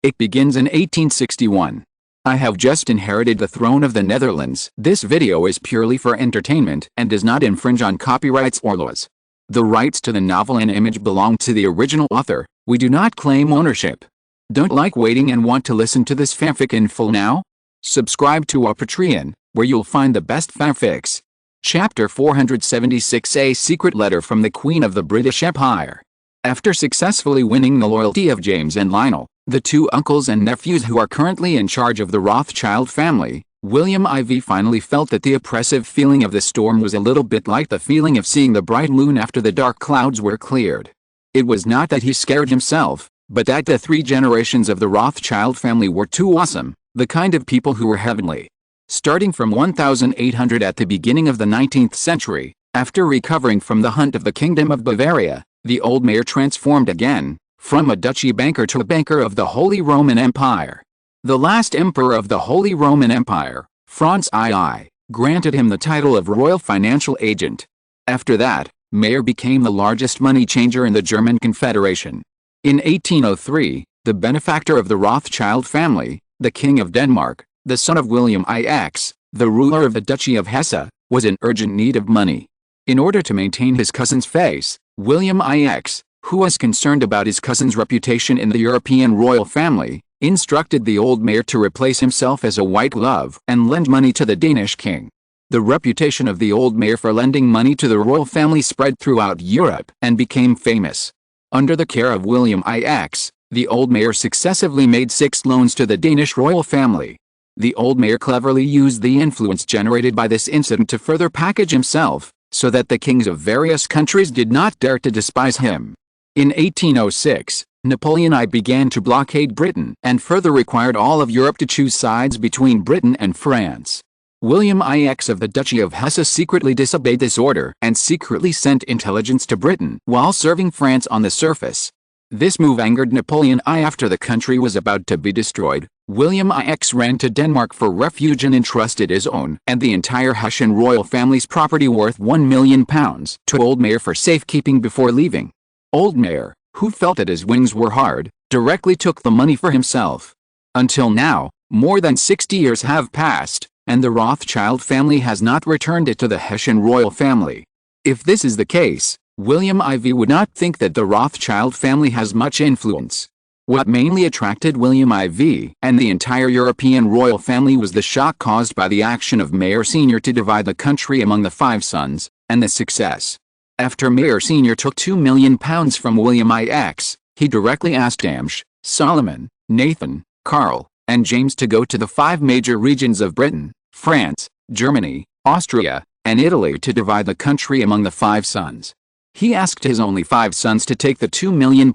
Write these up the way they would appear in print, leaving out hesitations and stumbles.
It begins in 1861. I have just inherited the throne of the Netherlands. This video is purely for entertainment and does not infringe on copyrights or laws. The rights to the novel and image belong to the original author. We do not claim ownership. Don't like waiting and want to listen to this fanfic in full now? Subscribe to our Patreon, where you'll find the best fanfics. Chapter 476: A Secret Letter from the Queen of the British Empire. After successfully winning the loyalty of James and Lionel, the two uncles and nephews who are currently in charge of the Rothschild family, William IV finally felt that the oppressive feeling of the storm was a little bit like the feeling of seeing the bright moon after the dark clouds were cleared. It was not that he scared himself, but that the three generations of the Rothschild family were too awesome, the kind of people who were heavenly. Starting from 1800 at the beginning of the 19th century, after recovering from the hunt of the Kingdom of Bavaria, the old mayor transformed again, from a duchy banker to a banker of the Holy Roman Empire. The last emperor of the Holy Roman Empire, Franz II, granted him the title of Royal Financial Agent. After that, mayor became the largest money changer in the German Confederation. In 1803, the benefactor of the Rothschild family, the King of Denmark, the son of William IX, the ruler of the Duchy of Hesse, was in urgent need of money. In order to maintain his cousin's face, William IX, who was concerned about his cousin's reputation in the European royal family, instructed the old mayor to replace himself as a white glove and lend money to the Danish king. The reputation of the old mayor for lending money to the royal family spread throughout Europe and became famous. Under the care of William IX, the old mayor successively made 6 loans to the Danish royal family. The old mayor cleverly used the influence generated by this incident to further package himself, so that the kings of various countries did not dare to despise him. In 1806, Napoleon I began to blockade Britain and further required all of Europe to choose sides between Britain and France. William IX of the Duchy of Hesse secretly disobeyed this order and secretly sent intelligence to Britain while serving France on the surface. This move angered Napoleon I. After the country was about to be destroyed, William IX ran to Denmark for refuge and entrusted his own and the entire Hessian royal family's property worth £1 million to old mayor for safekeeping before leaving. Old mayor, who felt that his wings were hard, directly took the money for himself. Until now, more than 60 years have passed, and the Rothschild family has not returned it to the Hessian royal family. If this is the case, William IV would not think that the Rothschild family has much influence. What mainly attracted William IV and the entire European royal family was the shock caused by the action of Mayor Sr. to divide the country among the 5 sons, and the success. After Mayor Sr. took £2 million from William IX, he directly asked Amsh, Solomon, Nathan, Karl, and James to go to the 5 major regions of Britain, France, Germany, Austria, and Italy to divide the country among the 5 sons. He asked his only 5 sons to take the £2 million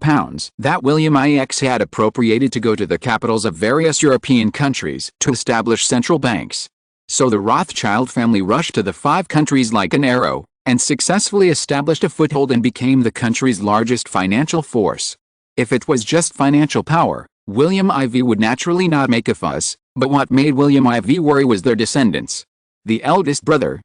that William IX had appropriated to go to the capitals of various European countries to establish central banks. So the Rothschild family rushed to the 5 countries like an arrow, and successfully established a foothold and became the country's largest financial force. If it was just financial power, William IV would naturally not make a fuss, but what made William IV worry was their descendants. The eldest brother,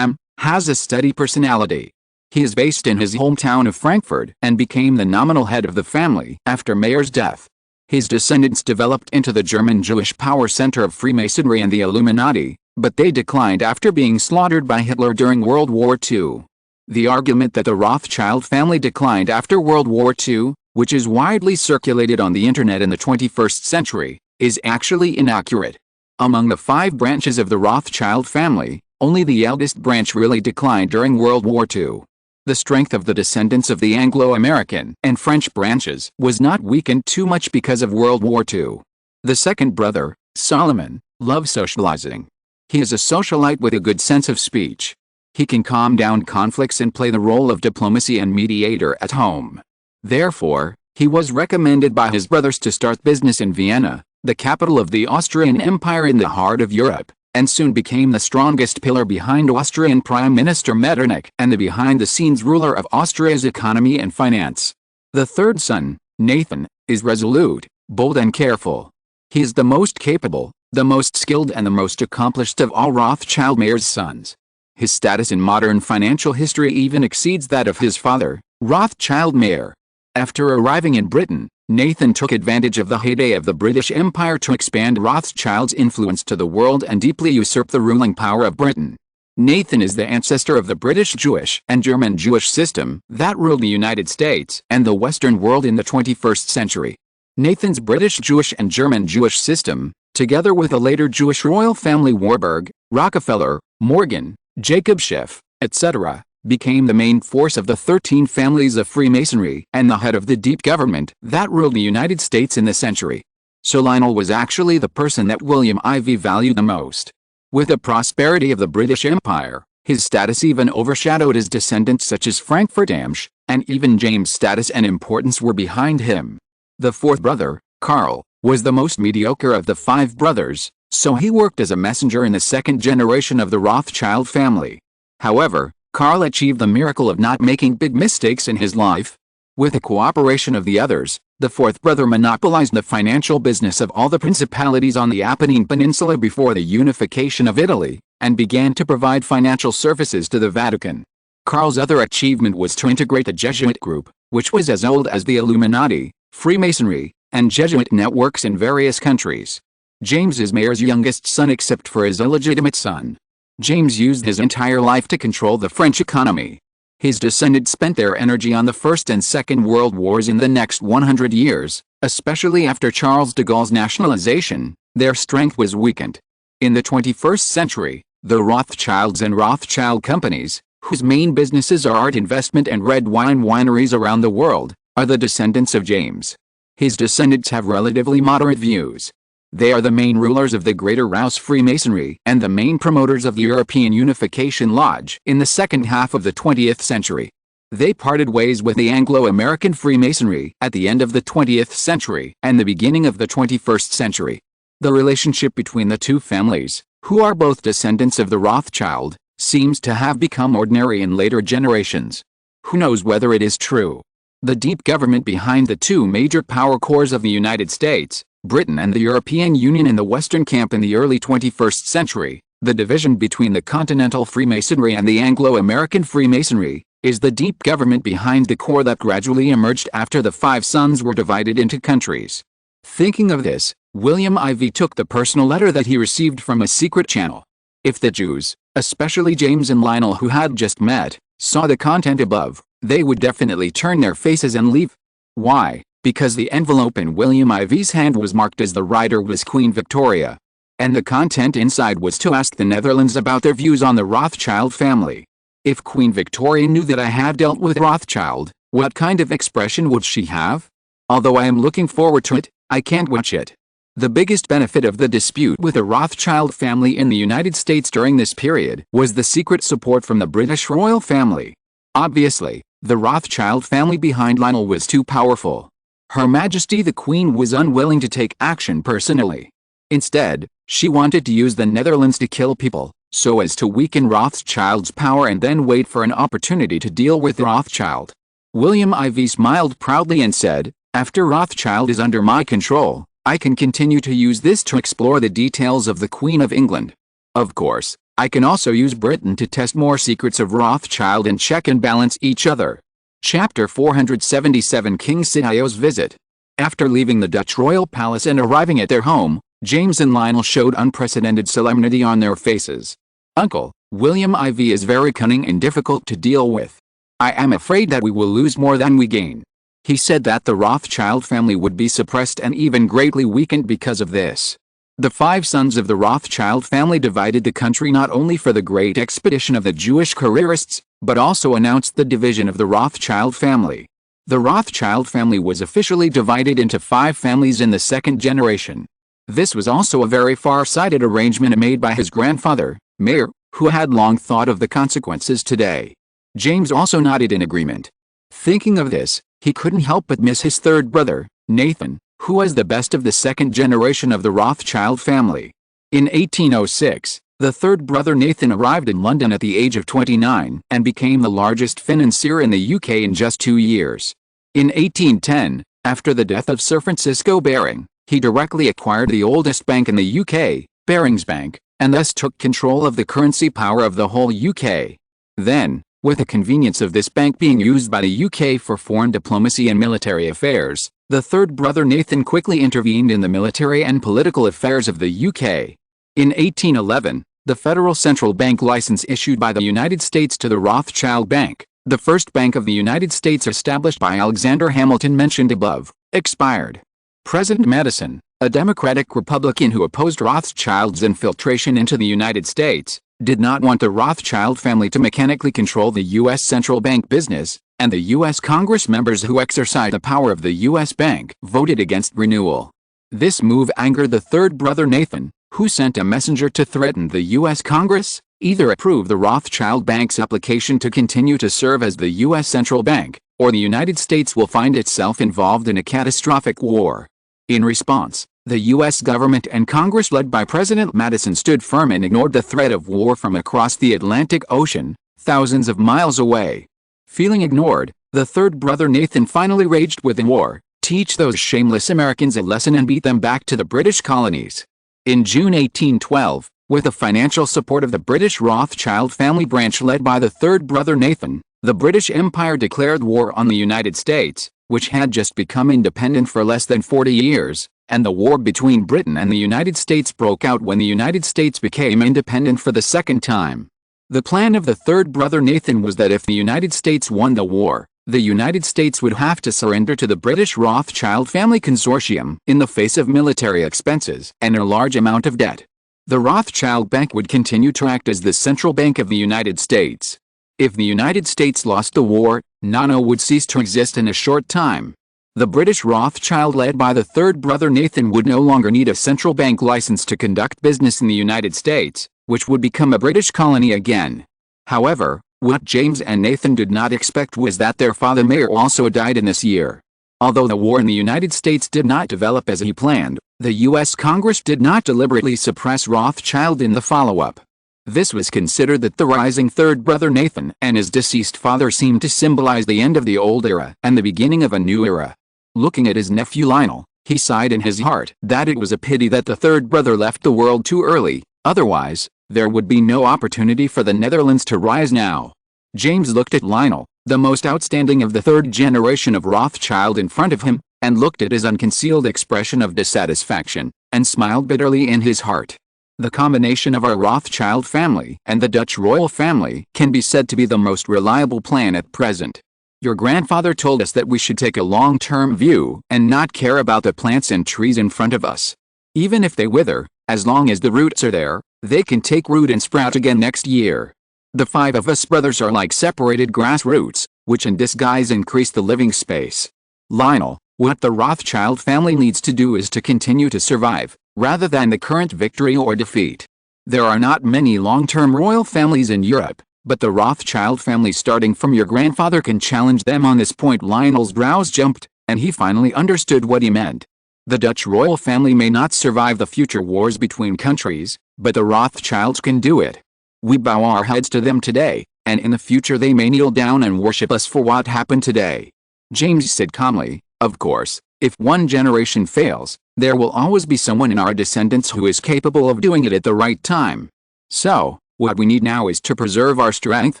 has a steady personality. He is based in his hometown of Frankfurt and became the nominal head of the family after Mayor's death. His descendants developed into the German Jewish power center of Freemasonry and the Illuminati, but they declined after being slaughtered by Hitler during World War II. The argument that the Rothschild family declined after World War II, which is widely circulated on the internet in the 21st century, is actually inaccurate. Among the 5 branches of the Rothschild family, only the eldest branch really declined during World War II. The strength of the descendants of the Anglo-American and French branches was not weakened too much because of World War II. The second brother, Solomon, loves socializing. He is a socialite with a good sense of speech. He can calm down conflicts and play the role of diplomacy and mediator at home. Therefore, he was recommended by his brothers to start business in Vienna, the capital of the Austrian Empire in the heart of Europe, and soon became the strongest pillar behind Austrian Prime Minister Metternich and the behind-the-scenes ruler of Austria's economy and finance. The third son, Nathan, is resolute, bold and careful. He is the most capable, the most skilled and the most accomplished of all Rothschild mayors' sons. His status in modern financial history even exceeds that of his father, Rothschild mayor. After arriving in Britain, Nathan took advantage of the heyday of the British Empire to expand Rothschild's influence to the world and deeply usurp the ruling power of Britain. Nathan is the ancestor of the British Jewish and German Jewish system that ruled the United States and the Western world in the 21st century. Nathan's British Jewish and German Jewish system, together with the later Jewish royal family Warburg, Rockefeller, Morgan, Jacob Schiff, etc., became the main force of the 13 families of Freemasonry and the head of the deep government that ruled the United States in the century. So Lionel was actually the person that William IV valued the most. With the prosperity of the British Empire, his status even overshadowed his descendants such as Frankfurt am Main, and even James' status and importance were behind him. The fourth brother, Karl, was the most mediocre of the 5 brothers, so he worked as a messenger in the second generation of the Rothschild family. However, Karl achieved the miracle of not making big mistakes in his life. With the cooperation of the others, the fourth brother monopolized the financial business of all the principalities on the Apennine Peninsula before the unification of Italy, and began to provide financial services to the Vatican. Karl's other achievement was to integrate the Jesuit group, which was as old as the Illuminati, Freemasonry, and Jesuit networks in various countries. James is Mayor's youngest son except for his illegitimate son. James used his entire life to control the French economy. His descendants spent their energy on the First and Second World Wars in the next 100 years, especially after Charles de Gaulle's nationalization. Their strength was weakened. In the 21st century, the Rothschilds and Rothschild companies, whose main businesses are art investment and red wine wineries around the world, are the descendants of James. His descendants have relatively moderate views. They are the main rulers of the Greater Rouse Freemasonry and the main promoters of the European Unification Lodge in the second half of the 20th century. They parted ways with the Anglo-American Freemasonry at the end of the 20th century and the beginning of the 21st century. The relationship between the two families, who are both descendants of the Rothschild, seems to have become ordinary in later generations. Who knows whether it is true? The deep government behind the two major power cores of the United States, Britain and the European Union in the Western camp in the early 21st century, the division between the Continental Freemasonry and the Anglo-American Freemasonry, is the deep government behind the core that gradually emerged after the 5 sons were divided into countries. Thinking of this, William IV took the personal letter that he received from a secret channel. If the Jews, especially James and Lionel who had just met, saw the content above, they would definitely turn their faces and leave. Why? Because the envelope in William IV's hand was marked as the writer was Queen Victoria. And the content inside was to ask the Netherlands about their views on the Rothschild family. If Queen Victoria knew that I had dealt with Rothschild, what kind of expression would she have? Although I am looking forward to it, I can't watch it. The biggest benefit of the dispute with the Rothschild family in the United States during this period was the secret support from the British royal family. Obviously, the Rothschild family behind Lionel was too powerful. Her Majesty the Queen was unwilling to take action personally. Instead, she wanted to use the Netherlands to kill people, so as to weaken Rothschild's power and then wait for an opportunity to deal with Rothschild. William IV smiled proudly and said, "After Rothschild is under my control, I can continue to use this to explore the details of the Queen of England. Of course, I can also use Britain to test more secrets of Rothschild and check and balance each other." Chapter 477 King Sidio's Visit. After leaving the Dutch royal palace and arriving at their home, James and Lionel showed unprecedented solemnity on their faces. "Uncle, William IV is very cunning and difficult to deal with. I am afraid that we will lose more than we gain." He said that the Rothschild family would be suppressed and even greatly weakened because of this. The 5 sons of the Rothschild family divided the country not only for the great expedition of the Jewish careerists, but also announced the division of the Rothschild family. The Rothschild family was officially divided into 5 families in the second generation. This was also a very far-sighted arrangement made by his grandfather, Mayer, who had long thought of the consequences today. James also nodded in agreement. Thinking of this, he couldn't help but miss his third brother, Nathan, who was the best of the second generation of the Rothschild family. In 1806, the third brother Nathan arrived in London at the age of 29 and became the largest financier in the UK in just 2 years. In 1810, after the death of Sir Francisco Baring, he directly acquired the oldest bank in the UK, Barings Bank, and thus took control of the currency power of the whole UK. Then, With the convenience of this bank being used by the UK for foreign diplomacy and military affairs, the third brother Nathan quickly intervened in the military and political affairs of the UK. In 1811, the Federal Central Bank license issued by the United States to the Rothschild Bank, the first bank of the United States established by Alexander Hamilton mentioned above, expired. President Madison, a Democratic Republican who opposed Rothschild's infiltration into the United States, did not want the Rothschild family to mechanically control the U.S. central bank business, and the U.S. Congress members who exercised the power of the U.S. bank voted against renewal. This move angered the third brother Nathan, who sent a messenger to threaten the U.S. Congress, either approve the Rothschild Bank's application to continue to serve as the U.S. central bank, or the United States will find itself involved in a catastrophic war. In response, the U.S. government and Congress led by President Madison stood firm and ignored the threat of war from across the Atlantic Ocean, thousands of miles away. Feeling ignored, the third brother Nathan finally waged within war, teach those shameless Americans a lesson and beat them back to the British colonies. In June 1812, with the financial support of the British Rothschild family branch led by the third brother Nathan, the British Empire declared war on the United States, which had just become independent for less than 40 years, and the war between Britain and the United States broke out when the United States became independent for the second time. The plan of the third brother Nathan was that if the United States won the war, the United States would have to surrender to the British Rothschild family consortium in the face of military expenses and a large amount of debt. The Rothschild Bank would continue to act as the central bank of the United States. If the United States lost the war, Nano would cease to exist in a short time. The British Rothschild led by the third brother Nathan would no longer need a central bank license to conduct business in the United States, which would become a British colony again. However, what James and Nathan did not expect was that their father Mayer also died in this year. Although the war in the United States did not develop as he planned, the U.S. Congress did not deliberately suppress Rothschild in the follow-up. This was considered that the rising third brother Nathan and his deceased father seemed to symbolize the end of the old era and the beginning of a new era. Looking at his nephew Lionel, he sighed in his heart that it was a pity that the third brother left the world too early, otherwise, there would be no opportunity for the Netherlands to rise now. James looked at Lionel, the most outstanding of the third generation of Rothschild in front of him, and looked at his unconcealed expression of dissatisfaction, and smiled bitterly in his heart. The combination of our Rothschild family and the Dutch royal family can be said to be the most reliable plan at present. Your grandfather told us that we should take a long-term view and not care about the plants and trees in front of us. Even if they wither, as long as the roots are there, they can take root and sprout again next year. The five of us brothers are like separated grass roots, which in disguise increase the living space. Lionel, what the Rothschild family needs to do is to continue to survive, rather than the current victory or defeat. There are not many long-term royal families in Europe, but the Rothschild family starting from your grandfather can challenge them on this point. Lionel's brows jumped, and he finally understood what he meant. The Dutch royal family may not survive the future wars between countries, but the Rothschilds can do it. We bow our heads to them today, and in the future they may kneel down and worship us for what happened today. James said calmly, of course, if one generation fails, there will always be someone in our descendants who is capable of doing it at the right time. So, what we need now is to preserve our strength,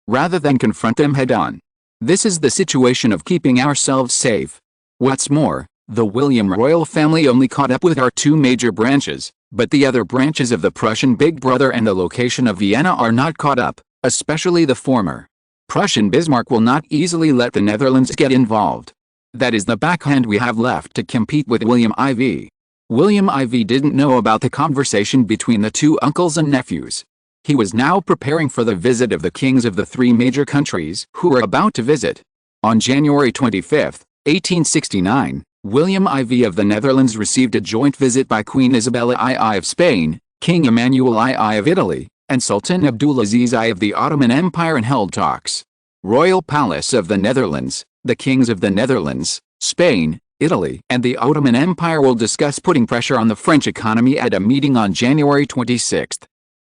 rather than confront them head-on. This is the situation of keeping ourselves safe. What's more, the William royal family only caught up with our two major branches, but the other branches of the Prussian Big Brother and the location of Vienna are not caught up, especially the former. Prussian Bismarck will not easily let the Netherlands get involved. That is the backhand we have left to compete with William IV. William IV didn't know about the conversation between the two uncles and nephews. He was now preparing for the visit of the kings of the three major countries who were about to visit. On January 25, 1869, William IV of the Netherlands received a joint visit by Queen Isabella II of Spain, King Emmanuel II of Italy, and Sultan Abdulaziz I of the Ottoman Empire and held talks. Royal Palace of the Netherlands. The kings of the Netherlands, Spain, Italy, and the Ottoman Empire will discuss putting pressure on the French economy at a meeting on January 26.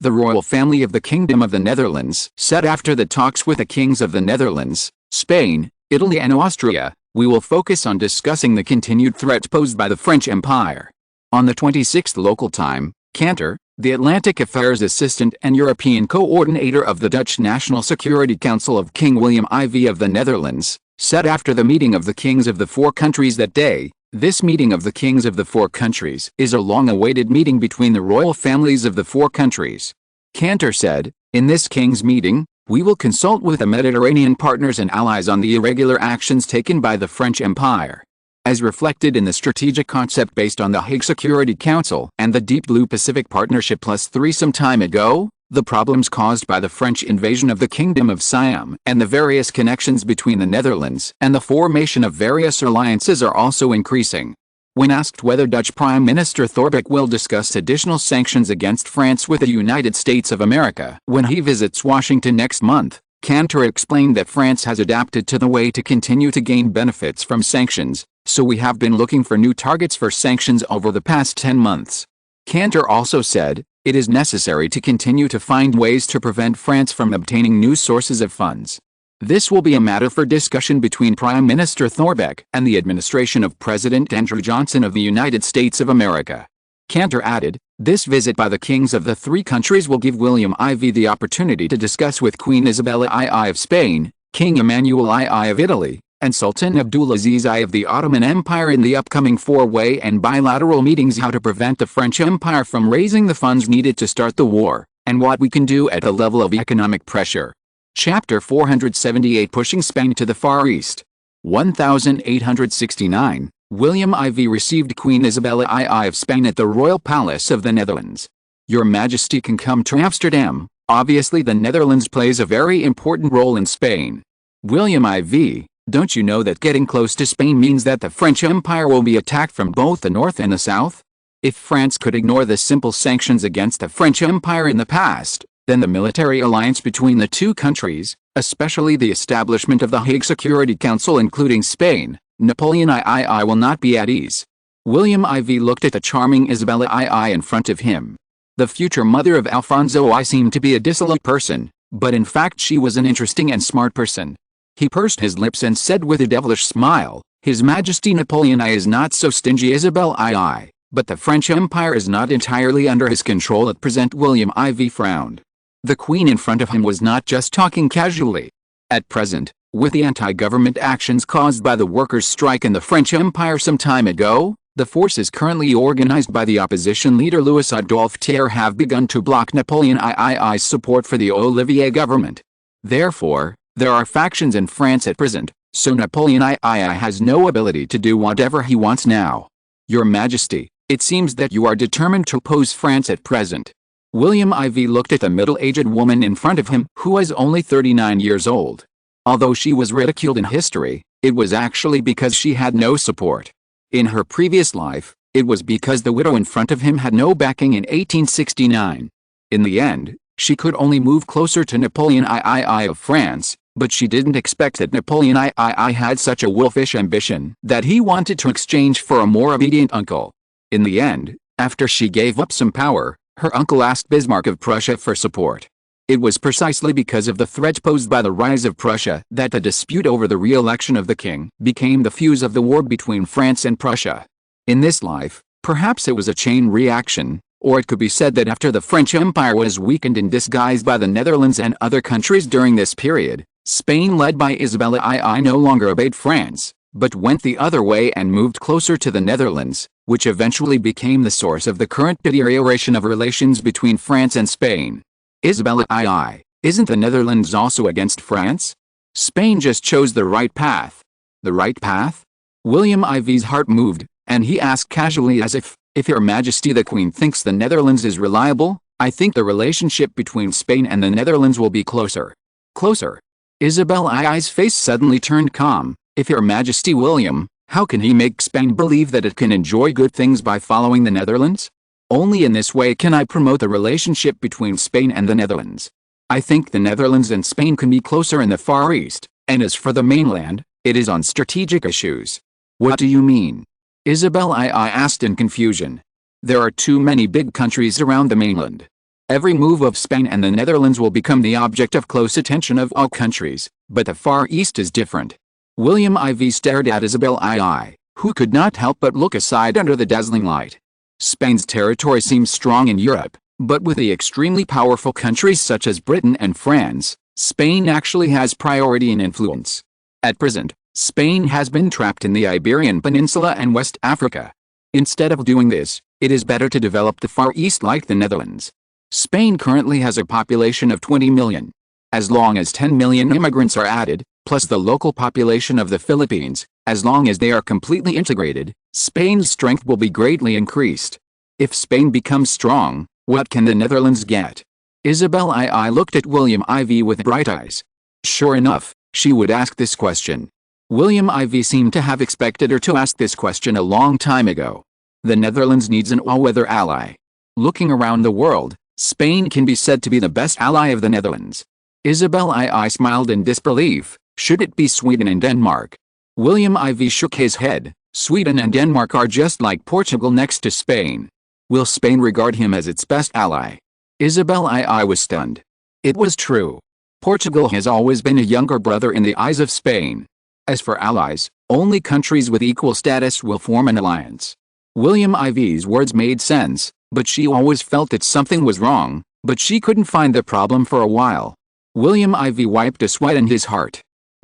The royal family of the Kingdom of the Netherlands said after the talks with the kings of the Netherlands, Spain, Italy and Austria, we will focus on discussing the continued threat posed by the French Empire. On the 26th local time, Cantor, the Atlantic Affairs Assistant and European Coordinator of the Dutch National Security Council of King William IV of the Netherlands, said after the meeting of the kings of the four countries that day, "This meeting of the kings of the four countries is a long-awaited meeting between the royal families of the four countries." Cantor said, "In this king's meeting, we will consult with the Mediterranean partners and allies on the irregular actions taken by the French Empire. As reflected in the strategic concept based on the Hague Security Council and the Deep Blue Pacific Partnership +3 some time ago, the problems caused by the French invasion of the Kingdom of Siam and the various connections between the Netherlands and the formation of various alliances are also increasing." When asked whether Dutch Prime Minister Thorbecke will discuss additional sanctions against France with the United States of America when he visits Washington next month, Cantor explained that France has adapted to the way to continue to gain benefits from sanctions, so we have been looking for new targets for sanctions over the past 10 months. Cantor also said, "It is necessary to continue to find ways to prevent France from obtaining new sources of funds. This will be a matter for discussion between Prime Minister Thorbecke and the administration of President Andrew Johnson of the United States of America." Cantor added, "This visit by the kings of the three countries will give William IV the opportunity to discuss with Queen Isabella II of Spain, King Emmanuel II of Italy, and Sultan Abdulaziz I of the Ottoman Empire in the upcoming four-way and bilateral meetings how to prevent the French Empire from raising the funds needed to start the war, and what we can do at the level of economic pressure." Chapter 478 Pushing Spain to the Far East. 1869, William IV received Queen Isabella II of Spain at the Royal Palace of the Netherlands. "Your Majesty can come to Amsterdam. Obviously the Netherlands plays a very important role in Spain. William IV, don't you know that getting close to Spain means that the French Empire will be attacked from both the north and the south? If France could ignore the simple sanctions against the French Empire in the past, then the military alliance between the two countries, especially the establishment of the Hague Security Council including Spain, Napoleon III will not be at ease." William IV looked at the charming Isabella II in front of him. The future mother of Alfonso I seemed to be a dissolute person, but in fact she was an interesting and smart person. He pursed his lips and said with a devilish smile, "His Majesty Napoleon I is not so stingy Isabella II, but the French Empire is not entirely under his control at present." William IV frowned. The Queen in front of him was not just talking casually. At present, with the anti-government actions caused by the workers' strike in the French Empire some time ago, the forces currently organized by the opposition leader Louis Adolphe Thiers have begun to block Napoleon III's support for the Olivier government. Therefore, there are factions in France at present, so Napoleon III has no ability to do whatever he wants now. Your Majesty, it seems that you are determined to oppose France at present." William IV looked at the middle-aged woman in front of him who was only 39 years old. Although she was ridiculed in history, it was actually because she had no support. In her previous life, it was because the widow in front of him had no backing in 1869. In the end, she could only move closer to Napoleon III of France, but she didn't expect that Napoleon III had such a wolfish ambition that he wanted to exchange for a more obedient uncle. In the end, after she gave up some power, her uncle asked Bismarck of Prussia for support. It was precisely because of the threat posed by the rise of Prussia that the dispute over the re-election of the king became the fuse of the war between France and Prussia. In this life, perhaps it was a chain reaction, or it could be said that after the French Empire was weakened and disguised by the Netherlands and other countries during this period, Spain led by Isabella II no longer obeyed France, but went the other way and moved closer to the Netherlands, which eventually became the source of the current deterioration of relations between France and Spain. Isabella II, isn't the Netherlands also against France? Spain just chose the right path. The right path? William IV's heart moved, and he asked casually as if Your Majesty the Queen thinks the Netherlands is reliable, I think the relationship between Spain and the Netherlands will be closer. Closer? Isabella II's face suddenly turned calm. If Your Majesty William, how can he make Spain believe that it can enjoy good things by following the Netherlands? Only in this way can I promote the relationship between Spain and the Netherlands. I think the Netherlands and Spain can be closer in the Far East, and as for the mainland, it is on strategic issues. What do you mean? Isabella II asked in confusion. There are too many big countries around the mainland. Every move of Spain and the Netherlands will become the object of close attention of all countries, but the Far East is different. William IV stared at Isabella II, who could not help but look aside under the dazzling light. Spain's territory seems strong in Europe, But with the extremely powerful countries such as Britain and France, Spain actually has priority and influence. At present, Spain has been trapped in the Iberian Peninsula and West Africa. Instead of doing this, it is better to develop the Far East like the Netherlands. Spain currently has a population of 20 million. As long as 10 million immigrants are added, plus the local population of the Philippines, as long as they are completely integrated, Spain's strength will be greatly increased. If Spain becomes strong, what can the Netherlands get? Isabel II looked at William IV with bright eyes. Sure enough, she would ask this question. William IV seemed to have expected her to ask this question a long time ago. The Netherlands needs an all-weather ally. Looking around the world, Spain can be said to be the best ally of the Netherlands. Isabel II smiled in disbelief. Should it be Sweden and Denmark? William IV shook his head. Sweden and Denmark are just like Portugal next to Spain. Will Spain regard him as its best ally? Isabel II was stunned. It was true. Portugal has always been a younger brother in the eyes of Spain. As for allies, only countries with equal status will form an alliance. William IV's words made sense, but she always felt that something was wrong, but she couldn't find the problem for a while. William IV wiped a sweat in his heart.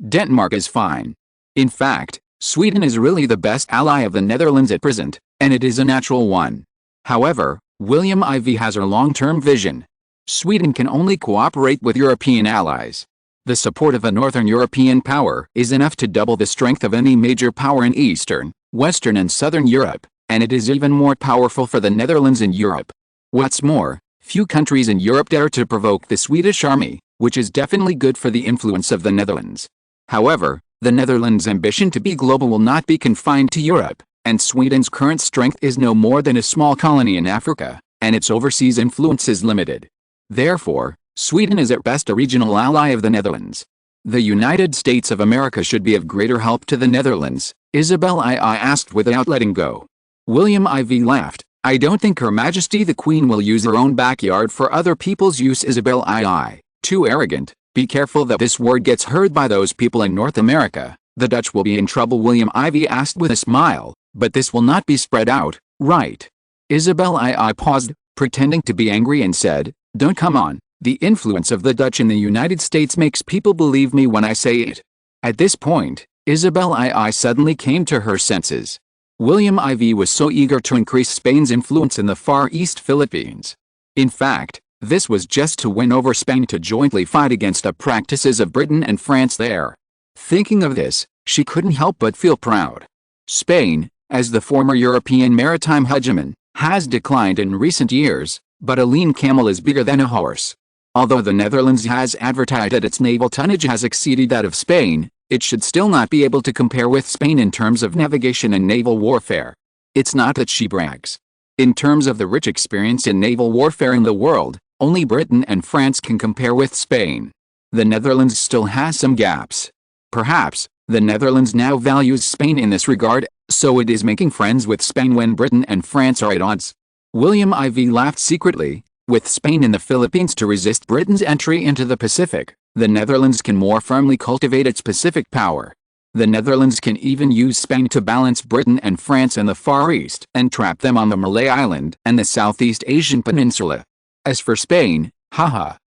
Denmark is fine. In fact, Sweden is really the best ally of the Netherlands at present, and it is a natural one. However, William IV has a long-term vision. Sweden can only cooperate with European allies. The support of a Northern European power is enough to double the strength of any major power in Eastern, Western and Southern Europe, and it is even more powerful for the Netherlands in Europe. What's more, few countries in Europe dare to provoke the Swedish army, which is definitely good for the influence of the Netherlands. However, the Netherlands' ambition to be global will not be confined to Europe, and Sweden's current strength is no more than a small colony in Africa, and its overseas influence is limited. Therefore, Sweden is at best a regional ally of the Netherlands. The United States of America should be of greater help to the Netherlands, Isabel II asked without letting go. William IV laughed. I don't think Her Majesty the Queen will use her own backyard for other people's use. Isabel II, too arrogant. Be careful that this word gets heard by those people in North America. The Dutch will be in trouble. William IV asked with a smile, but this will not be spread out, right? Isabel II paused, pretending to be angry and said, don't come on. The influence of the Dutch in the United States makes people believe me when I say it. At this point, Isabel II suddenly came to her senses. William IV was so eager to increase Spain's influence in the Far East Philippines. In fact, this was just to win over Spain to jointly fight against the practices of Britain and France there. Thinking of this, she couldn't help but feel proud. Spain, as the former European maritime hegemon, has declined in recent years, but a lean camel is bigger than a horse. Although the Netherlands has advertised that its naval tonnage has exceeded that of Spain, it should still not be able to compare with Spain in terms of navigation and naval warfare. It's not that she brags. In terms of the rich experience in naval warfare in the world, only Britain and France can compare with Spain. The Netherlands still has some gaps. Perhaps, the Netherlands now values Spain in this regard, so it is making friends with Spain when Britain and France are at odds. William IV laughed secretly. With Spain and the Philippines to resist Britain's entry into the Pacific, the Netherlands can more firmly cultivate its Pacific power. The Netherlands can even use Spain to balance Britain and France in the Far East and trap them on the Malay Island and the Southeast Asian Peninsula. As for Spain,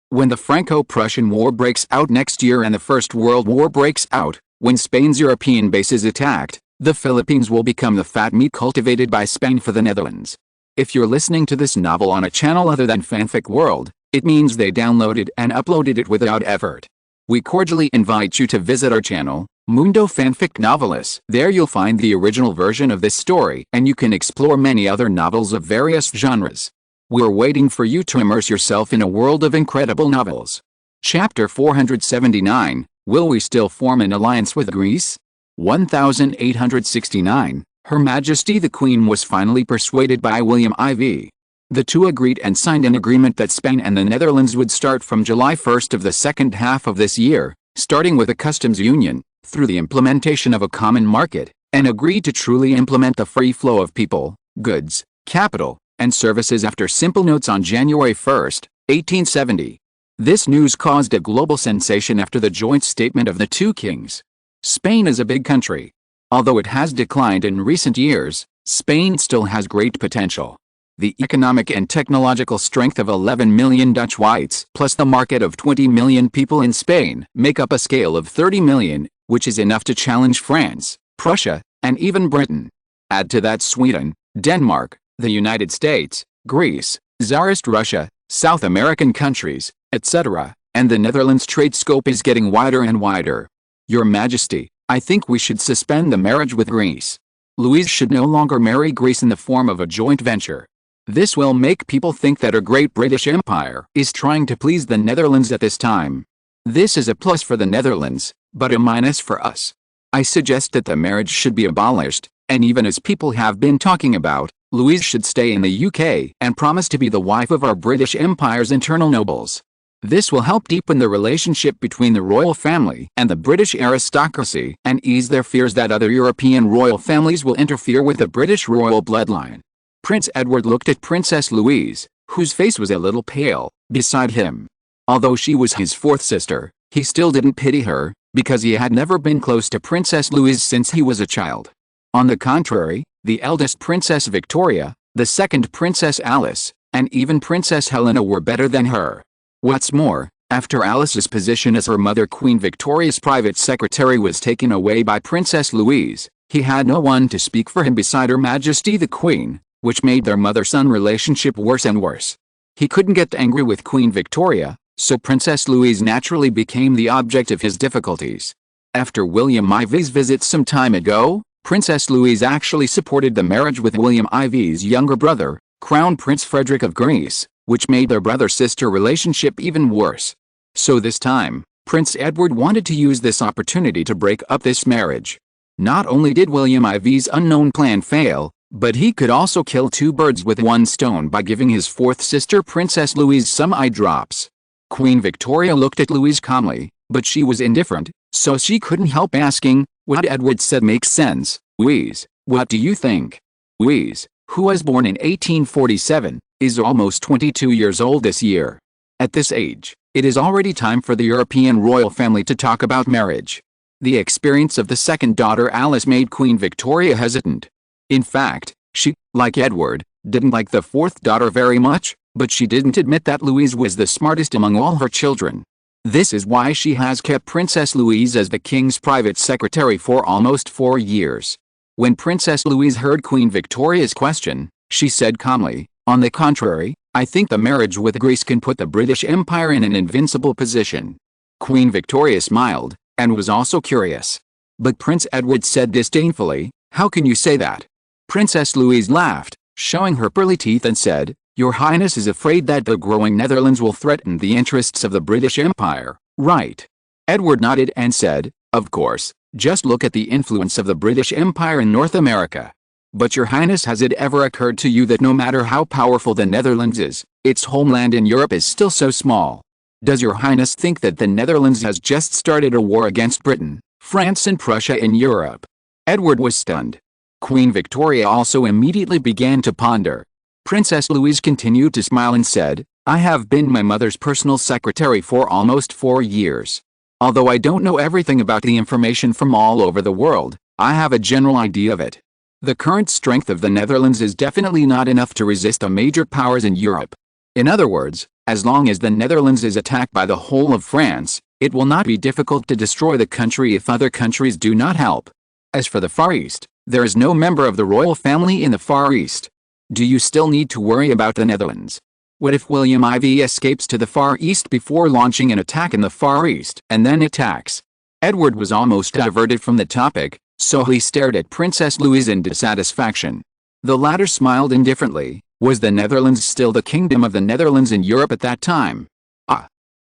when the Franco-Prussian War breaks out next year and the First World War breaks out, when Spain's European base is attacked, the Philippines will become the fat meat cultivated by Spain for the Netherlands. If you're listening to this novel on a channel other than Fanfic World, it means they downloaded and uploaded it without effort. We cordially invite you to visit our channel, Mundo Fanfic Novelis. There you'll find the original version of this story and you can explore many other novels of various genres. We're waiting for you to immerse yourself in a world of incredible novels. Chapter 479, Will we still form an alliance with Greece? 1869. Her Majesty the Queen was finally persuaded by William IV. The two agreed and signed an agreement that Spain and the Netherlands would start from July 1st of the second half of this year, starting with a customs union, through the implementation of a common market, and agreed to truly implement the free flow of people, goods, capital, and services after simple notes on January 1st, 1870. This news caused a global sensation after the joint statement of the two kings. Spain is a big country. Although it has declined in recent years, Spain still has great potential. The economic and technological strength of 11 million Dutch whites plus the market of 20 million people in Spain make up a scale of 30 million, which is enough to challenge France, Prussia, and even Britain. Add to that Sweden, Denmark, the United States, Greece, Tsarist Russia, South American countries, etc., and the Netherlands' trade scope is getting wider and wider. Your Majesty, I think we should suspend the marriage with Greece. Louise should no longer marry Greece in the form of a joint venture. This will make people think that a great British Empire is trying to please the Netherlands at this time. This is a plus for the Netherlands, but a minus for us. I suggest that the marriage should be abolished, and even as people have been talking about, Louise should stay in the UK and promise to be the wife of our British Empire's internal nobles. This will help deepen the relationship between the royal family and the British aristocracy and ease their fears that other European royal families will interfere with the British royal bloodline. Prince Edward looked at Princess Louise, whose face was a little pale, beside him. Although she was his fourth sister, he still didn't pity her, because he had never been close to Princess Louise since he was a child. On the contrary, the eldest Princess Victoria, the second Princess Alice, and even Princess Helena were better than her. What's more, after Alice's position as her mother Queen Victoria's private secretary was taken away by Princess Louise, he had no one to speak for him beside Her Majesty the Queen, which made their mother-son relationship worse and worse. He couldn't get angry with Queen Victoria, so Princess Louise naturally became the object of his difficulties. After William Ivy's visit some time ago, Princess Louise actually supported the marriage with William Ivy's younger brother, Crown Prince Frederick of Greece, which made their brother-sister relationship even worse. So this time, Prince Edward wanted to use this opportunity to break up this marriage. Not only did William Ivy's unknown plan fail, but he could also kill two birds with one stone by giving his fourth sister Princess Louise some eye drops. Queen Victoria looked at Louise calmly, but she was indifferent, so she couldn't help asking, "What Edward said makes sense, Louise, what do you think?" Louise, who was born in 1847, is almost 22 years old this year. At this age, it is already time for the European royal family to talk about marriage. The experience of the second daughter Alice made Queen Victoria hesitant. In fact, she, like Edward, didn't like the fourth daughter very much, but she didn't admit that Louise was the smartest among all her children. This is why she has kept Princess Louise as the king's private secretary for almost 4 years. When Princess Louise heard Queen Victoria's question, she said calmly, "On the contrary, I think the marriage with Greece can put the British Empire in an invincible position." Queen Victoria smiled, and was also curious. But Prince Edward said disdainfully, "How can you say that?" Princess Louise laughed, showing her pearly teeth and said, "Your Highness is afraid that the growing Netherlands will threaten the interests of the British Empire, right?" Edward nodded and said, "Of course, just look at the influence of the British Empire in North America. But Your Highness, has it ever occurred to you that no matter how powerful the Netherlands is, its homeland in Europe is still so small? Does Your Highness think that the Netherlands has just started a war against Britain, France and Prussia in Europe?" Edward was stunned. Queen Victoria also immediately began to ponder. Princess Louise continued to smile and said, "I have been my mother's personal secretary for almost 4 years. Although I don't know everything about the information from all over the world, I have a general idea of it. The current strength of the Netherlands is definitely not enough to resist the major powers in Europe. In other words, as long as the Netherlands is attacked by the whole of France, it will not be difficult to destroy the country if other countries do not help. As for the Far East, there is no member of the royal family in the Far East. Do you still need to worry about the Netherlands? What if William Ivy escapes to the Far East before launching an attack in the Far East and then attacks?" Edward was almost diverted from the topic, so he stared at Princess Louise in dissatisfaction. The latter smiled indifferently. Was the Netherlands still the Kingdom of the Netherlands in Europe at that time?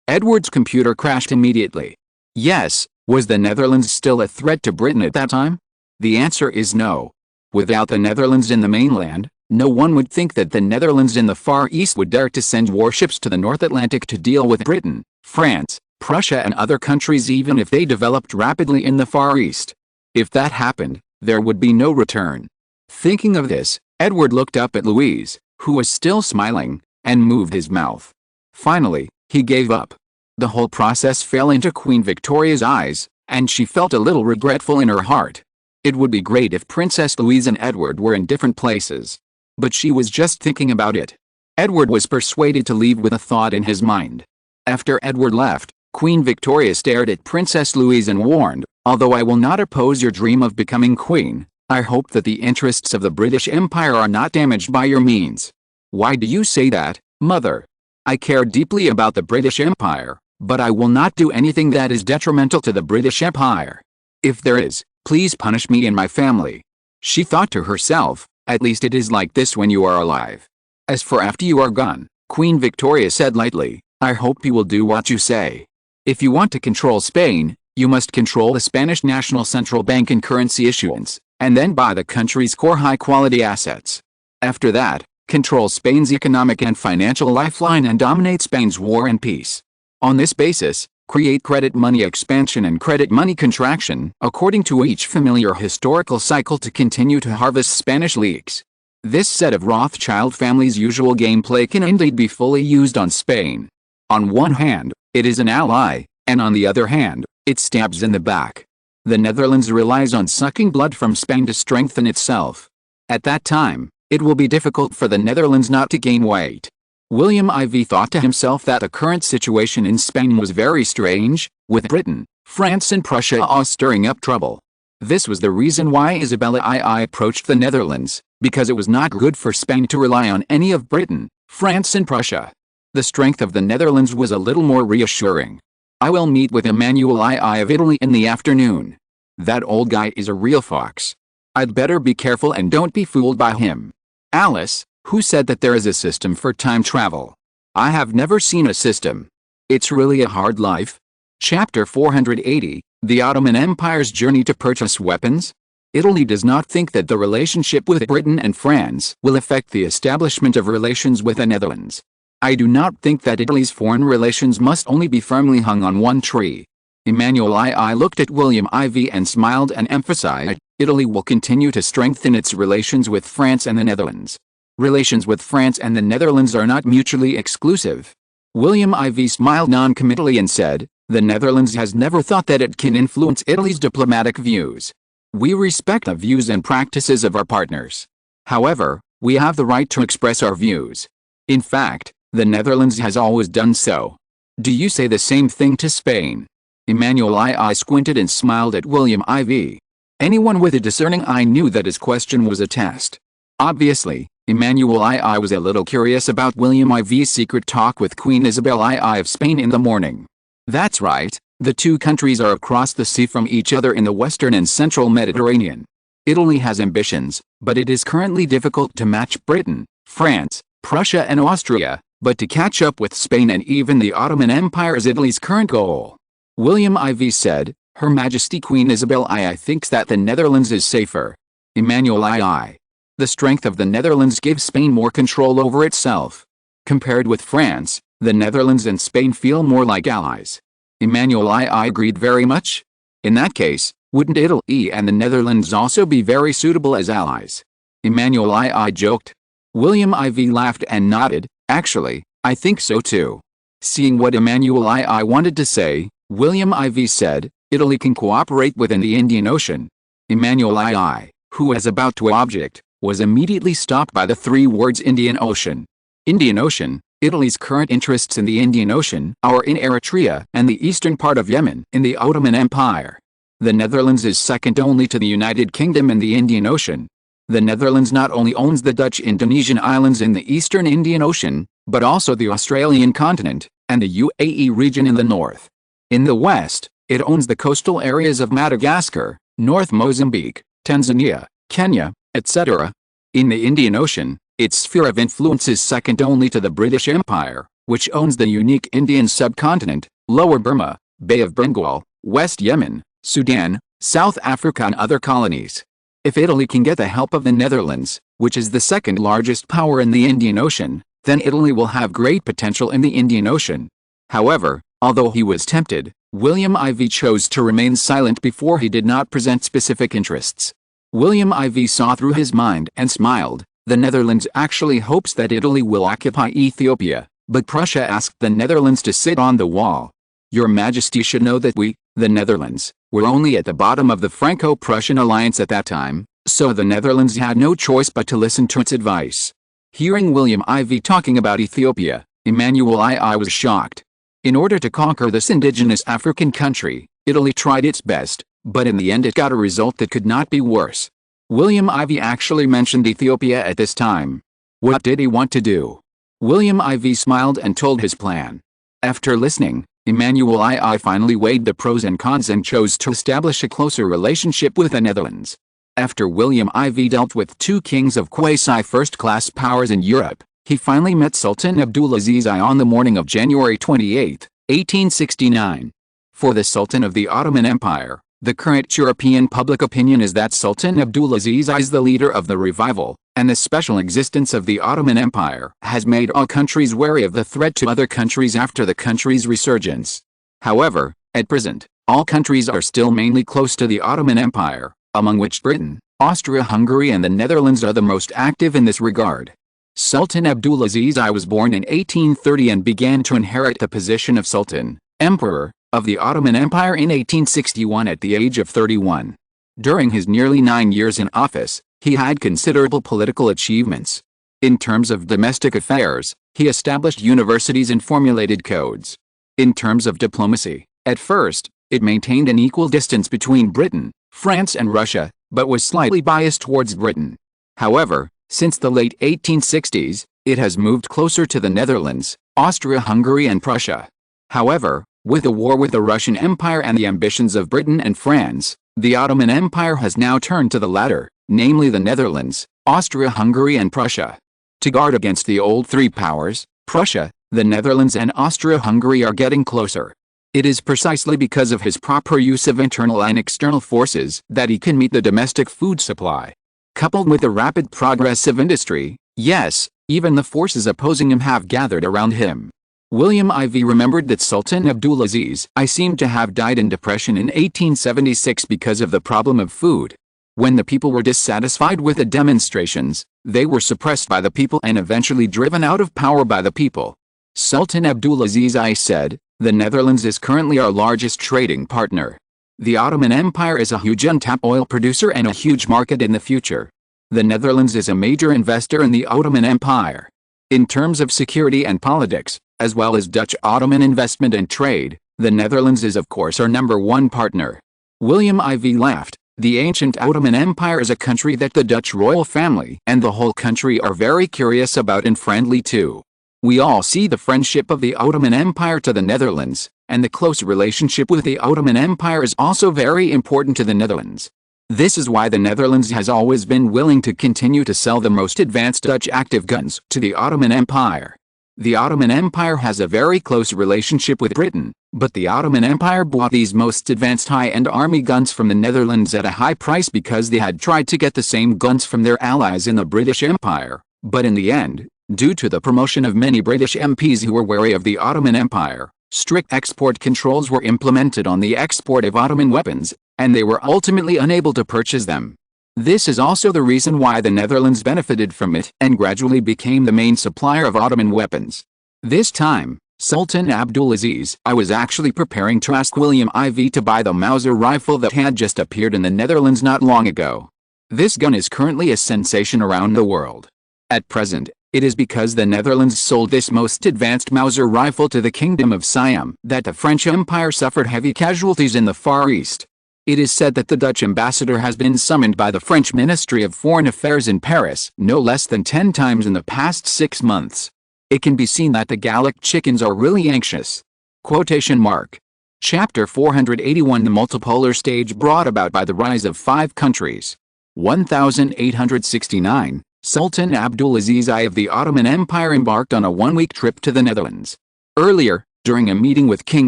Edward's computer crashed immediately. Yes, was the Netherlands still a threat to Britain at that time? The answer is no. Without the Netherlands in the mainland, no one would think that the Netherlands in the Far East would dare to send warships to the North Atlantic to deal with Britain, France, Prussia and other countries even if they developed rapidly in the Far East. If that happened, there would be no return. Thinking of this, Edward looked up at Louise, who was still smiling, and moved his mouth. Finally, he gave up. The whole process fell into Queen Victoria's eyes, and she felt a little regretful in her heart. It would be great if Princess Louise and Edward were in different places. But she was just thinking about it. Edward was persuaded to leave with a thought in his mind. After Edward left, Queen Victoria stared at Princess Louise and warned, "Although I will not oppose your dream of becoming queen, I hope that the interests of the British Empire are not damaged by your means." "Why do you say that, mother?" "I care deeply about the British Empire, but I will not do anything that is detrimental to the British Empire. If there is, please punish me and my family." She thought to herself, "At least it is like this when you are alive. As for after you are gone," Queen Victoria said lightly, "I hope you will do what you say. If you want to control Spain, you must control the Spanish National Central Bank and currency issuance, and then buy the country's core high-quality assets. After that, control Spain's economic and financial lifeline and dominate Spain's war and peace. On this basis, create credit money expansion and credit money contraction according to each familiar historical cycle to continue to harvest Spanish leaks. This set of Rothschild family's usual gameplay can indeed be fully used on Spain. On one hand, it is an ally, and on the other hand, it stabs in the back. The Netherlands relies on sucking blood from Spain to strengthen itself. At that time, it will be difficult for the Netherlands not to gain weight. William IV thought to himself that the current situation in Spain was very strange, with Britain, France and Prussia all stirring up trouble. This was the reason why Isabella II approached the Netherlands, because it was not good for Spain to rely on any of Britain, France and Prussia. The strength of the Netherlands was a little more reassuring. "I will meet with Emmanuel II of Italy in the afternoon. That old guy is a real fox. I'd better be careful and don't be fooled by him." "Alice, who said that there is a system for time travel?" "I have never seen a system. It's really a hard life." Chapter 480, The Ottoman Empire's Journey to Purchase Weapons. Italy does not think that the relationship with Britain and France will affect the establishment of relations with the Netherlands. "I do not think that Italy's foreign relations must only be firmly hung on one tree." Emmanuel II looked at William IV and smiled and emphasized, "Italy will continue to strengthen its relations with France and the Netherlands. Relations with France and the Netherlands are not mutually exclusive." William IV smiled non-committally and said, "The Netherlands has never thought that it can influence Italy's diplomatic views. We respect the views and practices of our partners. However, we have the right to express our views. In fact, the Netherlands has always done so. Do you say the same thing to Spain?" Emmanuel II squinted and smiled at William IV. Anyone with a discerning eye knew that his question was a test. Obviously, Emmanuel II was a little curious about William IV's secret talk with Queen Isabel II of Spain in the morning. "That's right, the two countries are across the sea from each other in the western and central Mediterranean. Italy has ambitions, but it is currently difficult to match Britain, France, Prussia and Austria, but to catch up with Spain and even the Ottoman Empire is Italy's current goal." William IV said, "Her Majesty Queen Isabel II thinks that the Netherlands is safer." Emmanuel II. "The strength of the Netherlands gives Spain more control over itself. Compared with France, the Netherlands and Spain feel more like allies." Emmanuel II agreed very much. "In that case, wouldn't Italy and the Netherlands also be very suitable as allies?" Emmanuel II joked. William IV laughed and nodded, "Actually, I think so too." Seeing what Emmanuel II wanted to say, William IV said, "Italy can cooperate within the Indian Ocean." Emmanuel II, who was about to object, was immediately stopped by the three words Indian Ocean. Indian Ocean, Italy's current interests in the Indian Ocean are in Eritrea and the eastern part of Yemen in the Ottoman Empire. The Netherlands is second only to the United Kingdom in the Indian Ocean. The Netherlands not only owns the Dutch Indonesian islands in the eastern Indian Ocean, but also the Australian continent, and the UAE region in the north. In the west, it owns the coastal areas of Madagascar, North Mozambique, Tanzania, Kenya, etc. In the Indian Ocean, its sphere of influence is second only to the British Empire, which owns the unique Indian subcontinent, Lower Burma, Bay of Bengal, West Yemen, Sudan, South Africa and other colonies. If Italy can get the help of the Netherlands, which is the second largest power in the Indian Ocean, then Italy will have great potential in the Indian Ocean. However, although he was tempted, William IV chose to remain silent before he did not present specific interests. William IV saw through his mind and smiled. The Netherlands actually hopes that Italy will occupy Ethiopia, but Prussia asked the Netherlands to sit on the wall. "Your Majesty should know that we, the Netherlands, were only at the bottom of the Franco-Prussian alliance at that time. So the Netherlands had no choice but to listen to its advice. Hearing William IV talking about Ethiopia, Emmanuel II was shocked. In order to conquer this indigenous African country, Italy tried its best, but in the end it got a result that could not be worse. William IV actually mentioned Ethiopia at this time. What did he want to do? William IV smiled and told his plan. After listening, Emmanuel II finally weighed the pros and cons and chose to establish a closer relationship with the Netherlands. After William IV dealt with two kings of quasi-first-class powers in Europe, he finally met Sultan Abdulaziz I on the morning of January 28, 1869. For the Sultan of the Ottoman Empire, the current European public opinion is that Sultan Abdulaziz I is the leader of the revival, and the special existence of the Ottoman Empire has made all countries wary of the threat to other countries after the country's resurgence. However, at present, all countries are still mainly close to the Ottoman Empire, among which Britain, Austria-Hungary and the Netherlands are the most active in this regard. Sultan Abdulaziz I was born in 1830 and began to inherit the position of Sultan, Emperor, of the Ottoman Empire in 1861 at the age of 31. During his nearly 9 years in office, he had considerable political achievements. In terms of domestic affairs, he established universities and formulated codes. In terms of diplomacy, at first, it maintained an equal distance between Britain, France and Russia, but was slightly biased towards Britain. However, since the late 1860s, it has moved closer to the Netherlands, Austria-Hungary and Prussia. However, with the war with the Russian Empire and the ambitions of Britain and France, the Ottoman Empire has now turned to the latter, namely the Netherlands, Austria-Hungary and Prussia. To guard against the old three powers, Prussia, the Netherlands and Austria-Hungary are getting closer. It is precisely because of his proper use of internal and external forces that he can meet the domestic food supply. Coupled with the rapid progress of industry, yes, even the forces opposing him have gathered around him. William IV remembered that Sultan Abdulaziz I seemed to have died in depression in 1876 because of the problem of food. When the people were dissatisfied with the demonstrations, they were suppressed by the people and eventually driven out of power by the people. Sultan Abdulaziz I said, "The Netherlands is currently our largest trading partner. The Ottoman Empire is a huge untapped oil producer and a huge market in the future. The Netherlands is a major investor in the Ottoman Empire. In terms of security and politics, as well as Dutch Ottoman investment and trade, the Netherlands is of course our #1 partner." William IV laughed. The ancient Ottoman Empire is a country that the Dutch royal family and the whole country are very curious about and friendly to. We all see the friendship of the Ottoman Empire to the Netherlands, and the close relationship with the Ottoman Empire is also very important to the Netherlands. This is why the Netherlands has always been willing to continue to sell the most advanced Dutch active guns to the Ottoman Empire. The Ottoman Empire has a very close relationship with Britain, but the Ottoman Empire bought these most advanced high-end army guns from the Netherlands at a high price because they had tried to get the same guns from their allies in the British Empire, but in the end, due to the promotion of many British MPs who were wary of the Ottoman Empire, strict export controls were implemented on the export of Ottoman weapons, and they were ultimately unable to purchase them. This is also the reason why the Netherlands benefited from it and gradually became the main supplier of Ottoman weapons. This time, Sultan Abdulaziz I was actually preparing to ask William IV to buy the Mauser rifle that had just appeared in the Netherlands not long ago. This gun is currently a sensation around the world. At present, it is because the Netherlands sold this most advanced Mauser rifle to the Kingdom of Siam that the French Empire suffered heavy casualties in the Far East. It is said that the Dutch ambassador has been summoned by the French Ministry of Foreign Affairs in Paris no less than 10 times in the past 6 months. It can be seen that the Gallic chickens are really anxious. Quotation mark. Chapter 481 The multipolar stage brought about by the rise of 5 countries. 1869, Sultan Abdulaziz I of the Ottoman Empire embarked on a 1-week trip to the Netherlands. Earlier, during a meeting with King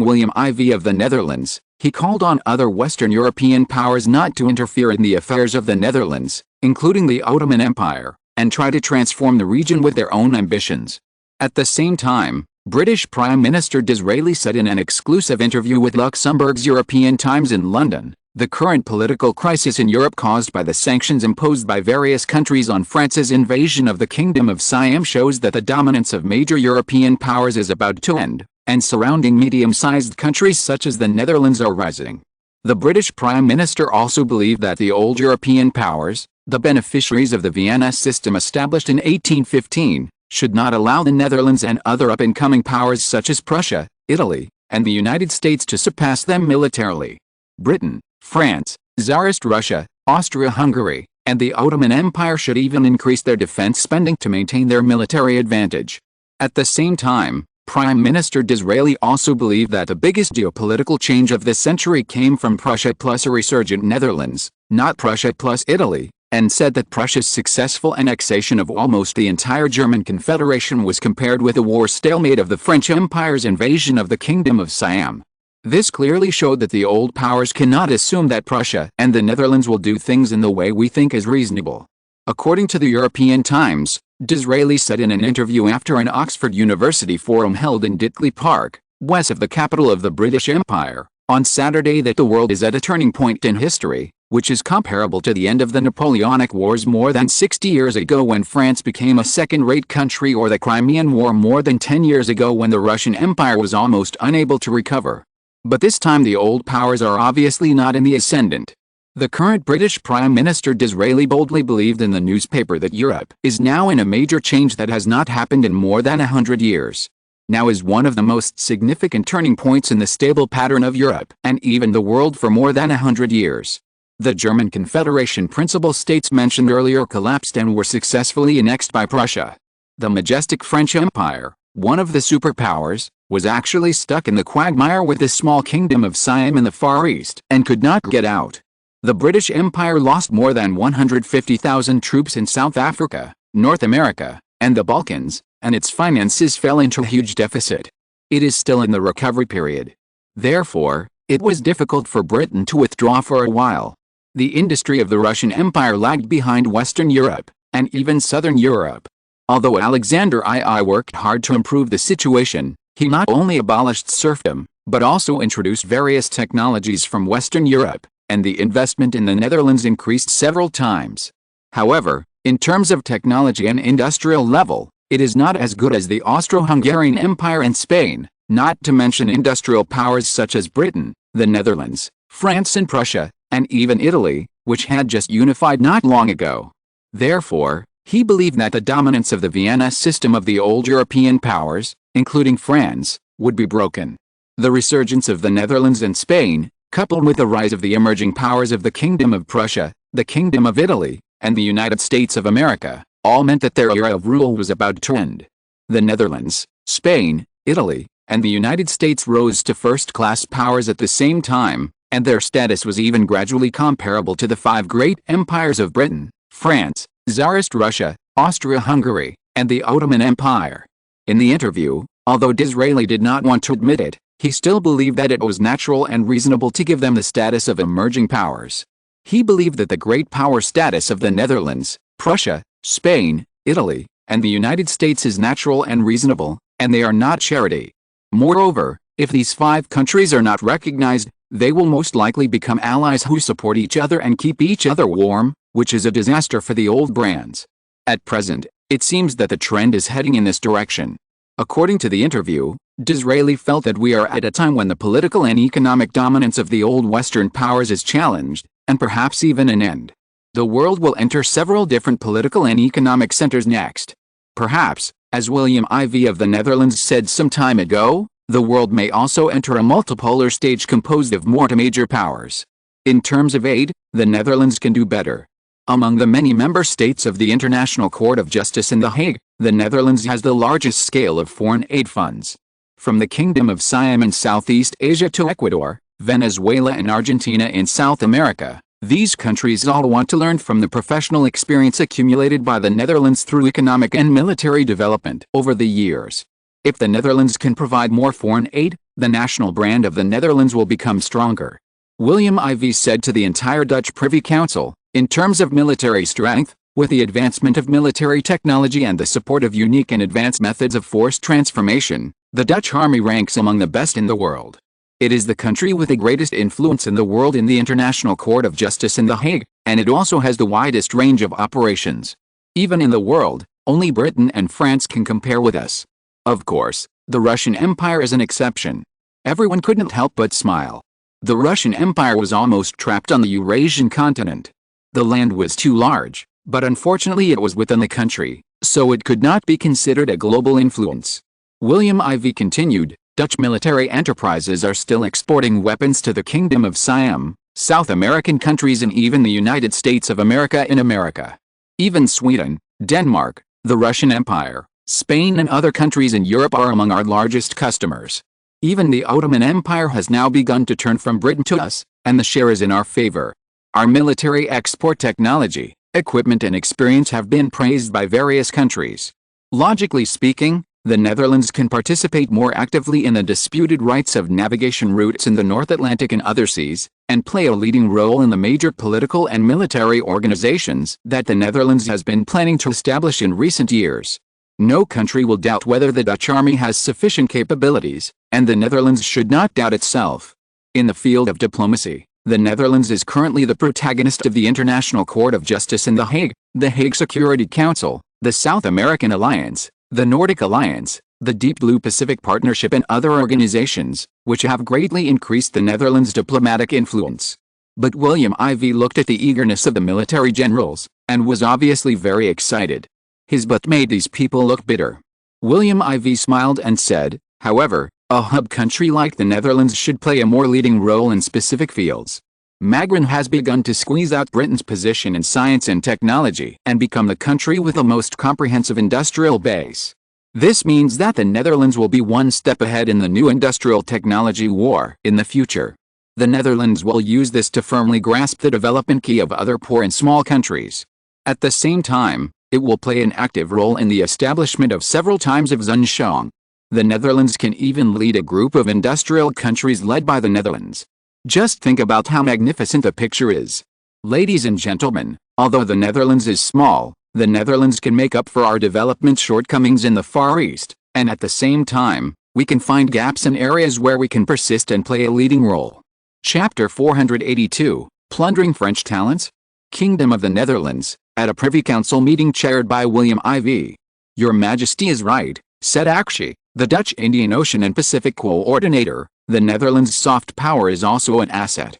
William IV of the Netherlands, he called on other Western European powers not to interfere in the affairs of the Netherlands, including the Ottoman Empire, and try to transform the region with their own ambitions. At the same time, British Prime Minister Disraeli said in an exclusive interview with Luxembourg's European Times in London, "The current political crisis in Europe caused by the sanctions imposed by various countries on France's invasion of the Kingdom of Siam shows that the dominance of major European powers is about to end, and surrounding medium-sized countries such as the Netherlands are rising. The British Prime Minister also believed that the old European powers, the beneficiaries of the Vienna system established in 1815, should not allow the Netherlands and other up-and-coming powers such as Prussia, Italy, and the United States to surpass them militarily. Britain, France, Tsarist Russia, Austria-Hungary, and the Ottoman Empire should even increase their defense spending to maintain their military advantage. At the same time, Prime Minister Disraeli also believed that the biggest geopolitical change of this century came from Prussia plus a resurgent Netherlands, not Prussia plus Italy, and said that Prussia's successful annexation of almost the entire German Confederation was compared with the war stalemate of the French Empire's invasion of the Kingdom of Siam. This clearly showed that the old powers cannot assume that Prussia and the Netherlands will do things in the way we think is reasonable. According to the European Times, Disraeli said in an interview after an Oxford University forum held in Ditley Park, west of the capital of the British Empire, on Saturday that the world is at a turning point in history, which is comparable to the end of the Napoleonic Wars more than 60 years ago when France became a second-rate country, or the Crimean War more than 10 years ago when the Russian Empire was almost unable to recover. But this time the old powers are obviously not in the ascendant. The current British Prime Minister Disraeli boldly believed in the newspaper that Europe is now in a major change that has not happened in more than 100 years. Now is one of the most significant turning points in the stable pattern of Europe and even the world for more than 100 years. The German Confederation principal states mentioned earlier collapsed and were successfully annexed by Prussia. The majestic French Empire, one of the superpowers, was actually stuck in the quagmire with the small kingdom of Siam in the Far East and could not get out. The British Empire lost more than 150,000 troops in South Africa, North America, and the Balkans, and its finances fell into a huge deficit. It is still in the recovery period. Therefore, it was difficult for Britain to withdraw for a while. The industry of the Russian Empire lagged behind Western Europe, and even Southern Europe. Although Alexander II worked hard to improve the situation, he not only abolished serfdom, but also introduced various technologies from Western Europe, and the investment in the Netherlands increased several times. However, in terms of technology and industrial level, it is not as good as the Austro-Hungarian Empire and Spain, not to mention industrial powers such as Britain, the Netherlands, France and Prussia, and even Italy, which had just unified not long ago. Therefore, he believed that the dominance of the Vienna system of the old European powers, including France, would be broken. The resurgence of the Netherlands and Spain, coupled with the rise of the emerging powers of the Kingdom of Prussia, the Kingdom of Italy, and the United States of America, all meant that their era of rule was about to end. The Netherlands, Spain, Italy, and the United States rose to first-class powers at the same time, and their status was even gradually comparable to the five great empires of Britain, France, Tsarist Russia, Austria-Hungary, and the Ottoman Empire. In the interview, although Disraeli did not want to admit it, he still believed that it was natural and reasonable to give them the status of emerging powers. He believed that the great power status of the Netherlands, Prussia, Spain, Italy, and the United States is natural and reasonable, and they are not charity. Moreover, if these five countries are not recognized, they will most likely become allies who support each other and keep each other warm, which is a disaster for the old brands. At present, it seems that the trend is heading in this direction. According to the interview, Disraeli felt that we are at a time when the political and economic dominance of the old Western powers is challenged, and perhaps even an end. The world will enter several different political and economic centers next. Perhaps, as William IV of the Netherlands said some time ago, the world may also enter a multipolar stage composed of more major powers. In terms of aid, the Netherlands can do better. Among the many member states of the International Court of Justice in The Hague, the Netherlands has the largest scale of foreign aid funds. From the Kingdom of Siam in Southeast Asia to Ecuador, Venezuela and Argentina in South America, these countries all want to learn from the professional experience accumulated by the Netherlands through economic and military development over the years. If the Netherlands can provide more foreign aid, the national brand of the Netherlands will become stronger. William IV said to the entire Dutch Privy Council, in terms of military strength, with the advancement of military technology and the support of unique and advanced methods of force transformation, the Dutch army ranks among the best in the world. It is the country with the greatest influence in the world in the International Court of Justice in The Hague, and it also has the widest range of operations. Even in the world, only Britain and France can compare with us. Of course, the Russian Empire is an exception. Everyone couldn't help but smile. The Russian Empire was almost trapped on the Eurasian continent. The land was too large, but unfortunately it was within the country, so it could not be considered a global influence. William IV continued, Dutch military enterprises are still exporting weapons to the Kingdom of Siam, South American countries and even the United States of America in America. Even Sweden, Denmark, the Russian Empire, Spain and other countries in Europe are among our largest customers. Even the Ottoman Empire has now begun to turn from Britain to us, and the share is in our favor. Our military export technology, equipment and experience have been praised by various countries. Logically speaking, the Netherlands can participate more actively in the disputed rights of navigation routes in the North Atlantic and other seas, and play a leading role in the major political and military organizations that the Netherlands has been planning to establish in recent years. No country will doubt whether the Dutch army has sufficient capabilities, and the Netherlands should not doubt itself. In the field of diplomacy, the Netherlands is currently the protagonist of the International Court of Justice in The Hague Security Council, the South American Alliance, the Nordic Alliance, the Deep Blue Pacific Partnership and other organizations, which have greatly increased the Netherlands' diplomatic influence. But William IV looked at the eagerness of the military generals, and was obviously very excited. His but made these people look bitter. William IV smiled and said, however, a hub country like the Netherlands should play a more leading role in specific fields. Macron has begun to squeeze out Britain's position in science and technology and become the country with the most comprehensive industrial base. This means that the Netherlands will be one step ahead in the new industrial technology war in the future. The Netherlands will use this to firmly grasp the development key of other poor and small countries. At the same time, it will play an active role in the establishment of several times of Zonshoang. The Netherlands can even lead a group of industrial countries led by the Netherlands. Just think about how magnificent the picture is. Ladies and gentlemen, although the Netherlands is small, the Netherlands can make up for our development shortcomings in the Far East, and at the same time, we can find gaps in areas where we can persist and play a leading role. Chapter 482, Plundering French Talents? Kingdom of the Netherlands, at a Privy Council meeting chaired by William IV. Your Majesty is right, said Akshi, the Dutch Indian Ocean and Pacific Coordinator. The Netherlands' soft power is also an asset.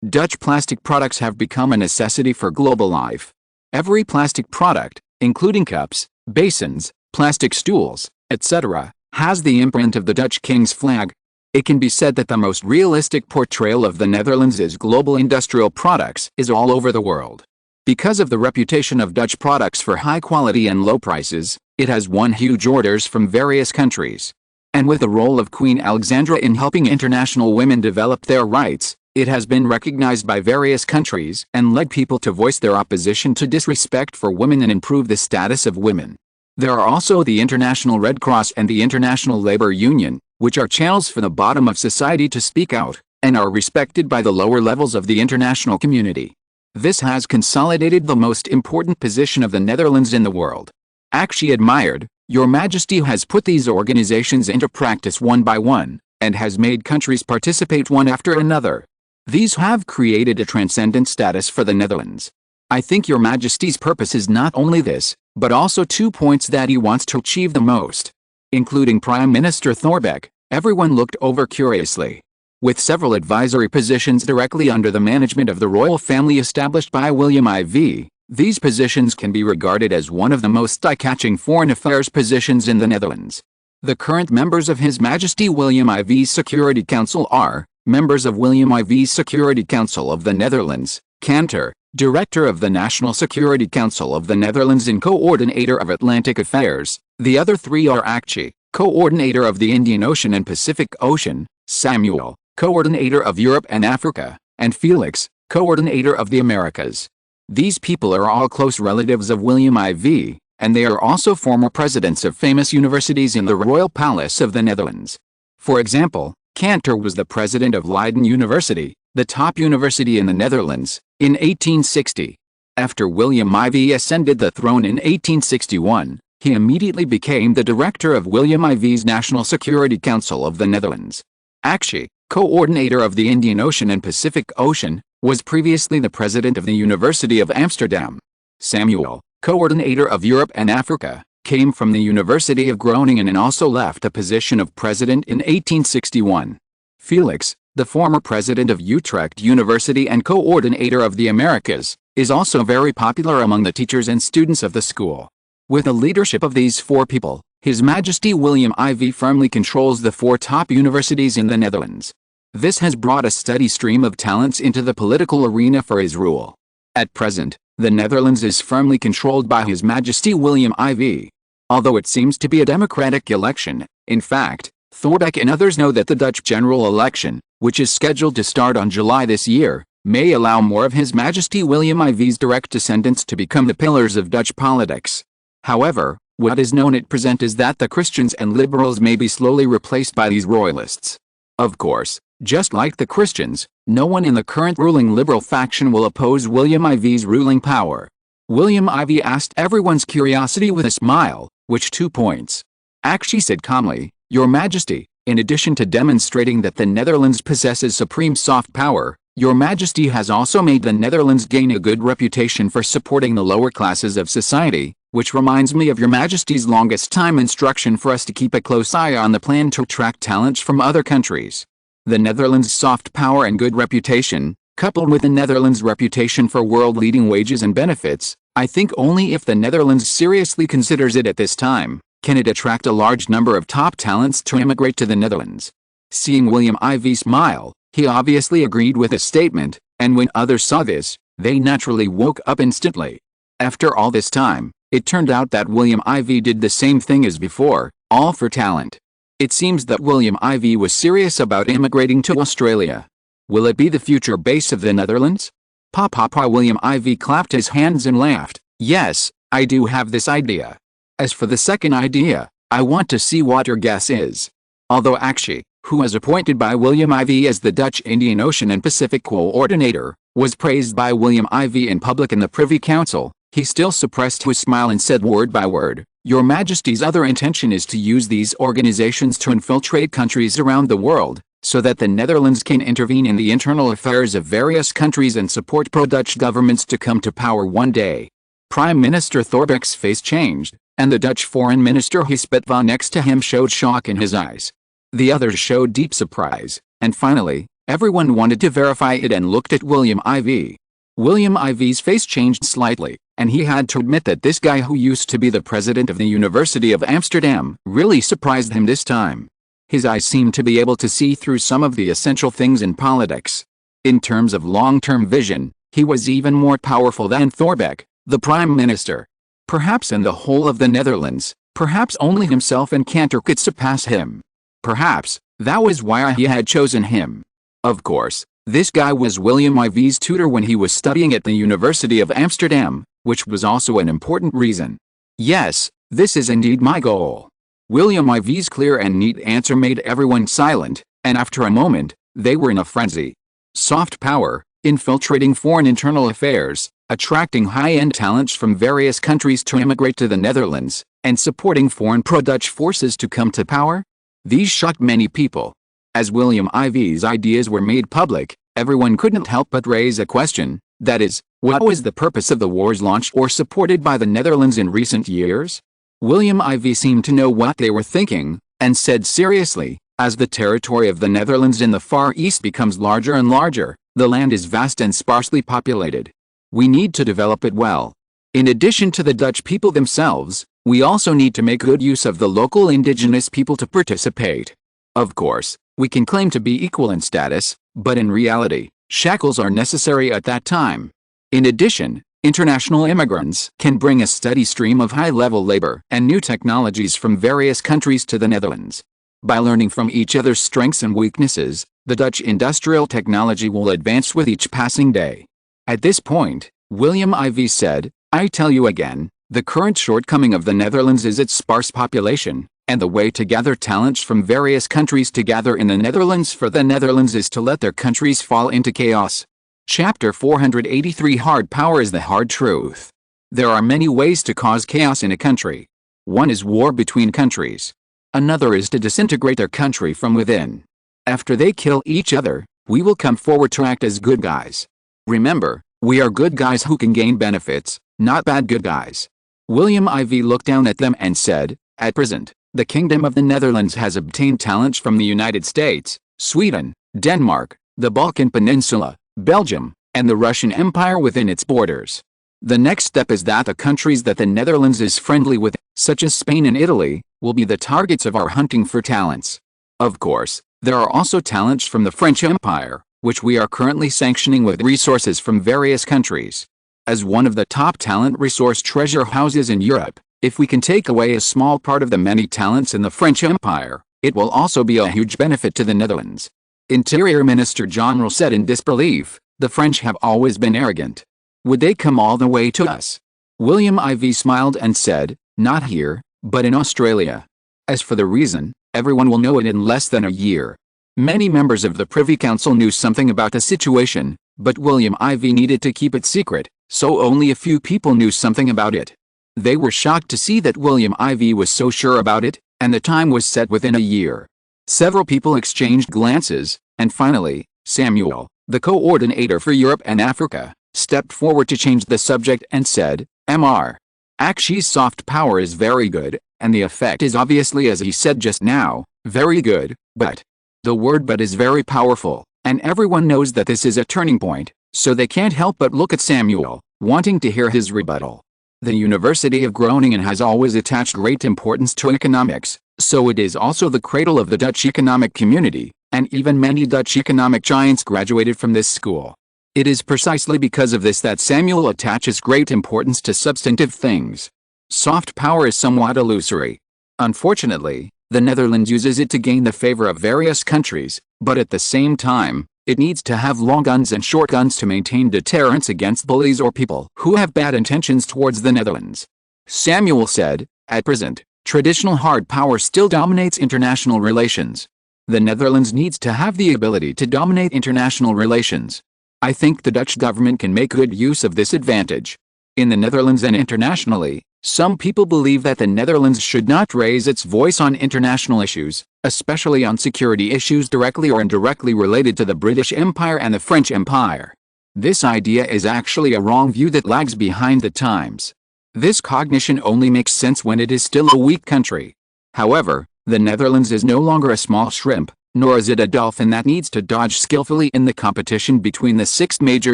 Dutch plastic products have become a necessity for global life. Every plastic product, including cups, basins, plastic stools, etc., has the imprint of the Dutch king's flag. It can be said that the most realistic portrayal of the Netherlands' global industrial products is all over the world. Because of the reputation of Dutch products for high quality and low prices, it has won huge orders from various countries. And with the role of Queen Alexandra in helping international women develop their rights, it has been recognized by various countries and led people to voice their opposition to disrespect for women and improve the status of women. There are also the International Red Cross and the International Labor Union, which are channels for the bottom of society to speak out, and are respected by the lower levels of the international community. This has consolidated the most important position of the Netherlands in the world. Akshi admired, Your Majesty has put these organizations into practice one by one, and has made countries participate one after another. These have created a transcendent status for the Netherlands. I think Your Majesty's purpose is not only this, but also 2 points that he wants to achieve the most. Including Prime Minister Thorbecke, everyone looked over curiously. With several advisory positions directly under the management of the royal family established by William IV, these positions can be regarded as one of the most eye-catching foreign affairs positions in the Netherlands. The current members of His Majesty William IV's Security Council are, members of William IV's Security Council of the Netherlands, Cantor, Director of the National Security Council of the Netherlands and Coordinator of Atlantic Affairs. The other 3 are Akshi, Coordinator of the Indian Ocean and Pacific Ocean, Samuel, Coordinator of Europe and Africa, and Felix, Coordinator of the Americas. These people are all close relatives of William IV, and they are also former presidents of famous universities in the Royal Palace of the Netherlands. For example, Cantor was the president of Leiden University, the top university in the Netherlands, in 1860. After William IV ascended the throne in 1861, he immediately became the director of William IV's National Security Council of the Netherlands. Akshi, Coordinator of the Indian Ocean and Pacific Ocean, was previously the president of the University of Amsterdam. Samuel, Coordinator of Europe and Africa, came from the University of Groningen and also left the position of president in 1861. Felix, the former president of Utrecht University and coordinator of the Americas, is also very popular among the teachers and students of the school. With the leadership of these four people, His Majesty William IV firmly controls the four top universities in the Netherlands. This has brought a steady stream of talents into the political arena for his rule. At present, the Netherlands is firmly controlled by His Majesty William IV. Although it seems to be a democratic election, in fact, Thorbecke and others know that the Dutch general election, which is scheduled to start on July this year, may allow more of His Majesty William IV's direct descendants to become the pillars of Dutch politics. However, what is known at present is that the Christians and liberals may be slowly replaced by these royalists. Of course, just like the Christians, no one in the current ruling liberal faction will oppose William IV's ruling power. William IV asked everyone's curiosity with a smile, which 2 points. Actually said calmly, "Your Majesty, in addition to demonstrating that the Netherlands possesses supreme soft power, Your Majesty has also made the Netherlands gain a good reputation for supporting the lower classes of society, which reminds me of Your Majesty's longest time instruction for us to keep a close eye on the plan to attract talents from other countries. The Netherlands' soft power and good reputation, coupled with the Netherlands' reputation for world-leading wages and benefits, I think only if the Netherlands seriously considers it at this time, can it attract a large number of top talents to immigrate to the Netherlands." Seeing William IV smile, he obviously agreed with his statement, and when others saw this, they naturally woke up instantly. After all this time, it turned out that William IV did the same thing as before, all for talent. It seems that William IV was serious about immigrating to Australia. Will it be the future base of the Netherlands? William IV clapped his hands and laughed. "Yes, I do have this idea. As for the second idea, I want to see what your guess is." Although Akshay, who was appointed by William IV as the Dutch Indian Ocean and Pacific coordinator, was praised by William IV in public in the Privy Council, he still suppressed his smile and said word by word, "Your Majesty's other intention is to use these organizations to infiltrate countries around the world, so that the Netherlands can intervene in the internal affairs of various countries and support pro-Dutch governments to come to power one day." Prime Minister Thorbecke's face changed, and the Dutch Foreign Minister Hispetva next to him showed shock in his eyes. The others showed deep surprise, and finally, everyone wanted to verify it and looked at William IV. William IV's face changed slightly, and he had to admit that this guy who used to be the president of the University of Amsterdam really surprised him this time. His eyes seemed to be able to see through some of the essential things in politics. In terms of long-term vision, he was even more powerful than Thorbecke, the prime minister. Perhaps in the whole of the Netherlands, perhaps only himself and Cantor could surpass him. Perhaps that was why he had chosen him. Of course, this guy was William IV's tutor when he was studying at the University of Amsterdam, which was also an important reason. "Yes, this is indeed my goal." William IV's clear and neat answer made everyone silent, and after a moment, they were in a frenzy. Soft power, infiltrating foreign internal affairs, attracting high-end talents from various countries to immigrate to the Netherlands, and supporting foreign pro-Dutch forces to come to power? These shocked many people. As William IV's ideas were made public, everyone couldn't help but raise a question, that is, what was the purpose of the wars launched or supported by the Netherlands in recent years? William IV seemed to know what they were thinking, and said seriously, "As the territory of the Netherlands in the Far East becomes larger and larger, the land is vast and sparsely populated. We need to develop it well. In addition to the Dutch people themselves, we also need to make good use of the local indigenous people to participate. Of course, we can claim to be equal in status, but in reality, shackles are necessary at that time. In addition, international immigrants can bring a steady stream of high-level labor and new technologies from various countries to the Netherlands. By learning from each other's strengths and weaknesses, the Dutch industrial technology will advance with each passing day." At this point, William IV said, "I tell you again, the current shortcoming of the Netherlands is its sparse population, and the way to gather talents from various countries to gather in the Netherlands for the Netherlands is to let their countries fall into chaos." Chapter 483 Hard Power is the hard truth. There are many ways to cause chaos in a country. One is war between countries. Another is to disintegrate their country from within. After they kill each other, we will come forward to act as good guys. Remember, we are good guys who can gain benefits, not bad good guys. William IV looked down at them and said, "At present, the Kingdom of the Netherlands has obtained talents from the United States, Sweden, Denmark, the Balkan Peninsula, Belgium, and the Russian Empire within its borders. The next step is that the countries that the Netherlands is friendly with, such as Spain and Italy, will be the targets of our hunting for talents. Of course, there are also talents from the French Empire, which we are currently sanctioning with resources from various countries. As one of the top talent resource treasure houses in Europe, if we can take away a small part of the many talents in the French Empire, it will also be a huge benefit to the Netherlands. Interior Minister General said in disbelief, "The French have always been arrogant. Would they come all the way to us?" William IV smiled and said, "Not here, but in Australia. As for the reason, everyone will know it in less than a year." Many members of the Privy Council knew something about the situation, but William IV needed to keep it secret, so only a few people knew something about it. They were shocked to see that William IV was so sure about it, and the time was set within a year. Several people exchanged glances, and finally, Samuel, the coordinator for Europe and Africa, stepped forward to change the subject and said, "Mr. Akshi's soft power is very good, and the effect is obviously, as he said just now, very good, but the word but is very powerful, and everyone knows that this is a turning point, so they can't help but look at Samuel, wanting to hear his rebuttal. The University of Groningen has always attached great importance to economics, so it is also the cradle of the Dutch economic community, and even many Dutch economic giants graduated from this school. It is precisely because of this that Samuel attaches great importance to substantive things. Soft power is somewhat illusory. Unfortunately, the Netherlands uses it to gain the favor of various countries, but at the same time, it needs to have long guns and short guns to maintain deterrence against bullies or people who have bad intentions towards the Netherlands. Samuel said, "At present, traditional hard power still dominates international relations. The Netherlands needs to have the ability to dominate international relations. I think the Dutch government can make good use of this advantage. In the Netherlands and internationally, some people believe that the Netherlands should not raise its voice on international issues, especially on security issues directly or indirectly related to the British Empire and the French Empire. This idea is actually a wrong view that lags behind the times. This cognition only makes sense when it is still a weak country. However, the Netherlands is no longer a small shrimp, nor is it a dolphin that needs to dodge skillfully in the competition between the 6 major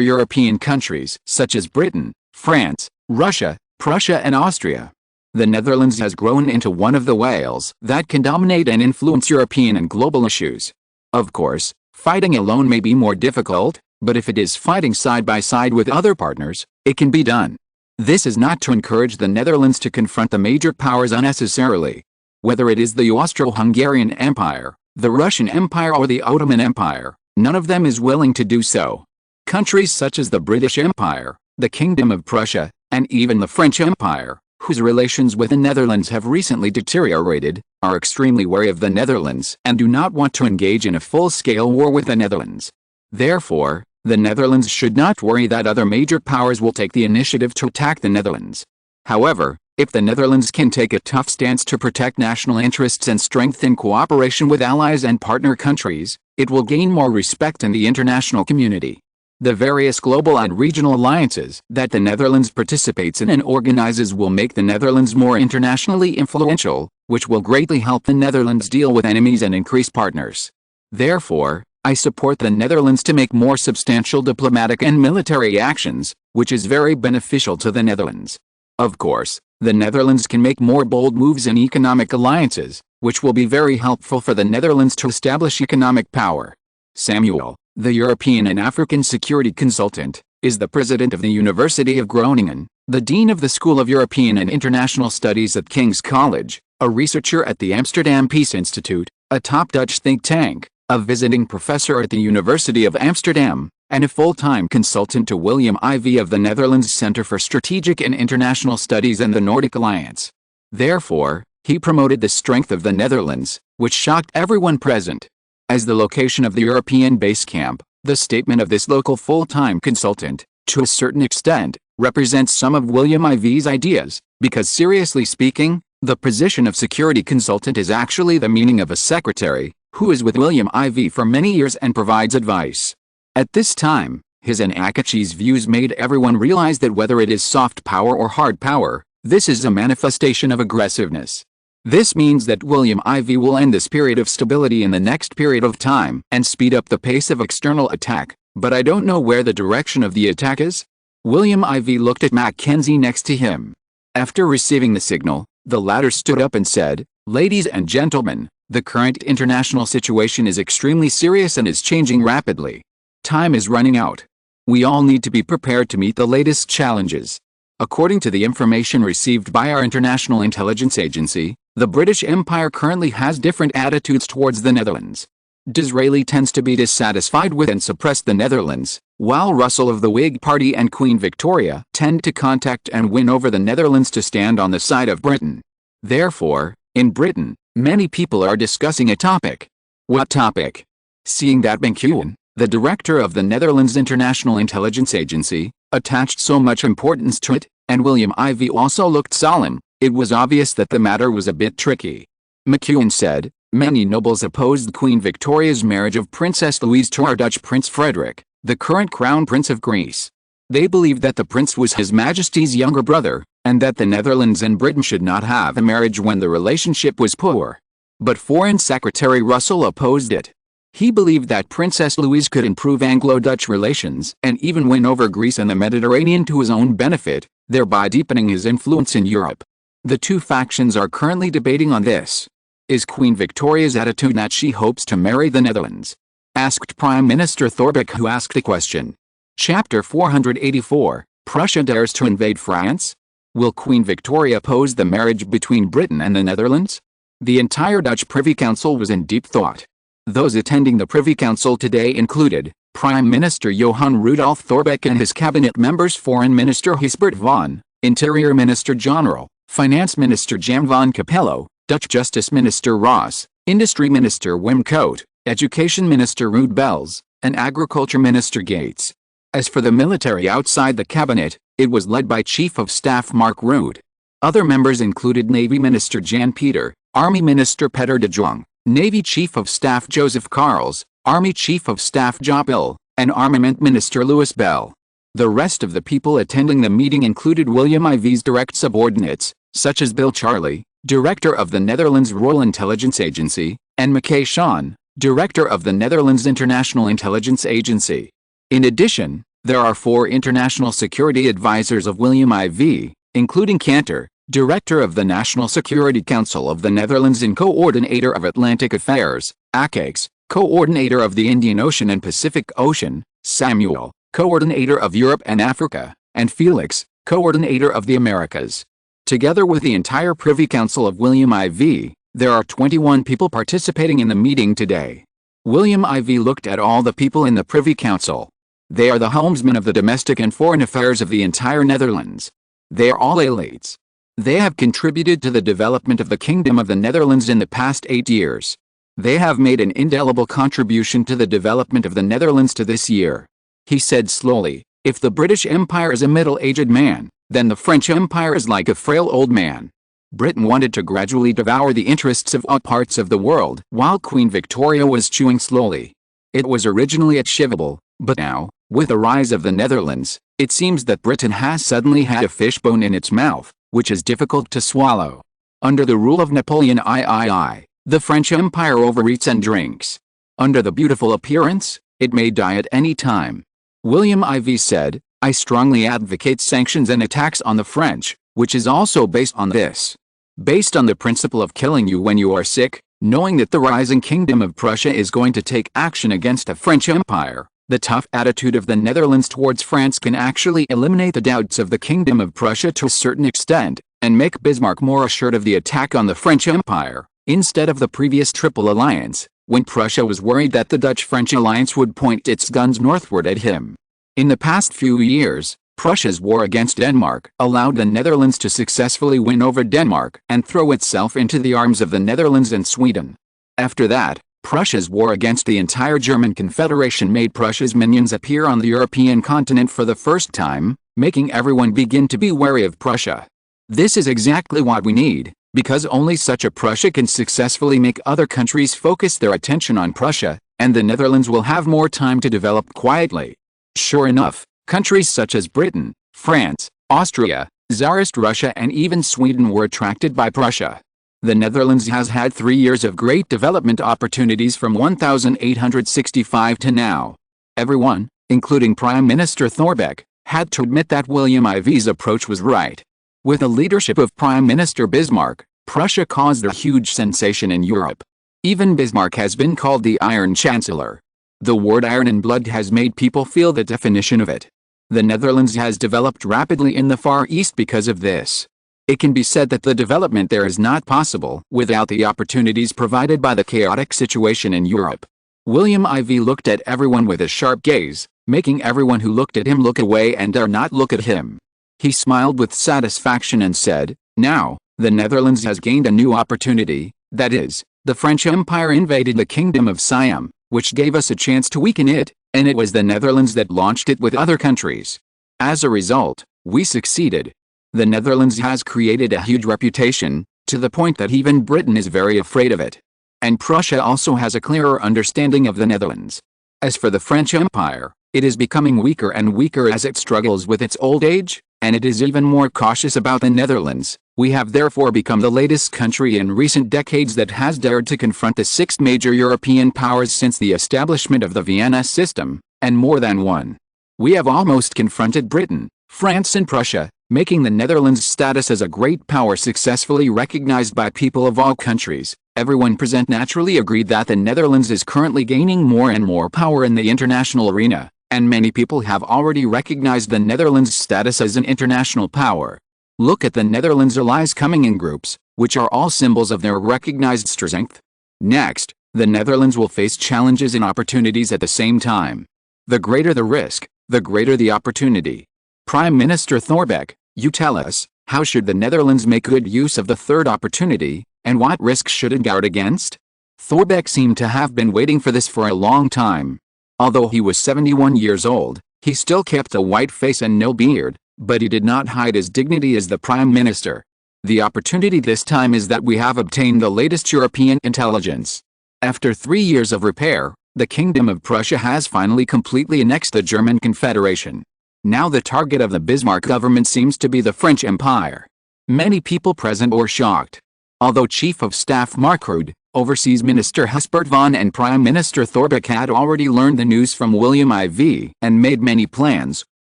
European countries, such as Britain, France, Russia, Prussia and Austria. The Netherlands has grown into one of the whales that can dominate and influence European and global issues. Of course, fighting alone may be more difficult, but if it is fighting side by side with other partners, it can be done. This is not to encourage the Netherlands to confront the major powers unnecessarily. Whether it is the Austro-Hungarian Empire, the Russian Empire or the Ottoman Empire, none of them is willing to do so. Countries such as the British Empire, the Kingdom of Prussia, and even the French Empire, whose relations with the Netherlands have recently deteriorated, are extremely wary of the Netherlands and do not want to engage in a full-scale war with the Netherlands. Therefore, the Netherlands should not worry that other major powers will take the initiative to attack the Netherlands. However, if the Netherlands can take a tough stance to protect national interests and strengthen cooperation with allies and partner countries, it will gain more respect in the international community. The various global and regional alliances that the Netherlands participates in and organizes will make the Netherlands more internationally influential, which will greatly help the Netherlands deal with enemies and increase partners. Therefore, I support the Netherlands to make more substantial diplomatic and military actions, which is very beneficial to the Netherlands. Of course, the Netherlands can make more bold moves in economic alliances, which will be very helpful for the Netherlands to establish economic power. Samuel, the European and African security consultant, is the president of the University of Groningen, the dean of the School of European and International Studies at King's College, a researcher at the Amsterdam Peace Institute, a top Dutch think tank, a visiting professor at the University of Amsterdam, and a full-time consultant to William IV of the Netherlands Center for Strategic and International Studies and the Nordic Alliance. Therefore, he promoted the strength of the Netherlands, which shocked everyone present. As the location of the European base camp, the statement of this local full-time consultant, to a certain extent, represents some of William IV's ideas, because seriously speaking, the position of security consultant is actually the meaning of a secretary, who is with William IV for many years and provides advice. At this time, his and Akachi's views made everyone realize that whether it is soft power or hard power, this is a manifestation of aggressiveness. This means that William IV will end this period of stability in the next period of time and speed up the pace of external attack, but I don't know where the direction of the attack is. William IV looked at Mackenzie next to him. After receiving the signal, the latter stood up and said, "Ladies and gentlemen, the current international situation is extremely serious and is changing rapidly. Time is running out. We all need to be prepared to meet the latest challenges." According to the information received by our international intelligence agency, the British Empire currently has different attitudes towards the Netherlands. Disraeli tends to be dissatisfied with and suppress the Netherlands, while Russell of the Whig Party and Queen Victoria tend to contact and win over the Netherlands to stand on the side of Britain. Therefore, in Britain, many people are discussing a topic. What topic? Seeing that McEwen, the director of the Netherlands International Intelligence Agency, attached so much importance to it, and William IV also looked solemn, it was obvious that the matter was a bit tricky. McEwen said, "Many nobles opposed Queen Victoria's marriage of Princess Louise to our Dutch Prince Frederick, the current Crown Prince of Greece. They believed that the prince was His Majesty's younger brother, and that the Netherlands and Britain should not have a marriage when the relationship was poor. But Foreign Secretary Russell opposed it. He believed that Princess Louise could improve Anglo-Dutch relations and even win over Greece and the Mediterranean to his own benefit, thereby deepening his influence in Europe. The two factions are currently debating on this. Is Queen Victoria's attitude that she hopes to marry the Netherlands?" asked Prime Minister Thorbecke, who asked the question. Chapter 484, Prussia dares to invade France? Will Queen Victoria oppose the marriage between Britain and the Netherlands? The entire Dutch Privy Council was in deep thought. Those attending the Privy Council today included Prime Minister Johan Rudolf Thorbecke and his cabinet members, Foreign Minister Hubert van, Interior Minister John Rol, Finance Minister Jan van Capello, Dutch Justice Minister Ross, Industry Minister Wim Coat, Education Minister Ruud Bels, and Agriculture Minister Gates. As for the military outside the cabinet, it was led by Chief of Staff Mark Rutte. Other members included Navy Minister Jan Peter, Army Minister Peter de Jong, Navy Chief of Staff Joseph Karls, Army Chief of Staff Joop Hill, and Armament Minister Louis Bell. The rest of the people attending the meeting included William IV's direct subordinates, such as Bill Charley, Director of the Netherlands Royal Intelligence Agency, and Mackay Sean, Director of the Netherlands International Intelligence Agency. In addition, there are 4 international security advisors of William IV, including Cantor, Director of the National Security Council of the Netherlands and Coordinator of Atlantic Affairs, Akax, Coordinator of the Indian Ocean and Pacific Ocean, Samuel, Coordinator of Europe and Africa, and Felix, Coordinator of the Americas. Together with the entire Privy Council of William IV, there are 21 people participating in the meeting today. William IV looked at all the people in the Privy Council. They are the helmsmen of the domestic and foreign affairs of the entire Netherlands. They are all elites. They have contributed to the development of the Kingdom of the Netherlands in the past 8 years. They have made an indelible contribution to the development of the Netherlands to this year. He said slowly, "If the British Empire is a middle-aged man, then the French Empire is like a frail old man." Britain wanted to gradually devour the interests of all parts of the world, while Queen Victoria was chewing slowly. It was originally achievable, but now, with the rise of the Netherlands, it seems that Britain has suddenly had a fishbone in its mouth, which is difficult to swallow. Under the rule of Napoleon III, the French Empire overeats and drinks. Under the beautiful appearance, it may die at any time. William IV said, "I strongly advocate sanctions and attacks on the French, which is also based on this. Based on the principle of killing you when you are sick, knowing that the rising Kingdom of Prussia is going to take action against the French Empire. The tough attitude of the Netherlands towards France can actually eliminate the doubts of the Kingdom of Prussia to a certain extent, and make Bismarck more assured of the attack on the French Empire, instead of the previous Triple Alliance, when Prussia was worried that the Dutch-French alliance would point its guns northward at him. In the past few years, Prussia's war against Denmark allowed the Netherlands to successfully win over Denmark and throw itself into the arms of the Netherlands and Sweden. After that, Prussia's war against the entire German Confederation made Prussia's minions appear on the European continent for the first time, making everyone begin to be wary of Prussia. This is exactly what we need, because only such a Prussia can successfully make other countries focus their attention on Prussia, and the Netherlands will have more time to develop quietly. Sure enough, countries such as Britain, France, Austria, Tsarist Russia and even Sweden were attracted by Prussia. The Netherlands has had 3 years of great development opportunities from 1865 to now. Everyone, including Prime Minister Thorbecke, had to admit that William IV's approach was right. With the leadership of Prime Minister Bismarck, Prussia caused a huge sensation in Europe. Even Bismarck has been called the Iron Chancellor. The word iron and blood has made people feel the definition of it. The Netherlands has developed rapidly in the Far East because of this. It can be said that the development there is not possible without the opportunities provided by the chaotic situation in Europe. William IV looked at everyone with a sharp gaze, making everyone who looked at him look away and dare not look at him. He smiled with satisfaction and said, "Now, the Netherlands has gained a new opportunity, that is, the French Empire invaded the Kingdom of Siam, which gave us a chance to weaken it, and it was the Netherlands that launched it with other countries. As a result, we succeeded. The Netherlands has created a huge reputation, to the point that even Britain is very afraid of it. And Prussia also has a clearer understanding of the Netherlands. As for the French Empire, it is becoming weaker and weaker as it struggles with its old age, and it is even more cautious about the Netherlands. We have therefore become the latest country in recent decades that has dared to confront the 6 major European powers since the establishment of the Vienna system, and more than one. We have almost confronted Britain, France and Prussia, making the Netherlands' status as a great power successfully recognized by people of all countries. Everyone present naturally agreed that the Netherlands is currently gaining more and more power in the international arena, and many people have already recognized the Netherlands' status as an international power. Look at the Netherlands' allies coming in groups, which are all symbols of their recognized strength. Next, the Netherlands will face challenges and opportunities at the same time. The greater the risk, the greater the opportunity. Prime Minister Thorbecke, you tell us, how should the Netherlands make good use of the third opportunity, and what risks should it guard against? Thorbecke seemed to have been waiting for this for a long time. Although he was 71 years old, he still kept a white face and no beard, but he did not hide his dignity as the Prime Minister. The opportunity this time is that we have obtained the latest European intelligence. After 3 years of repair, the Kingdom of Prussia has finally completely annexed the German Confederation. Now the target of the Bismarck government seems to be the French Empire. Many people present were shocked. Although Chief of Staff Mark Rutte, Overseas Minister Chancellor Van Hall and Prime Minister Thorbecke had already learned the news from William IV and made many plans,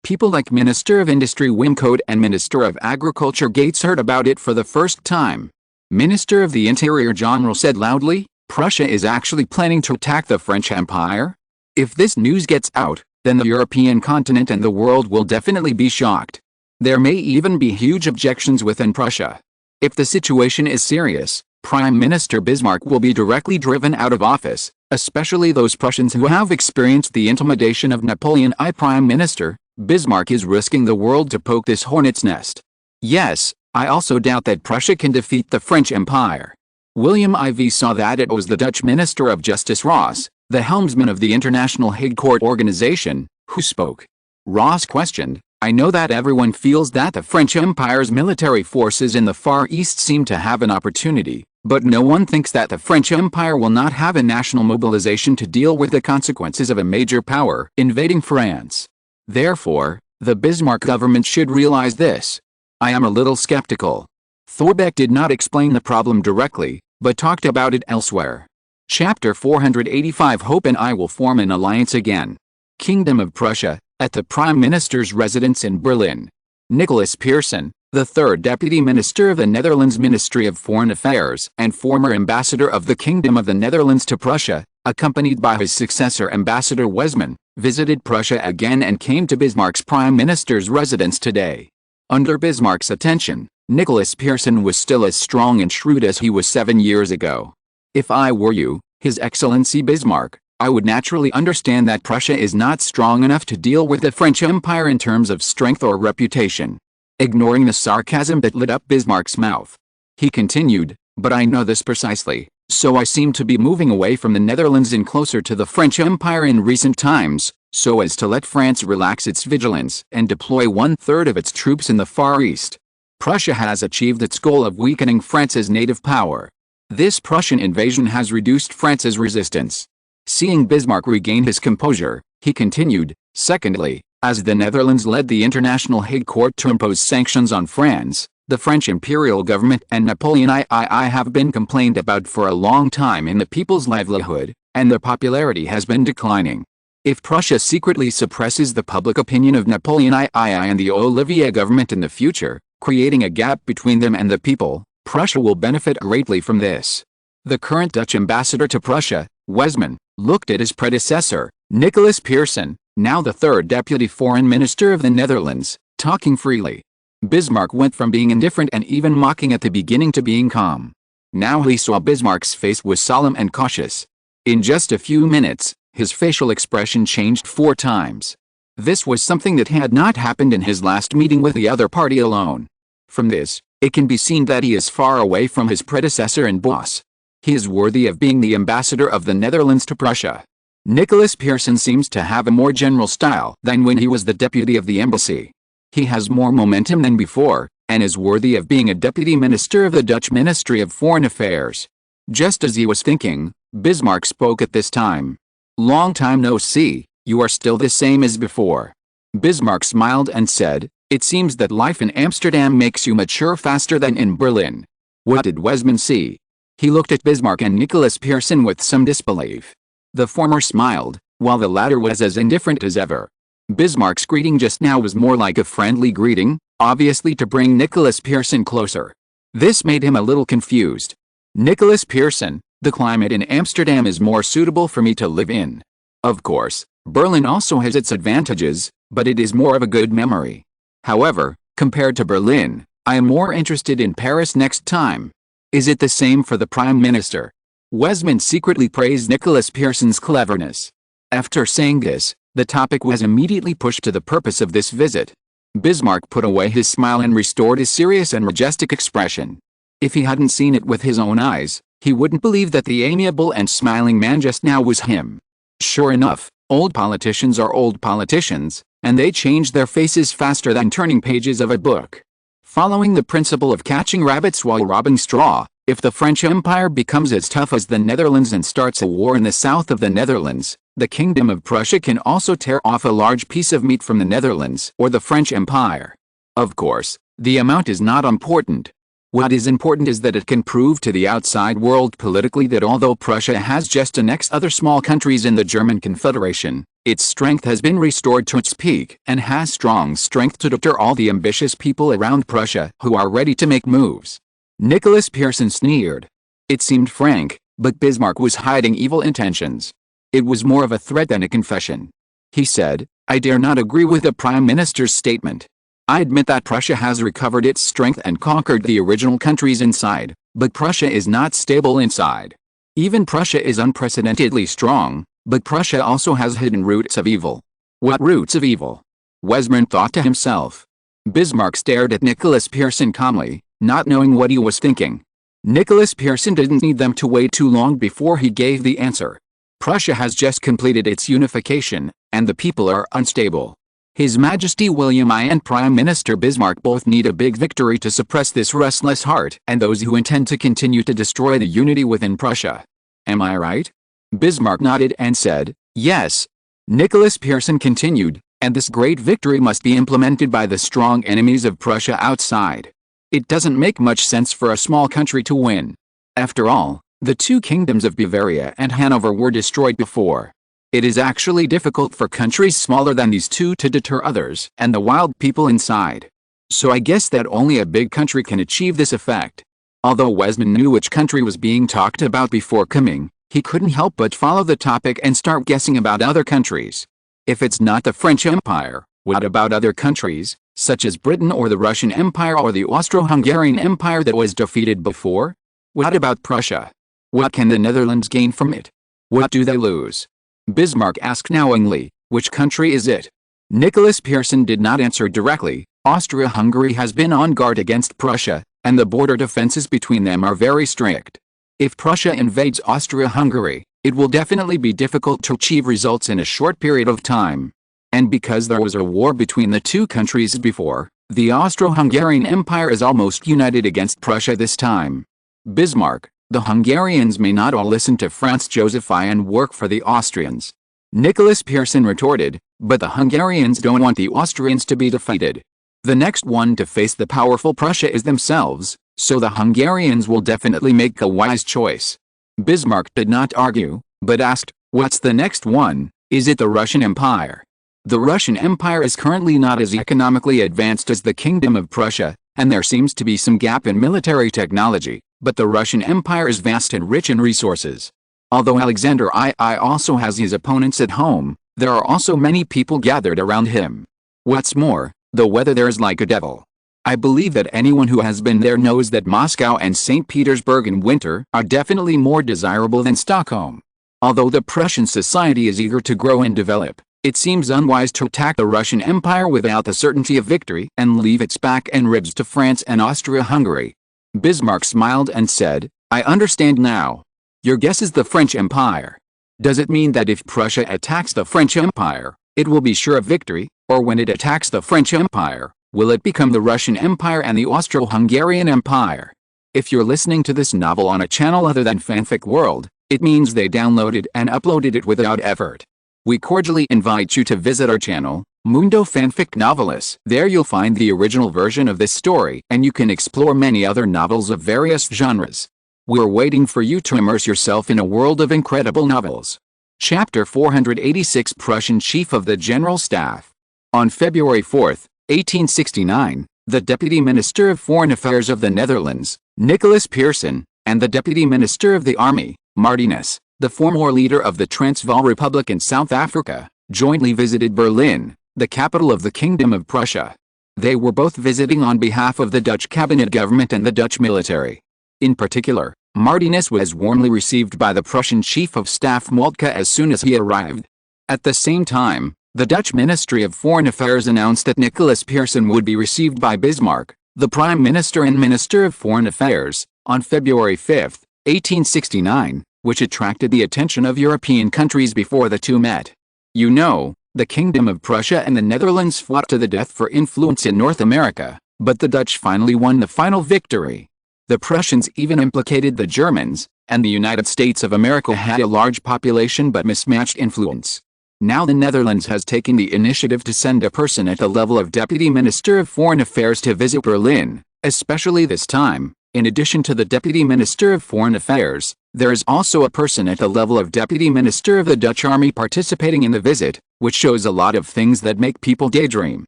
people like Minister of Industry Wim Cote and Minister of Agriculture Gates heard about it for the first time. Minister of the Interior General said loudly, "Prussia is actually planning to attack the French Empire?" If this news gets out, then the European continent and the world will definitely be shocked. There may even be huge objections within Prussia. If the situation is serious, Prime Minister Bismarck will be directly driven out of office, especially those Prussians who have experienced the intimidation of Napoleon I. Prime Minister. Bismarck is risking the world to poke this hornet's nest. Yes, I also doubt that Prussia can defeat the French Empire. William IV saw that it was the Dutch Minister of Justice Ross, the helmsman of the International Hague Court organization, who spoke. Ross questioned, "I know that everyone feels that the French Empire's military forces in the Far East seem to have an opportunity, but no one thinks that the French Empire will not have a national mobilization to deal with the consequences of a major power invading France. Therefore, the Bismarck government should realize this. I am a little skeptical." Thorbecke did not explain the problem directly, but talked about it elsewhere. Chapter 485 Hope and I will form an alliance again. Kingdom of Prussia, at the Prime Minister's residence in Berlin. Nicholas Pearson, the third Deputy Minister of the Netherlands Ministry of Foreign Affairs and former Ambassador of the Kingdom of the Netherlands to Prussia, accompanied by his successor Ambassador Wesman, visited Prussia again and came to Bismarck's Prime Minister's residence today. Under Bismarck's attention, Nicholas Pearson was still as strong and shrewd as he was 7 years ago. "If I were you, His Excellency Bismarck, I would naturally understand that Prussia is not strong enough to deal with the French Empire in terms of strength or reputation." Ignoring the sarcasm that lit up Bismarck's mouth, he continued, "But I know this precisely, so I seem to be moving away from the Netherlands and closer to the French Empire in recent times, so as to let France relax its vigilance and deploy 1/3 of its troops in the Far East. Prussia has achieved its goal of weakening France's native power. This Prussian invasion has reduced France's resistance." Seeing Bismarck regain his composure, he continued, "Secondly, as the Netherlands led the International Hague Court to impose sanctions on France, The French imperial government and Napoleon I have been complained about for a long time in the people's livelihood, and their popularity has been declining. If Prussia secretly suppresses the public opinion of Napoleon I and the Olivier government in the future, creating a gap between them and the people, Prussia will benefit greatly from this. The current Dutch ambassador to Prussia, Wesman, looked at his predecessor, Nicholas Pearson, now the third deputy foreign minister of the Netherlands, talking freely. Bismarck went from being indifferent and even mocking at the beginning to being calm. Now he saw Bismarck's face was solemn and cautious. In just a few minutes, his facial expression changed 4 times. This was something that had not happened in his last meeting with the other party alone. From this, it can be seen that he is far away from his predecessor in Bosch. He is worthy of being the ambassador of the Netherlands to Prussia. Nicholas Pearson seems to have a more general style than when he was the deputy of the embassy. He has more momentum than before, and is worthy of being a deputy minister of the Dutch Ministry of Foreign Affairs. Just as he was thinking, Bismarck spoke at this time. "Long time no see, you are still the same as before." Bismarck smiled and said, "It seems that life in Amsterdam makes you mature faster than in Berlin." What did Wesman see? He looked at Bismarck and Nicholas Pearson with some disbelief. The former smiled, while the latter was as indifferent as ever. Bismarck's greeting just now was more like a friendly greeting, obviously to bring Nicholas Pearson closer. This made him a little confused. "Nicholas Pearson, the climate in Amsterdam is more suitable for me to live in. Of course, Berlin also has its advantages, but it is more of a good memory. However, compared to Berlin, I am more interested in Paris next time." Is it the same for the Prime Minister? Wesman secretly praised Nicholas Pearson's cleverness. After saying this, the topic was immediately pushed to the purpose of this visit. Bismarck put away his smile and restored his serious and majestic expression. If he hadn't seen it with his own eyes, he wouldn't believe that the amiable and smiling man just now was him. Sure enough, old politicians are old politicians, and they change their faces faster than turning pages of a book. Following the principle of catching rabbits while robbing straw, if the French Empire becomes as tough as the Netherlands and starts a war in the south of the Netherlands, the Kingdom of Prussia can also tear off a large piece of meat from the Netherlands or the French Empire. Of course, the amount is not important. What is important is that it can prove to the outside world politically that although Prussia has just annexed other small countries in the German Confederation, its strength has been restored to its peak and has strong strength to deter all the ambitious people around Prussia who are ready to make moves. Nicholas Pearson sneered. It seemed frank, but Bismarck was hiding evil intentions. It was more of a threat than a confession. He said, "I dare not agree with the Prime Minister's statement. I admit that Prussia has recovered its strength and conquered the original countries inside, but Prussia is not stable inside. Even Prussia is unprecedentedly strong, but Prussia also has hidden roots of evil." What roots of evil? Wesman thought to himself. Bismarck stared at Nicholas Pearson calmly, not knowing what he was thinking. Nicholas Pearson didn't need them to wait too long before he gave the answer. Prussia has just completed its unification, and the people are unstable. His Majesty William I and Prime Minister Bismarck both need a big victory to suppress this restless heart and those who intend to continue to destroy the unity within Prussia. Am I right? Bismarck nodded and said, "Yes." Nicholas Pearson continued, "And this great victory must be implemented by the strong enemies of Prussia outside. It doesn't make much sense for a small country to win. After all, the 2 kingdoms of Bavaria and Hanover were destroyed before. It is actually difficult for countries smaller than these 2 to deter others and the wild people inside. So I guess that only a big country can achieve this effect." Although Wesman knew which country was being talked about before coming, he couldn't help but follow the topic and start guessing about other countries. If it's not the French Empire, what about other countries, such as Britain or the Russian Empire or the Austro-Hungarian Empire that was defeated before? What about Prussia? What can the Netherlands gain from it? What do they lose? Bismarck asked knowingly, "Which country is it?" Nicholas Pearson did not answer directly. Austria-Hungary has been on guard against Prussia, and the border defenses between them are very strict. If Prussia invades Austria-Hungary, it will definitely be difficult to achieve results in a short period of time. And because there was a war between the 2 countries before, the Austro-Hungarian Empire is almost united against Prussia this time. Bismarck, the Hungarians may not all listen to Franz Joseph I and work for the Austrians. Nicholas Pearson retorted, "But the Hungarians don't want the Austrians to be defeated." The next one to face the powerful Prussia is themselves, so the Hungarians will definitely make a wise choice. Bismarck did not argue, but asked, what's the next one? Is it the Russian Empire? The Russian Empire is currently not as economically advanced as the Kingdom of Prussia, and there seems to be some gap in military technology, but the Russian Empire is vast and rich in resources. Although Alexander II also has his opponents at home, there are also many people gathered around him. What's more, the weather there is like a devil. I believe that anyone who has been there knows that Moscow and St. Petersburg in winter are definitely more desirable than Stockholm. Although the Prussian society is eager to grow and develop, it seems unwise to attack the Russian Empire without the certainty of victory and leave its back and ribs to France and Austria-Hungary. Bismarck smiled and said, I understand now. Your guess is the French Empire. Does it mean that if Prussia attacks the French Empire, it will be sure of victory, or when it attacks the French Empire, will it become the Russian Empire and the Austro-Hungarian Empire? If you're listening to this novel on a channel other than Fanfic World, it means they downloaded and uploaded it without effort. We cordially invite you to visit our channel, Mundo Fanfic Novelis. There you'll find the original version of this story, and you can explore many other novels of various genres. We're waiting for you to immerse yourself in a world of incredible novels. Chapter 486 Prussian Chief of the General Staff. On February 4, 1869, the Deputy Minister of Foreign Affairs of the Netherlands, Nicholas Pearson, and the Deputy Minister of the Army, Martinus, the former leader of the Transvaal Republic in South Africa, jointly visited Berlin, the capital of the Kingdom of Prussia. They were both visiting on behalf of the Dutch cabinet government and the Dutch military. In particular, Martinus was warmly received by the Prussian Chief of Staff Moltke as soon as he arrived. At the same time, the Dutch Ministry of Foreign Affairs announced that Nicholas Pearson would be received by Bismarck, the Prime Minister and Minister of Foreign Affairs, on February 5, 1869, which attracted the attention of European countries before the two met. You know, the Kingdom of Prussia and the Netherlands fought to the death for influence in North America, but the Dutch finally won the final victory. The Prussians even implicated the Germans, and the United States of America had a large population but mismatched influence. Now the Netherlands has taken the initiative to send a person at the level of Deputy Minister of Foreign Affairs to visit Berlin, especially this time. In addition to the Deputy Minister of Foreign Affairs, there is also a person at the level of Deputy Minister of the Dutch Army participating in the visit, which shows a lot of things that make people daydream.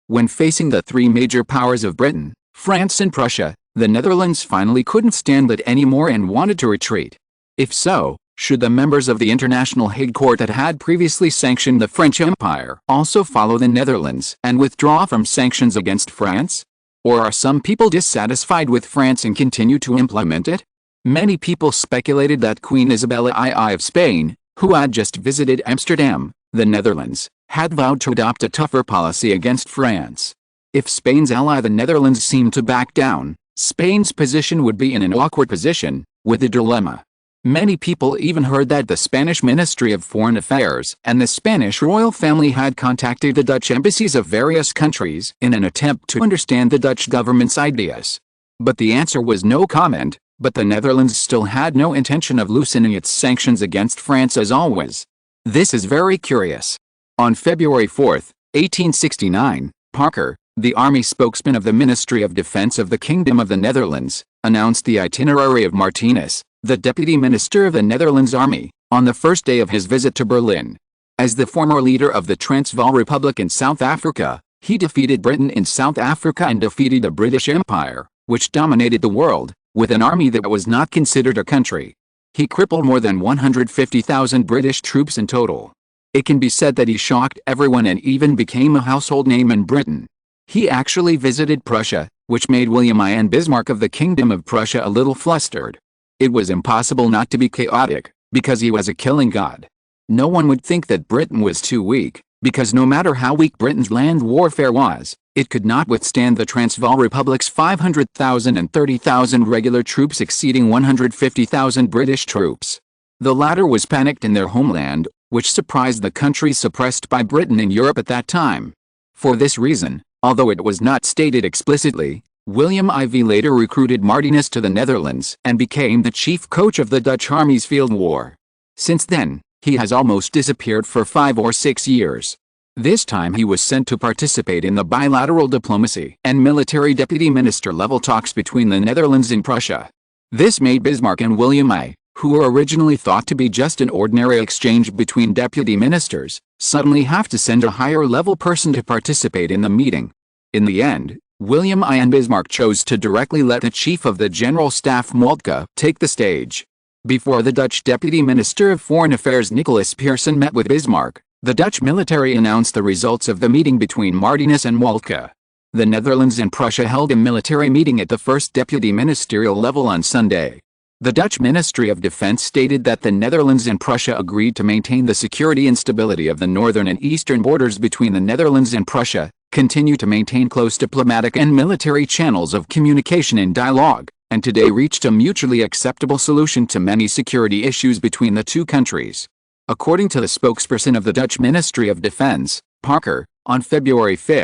When facing the three major powers of Britain, France and Prussia, the Netherlands finally couldn't stand it anymore and wanted to retreat. If so, should the members of the International Hague Court that had previously sanctioned the French Empire also follow the Netherlands and withdraw from sanctions against France? Or are some people dissatisfied with France and continue to implement it? Many people speculated that Queen Isabella II of Spain, who had just visited Amsterdam, the Netherlands, had vowed to adopt a tougher policy against France. If Spain's ally the Netherlands seemed to back down, Spain's position would be in an awkward position, with a dilemma. Many people even heard that the Spanish Ministry of Foreign Affairs and the Spanish royal family had contacted the Dutch embassies of various countries in an attempt to understand the Dutch government's ideas. But the answer was no comment, but the Netherlands still had no intention of loosening its sanctions against France as always. This is very curious. On February 4, 1869, Parker, the army spokesman of the Ministry of Defense of the Kingdom of the Netherlands, announced the itinerary of Martinus, the Deputy Minister of the Netherlands Army, on the first day of his visit to Berlin. As the former leader of the Transvaal Republic in South Africa, he defeated Britain in South Africa and defeated the British Empire, which dominated the world, with an army that was not considered a country. He crippled more than 150,000 British troops in total. It can be said that he shocked everyone and even became a household name in Britain. He actually visited Prussia, which made William I and Bismarck of the Kingdom of Prussia a little flustered. It was impossible not to be chaotic, because he was a killing god. No one would think that Britain was too weak, because no matter how weak Britain's land warfare was, it could not withstand the Transvaal Republic's 500,000 and 30,000 regular troops exceeding 150,000 British troops. The latter was panicked in their homeland, which surprised the countries suppressed by Britain in Europe at that time. For this reason, although it was not stated explicitly, William IV later recruited Martinus to the Netherlands and became the chief coach of the Dutch army's field war. Since then, he has almost disappeared for 5 or 6 years. This time he was sent to participate in the bilateral diplomacy and military deputy minister level talks between the Netherlands and Prussia. This made Bismarck and William I, who were originally thought to be just an ordinary exchange between deputy ministers, suddenly have to send a higher-level person to participate in the meeting. In the end, William I and Bismarck chose to directly let the Chief of the General Staff Moltke take the stage. Before the Dutch Deputy Minister of Foreign Affairs Nicolas Pearson met with Bismarck, the Dutch military announced the results of the meeting between Martinus and Moltke. The Netherlands and Prussia held a military meeting at the first deputy ministerial level on Sunday. The Dutch Ministry of Defense stated that the Netherlands and Prussia agreed to maintain the security and stability of the northern and eastern borders between the Netherlands and Prussia, continue to maintain close diplomatic and military channels of communication and dialogue, and today reached a mutually acceptable solution to many security issues between the two countries. According to the spokesperson of the Dutch Ministry of Defense, Parker, on February 5,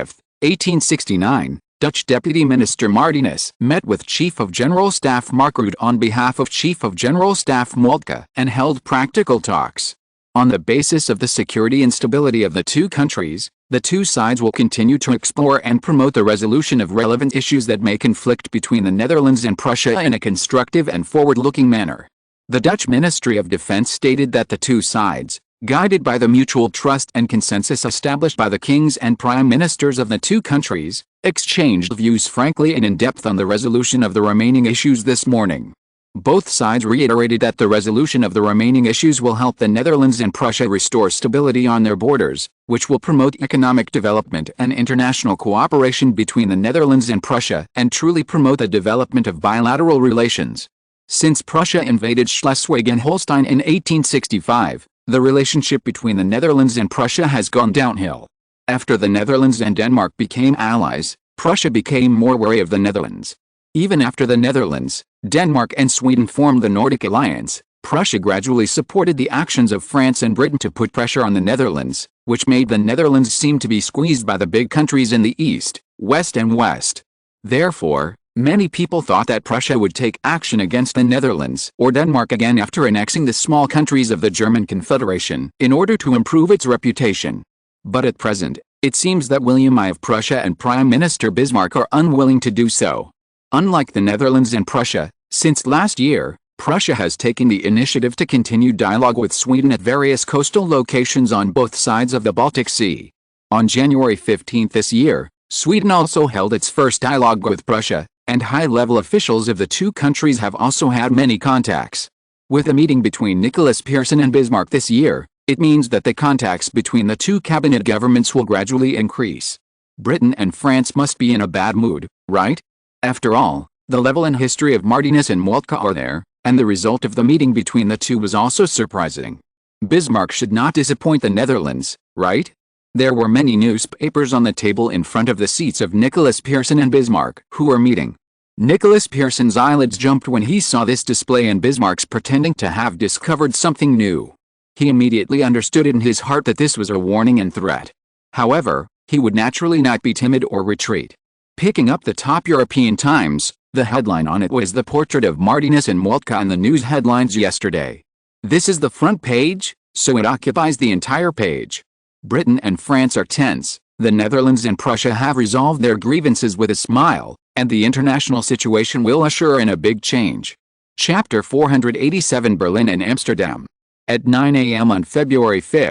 1869, Dutch Deputy Minister Martinus met with Chief of General Staff Mark Rutte on behalf of Chief of General Staff Moltke and held practical talks. On the basis of the security and stability of the two countries, the two sides will continue to explore and promote the resolution of relevant issues that may conflict between the Netherlands and Prussia in a constructive and forward-looking manner. The Dutch Ministry of Defense stated that the two sides, guided by the mutual trust and consensus established by the kings and prime ministers of the two countries, exchanged views frankly and in depth on the resolution of the remaining issues this morning. Both sides reiterated that the resolution of the remaining issues will help the Netherlands and Prussia restore stability on their borders, which will promote economic development and international cooperation between the Netherlands and Prussia and truly promote the development of bilateral relations. Since Prussia invaded Schleswig and Holstein in 1865, the relationship between the Netherlands and Prussia has gone downhill. After the Netherlands and Denmark became allies, Prussia became more wary of the Netherlands. Even after the Netherlands, Denmark and Sweden formed the Nordic alliance, Prussia gradually supported the actions of France and Britain to put pressure on the Netherlands, which made the Netherlands seem to be squeezed by the big countries in the east, west and west. Therefore, many people thought that Prussia would take action against the Netherlands or Denmark again after annexing the small countries of the German Confederation in order to improve its reputation. But at present, it seems that William I of Prussia and Prime Minister Bismarck are unwilling to do so. Unlike the Netherlands and Prussia, since last year, Prussia has taken the initiative to continue dialogue with Sweden at various coastal locations on both sides of the Baltic Sea. On January 15 this year, Sweden also held its first dialogue with Prussia, and high-level officials of the two countries have also had many contacts. With a meeting between Nicolas Pearson and Bismarck this year, it means that the contacts between the two cabinet governments will gradually increase. Britain and France must be in a bad mood, right? After all, the level and history of Martinus and Moltke are there, and the result of the meeting between the two was also surprising. Bismarck should not disappoint the Netherlands, right? There were many newspapers on the table in front of the seats of Nicolas Pearson and Bismarck, who were meeting. Nicolas Pearson's eyelids jumped when he saw this display and Bismarck's pretending to have discovered something new. He immediately understood in his heart that this was a warning and threat. However, he would naturally not be timid or retreat. Picking up the top European Times, the headline on it was the portrait of Martinus and Moltke in the news headlines yesterday. This is the front page, so it occupies the entire page. Britain and France are tense, the Netherlands and Prussia have resolved their grievances with a smile, and the international situation will usher in a big change. Chapter 487 Berlin and Amsterdam. At 9 a.m. on February 5,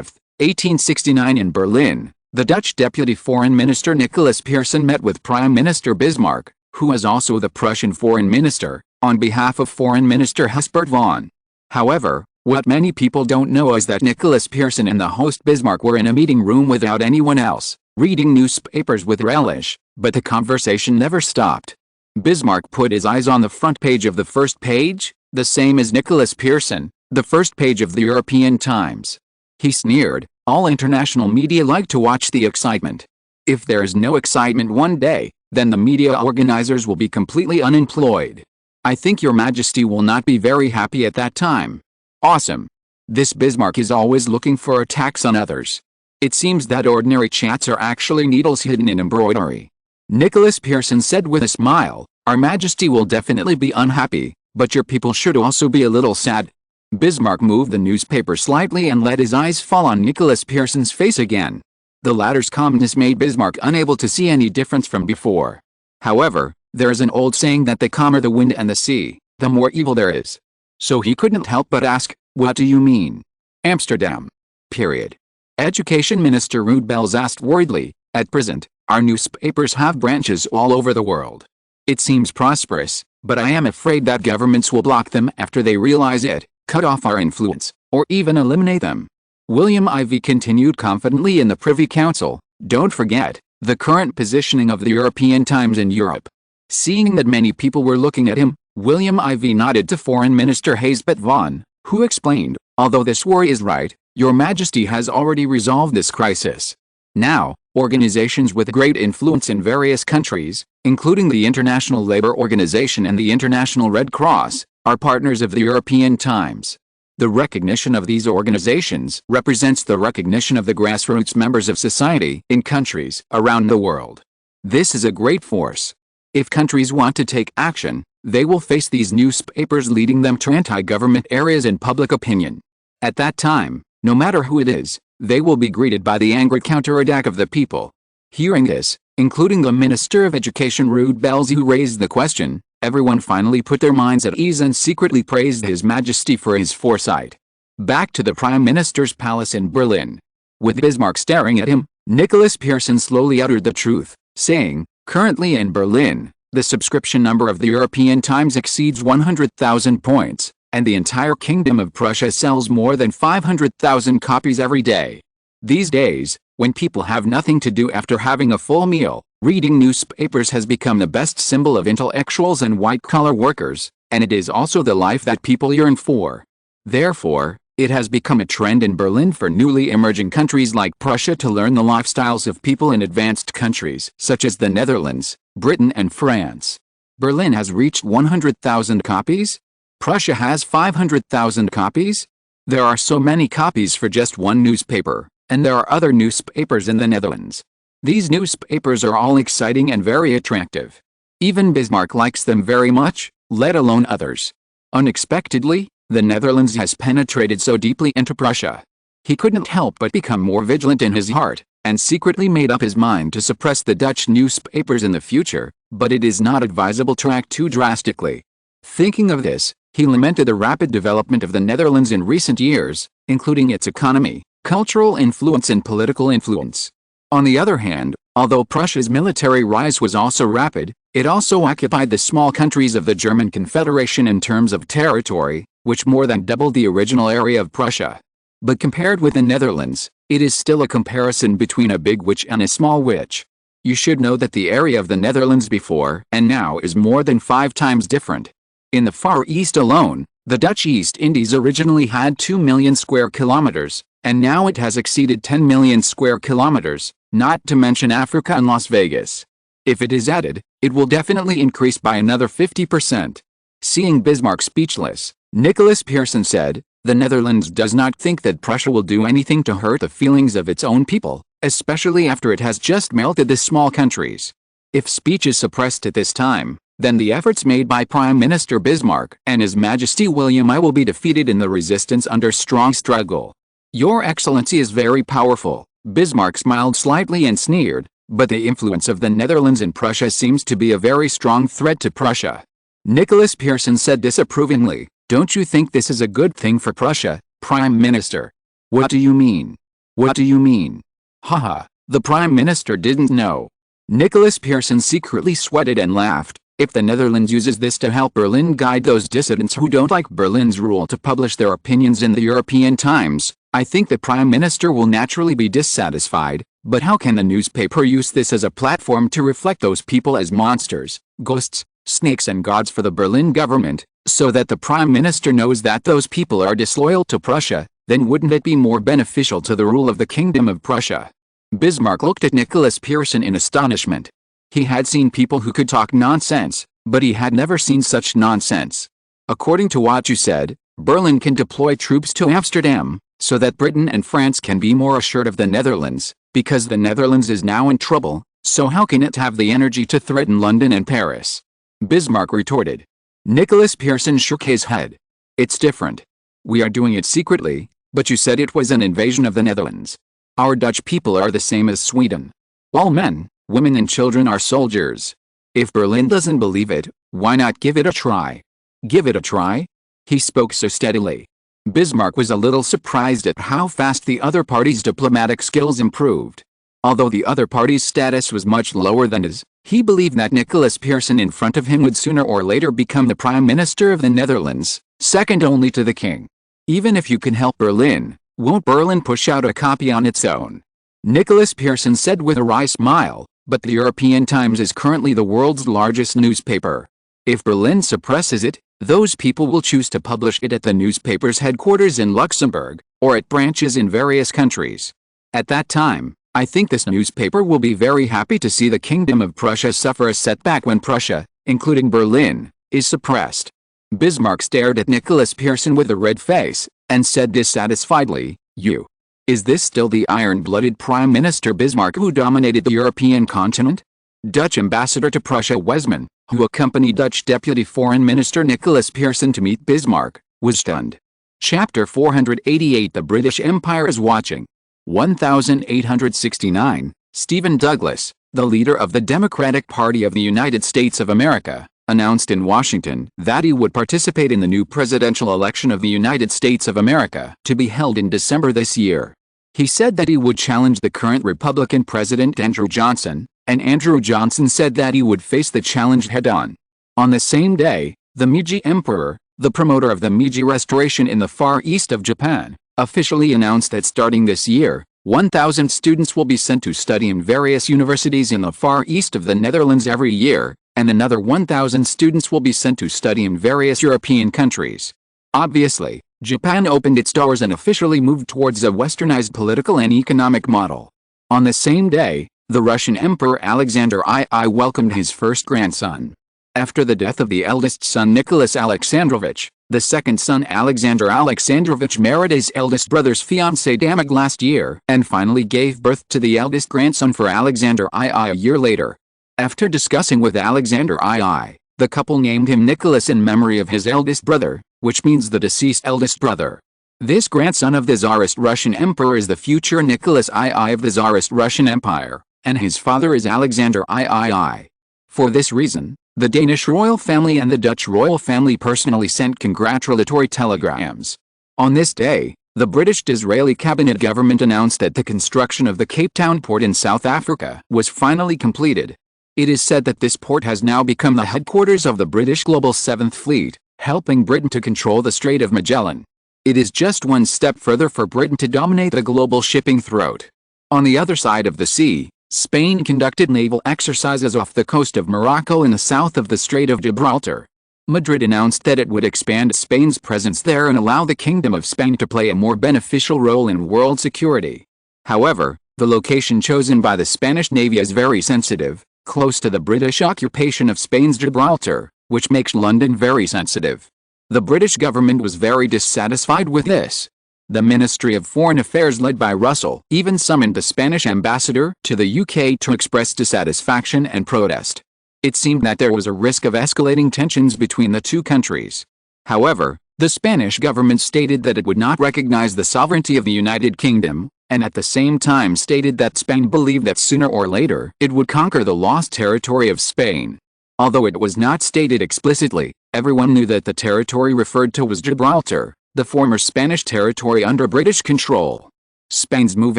1869 in Berlin, the Dutch Deputy Foreign Minister Nicolas Pearson met with Prime Minister Bismarck, who is also the Prussian Foreign Minister, on behalf of Foreign Minister Hubert von. However, what many people don't know is that Nicolas Pearson and the host Bismarck were in a meeting room without anyone else, reading newspapers with relish, but the conversation never stopped. Bismarck put his eyes on the front page of the first page, the same as Nicolas Pearson, the first page of the European Times. He sneered, "All international media like to watch the excitement. If there is no excitement one day, then the media organizers will be completely unemployed. I think your Majesty will not be very happy at that time." Awesome. This Bismarck is always looking for attacks on others. It seems that ordinary chats are actually needles hidden in embroidery. Nicolas Pearson said with a smile, "Our Majesty will definitely be unhappy, but your people should also be a little sad." Bismarck moved the newspaper slightly and let his eyes fall on Nicolas Pearson's face again. The latter's calmness made Bismarck unable to see any difference from before. However, there is an old saying that the calmer the wind and the sea, the more evil there is. So he couldn't help but ask, "What do you mean?" Amsterdam. Period. Education Minister Ruud Bels asked worriedly, "At present, our newspapers have branches all over the world. It seems prosperous, but I am afraid that governments will block them after they realize it, cut off our influence, or even eliminate them." William IV continued confidently in the Privy Council, "Don't forget the current positioning of the European Times in Europe." Seeing that many people were looking at him, William IV nodded to Foreign Minister Haysbeth Vaughan, who explained, "Although this worry is right, Your Majesty has already resolved this crisis. Now, organizations with great influence in various countries, including the International Labour Organization and the International Red Cross, are partners of the European Times. The recognition of these organizations represents the recognition of the grassroots members of society in countries around the world. This is a great force. If countries want to take action, they will face these newspapers leading them to anti-government areas in public opinion. At that time, no matter who it is, they will be greeted by the angry counterattack of the people." Hearing this, including the Minister of Education Ruud Bels, who raised the question, everyone finally put their minds at ease and secretly praised His Majesty for his foresight. Back to the Prime Minister's palace in Berlin. With Bismarck staring at him, Nicholas Pearson slowly uttered the truth, saying, "Currently in Berlin, the subscription number of the European Times exceeds 100,000 points, and the entire Kingdom of Prussia sells more than 500,000 copies every day. These days, when people have nothing to do after having a full meal, reading newspapers has become the best symbol of intellectuals and white-collar workers, and it is also the life that people yearn for. Therefore, it has become a trend in Berlin for newly emerging countries like Prussia to learn the lifestyles of people in advanced countries such as the Netherlands, Britain and France. Berlin has reached 100,000 copies? Prussia has 500,000 copies? There are so many copies for just one newspaper, and there are other newspapers in the Netherlands. These newspapers are all exciting and very attractive. Even Bismarck likes them very much, let alone others. Unexpectedly, the Netherlands has penetrated so deeply into Prussia. He couldn't help but become more vigilant in his heart, and secretly made up his mind to suppress the Dutch newspapers in the future, but it is not advisable to act too drastically. Thinking of this, he lamented the rapid development of the Netherlands in recent years, including its economy, cultural influence and political influence. On the other hand, although Prussia's military rise was also rapid, it also occupied the small countries of the German Confederation in terms of territory, which more than doubled the original area of Prussia. But compared with the Netherlands, it is still a comparison between a big witch and a small witch. You should know that the area of the Netherlands before and now is more than 5 times different. In the Far East alone, the Dutch East Indies originally had 2 million square kilometers, and now it has exceeded 10 million square kilometers, not to mention Africa and Las Vegas. If it is added, it will definitely increase by another 50%. Seeing Bismarck speechless, Nicholas Pearson said, "The Netherlands does not think that Prussia will do anything to hurt the feelings of its own people, especially after it has just melted the small countries. If speech is suppressed at this time, then the efforts made by Prime Minister Bismarck and His Majesty William I will be defeated in the resistance under strong struggle. Your Excellency is very powerful." Bismarck smiled slightly and sneered, "but the influence of the Netherlands in Prussia seems to be a very strong threat to Prussia." Nicholas Pearson said disapprovingly, "Don't you think this is a good thing for Prussia, Prime Minister?" "What do you mean? What do you mean?" Haha, the Prime Minister didn't know. Nicholas Pearson secretly sweated and laughed. If the Netherlands uses this to help Berlin guide those dissidents who don't like Berlin's rule to publish their opinions in the European Times, I think the Prime Minister will naturally be dissatisfied, but how can the newspaper use this as a platform to reflect those people as monsters, ghosts, snakes and gods for the Berlin government, so that the Prime Minister knows that those people are disloyal to Prussia? Then wouldn't it be more beneficial to the rule of the Kingdom of Prussia? Bismarck looked at Nicholas Pearson in astonishment. He had seen people who could talk nonsense, but he had never seen such nonsense. "According to what you said, Berlin can deploy troops to Amsterdam, so that Britain and France can be more assured of the Netherlands, because the Netherlands is now in trouble, so how can it have the energy to threaten London and Paris?" Bismarck retorted. Nicholas Pearson shook his head. "It's different. We are doing it secretly, but you said it was an invasion of the Netherlands. Our Dutch people are the same as Sweden. All men, women and children are soldiers. If Berlin doesn't believe it, why not give it a try? Give it a try? He spoke so steadily. Bismarck was a little surprised at how fast the other party's diplomatic skills improved. Although the other party's status was much lower than his, he believed that Nicholas Pearson in front of him would sooner or later become the Prime Minister of the Netherlands, second only to the King. Even if you can help Berlin, won't Berlin push out a copy on its own? Nicholas Pearson said with a wry smile, but the European Times is currently the world's largest newspaper. If Berlin suppresses it, those people will choose to publish it at the newspaper's headquarters in Luxembourg, or at branches in various countries. At that time, I think this newspaper will be very happy to see the Kingdom of Prussia suffer a setback when Prussia, including Berlin, is suppressed. Bismarck stared at Nicholas Pearson with a red face, and said dissatisfiedly, "You. Is this still the iron-blooded Prime Minister Bismarck who dominated the European continent?" Dutch ambassador to Prussia Wesman, who accompanied Dutch Deputy Foreign Minister Nicholas Pearson to meet Bismarck, was stunned. Chapter 488 The British Empire is Watching. 1869, Stephen Douglas, the leader of the Democratic Party of the United States of America, announced in Washington that he would participate in the new presidential election of the United States of America to be held in December this year. He said that he would challenge the current Republican President Andrew Johnson, and Andrew Johnson said that he would face the challenge head-on. On the same day, the Meiji Emperor, the promoter of the Meiji Restoration in the Far East of Japan, officially announced that starting this year, 1,000 students will be sent to study in various universities in the Far East of the Netherlands every year, and another 1,000 students will be sent to study in various European countries. Obviously, Japan opened its doors and officially moved towards a westernized political and economic model. On the same day, the Russian Emperor Alexander II welcomed his first grandson. After the death of the eldest son Nicholas Alexandrovich, the second son Alexander Alexandrovich married his eldest brother's fiancée Damag last year and finally gave birth to the eldest grandson for Alexander II a year later. After discussing with Alexander II, the couple named him Nicholas in memory of his eldest brother, which means the deceased eldest brother. This grandson of the Tsarist Russian Emperor is the future Nicholas II of the Tsarist Russian Empire, and his father is Alexander III. For this reason, the Danish royal family and the Dutch royal family personally sent congratulatory telegrams. On this day, the British-Israeli cabinet government announced that the construction of the Cape Town port in South Africa was finally completed. It is said that this port has now become the headquarters of the British Global 7th Fleet, helping Britain to control the Strait of Magellan. It is just one step further for Britain to dominate the global shipping throat. On the other side of the sea, Spain conducted naval exercises off the coast of Morocco in the south of the Strait of Gibraltar. Madrid announced that it would expand Spain's presence there and allow the Kingdom of Spain to play a more beneficial role in world security. However, the location chosen by the Spanish Navy is very sensitive, close to the British occupation of Spain's Gibraltar, which makes London very sensitive. The British government was very dissatisfied with this. The Ministry of Foreign Affairs led by Russell even summoned the Spanish ambassador to the UK to express dissatisfaction and protest. It seemed that there was a risk of escalating tensions between the two countries. However, the Spanish government stated that it would not recognize the sovereignty of the United Kingdom, and at the same time stated that Spain believed that sooner or later it would conquer the lost territory of Spain. Although it was not stated explicitly, everyone knew that the territory referred to was Gibraltar, the former Spanish territory under British control. Spain's move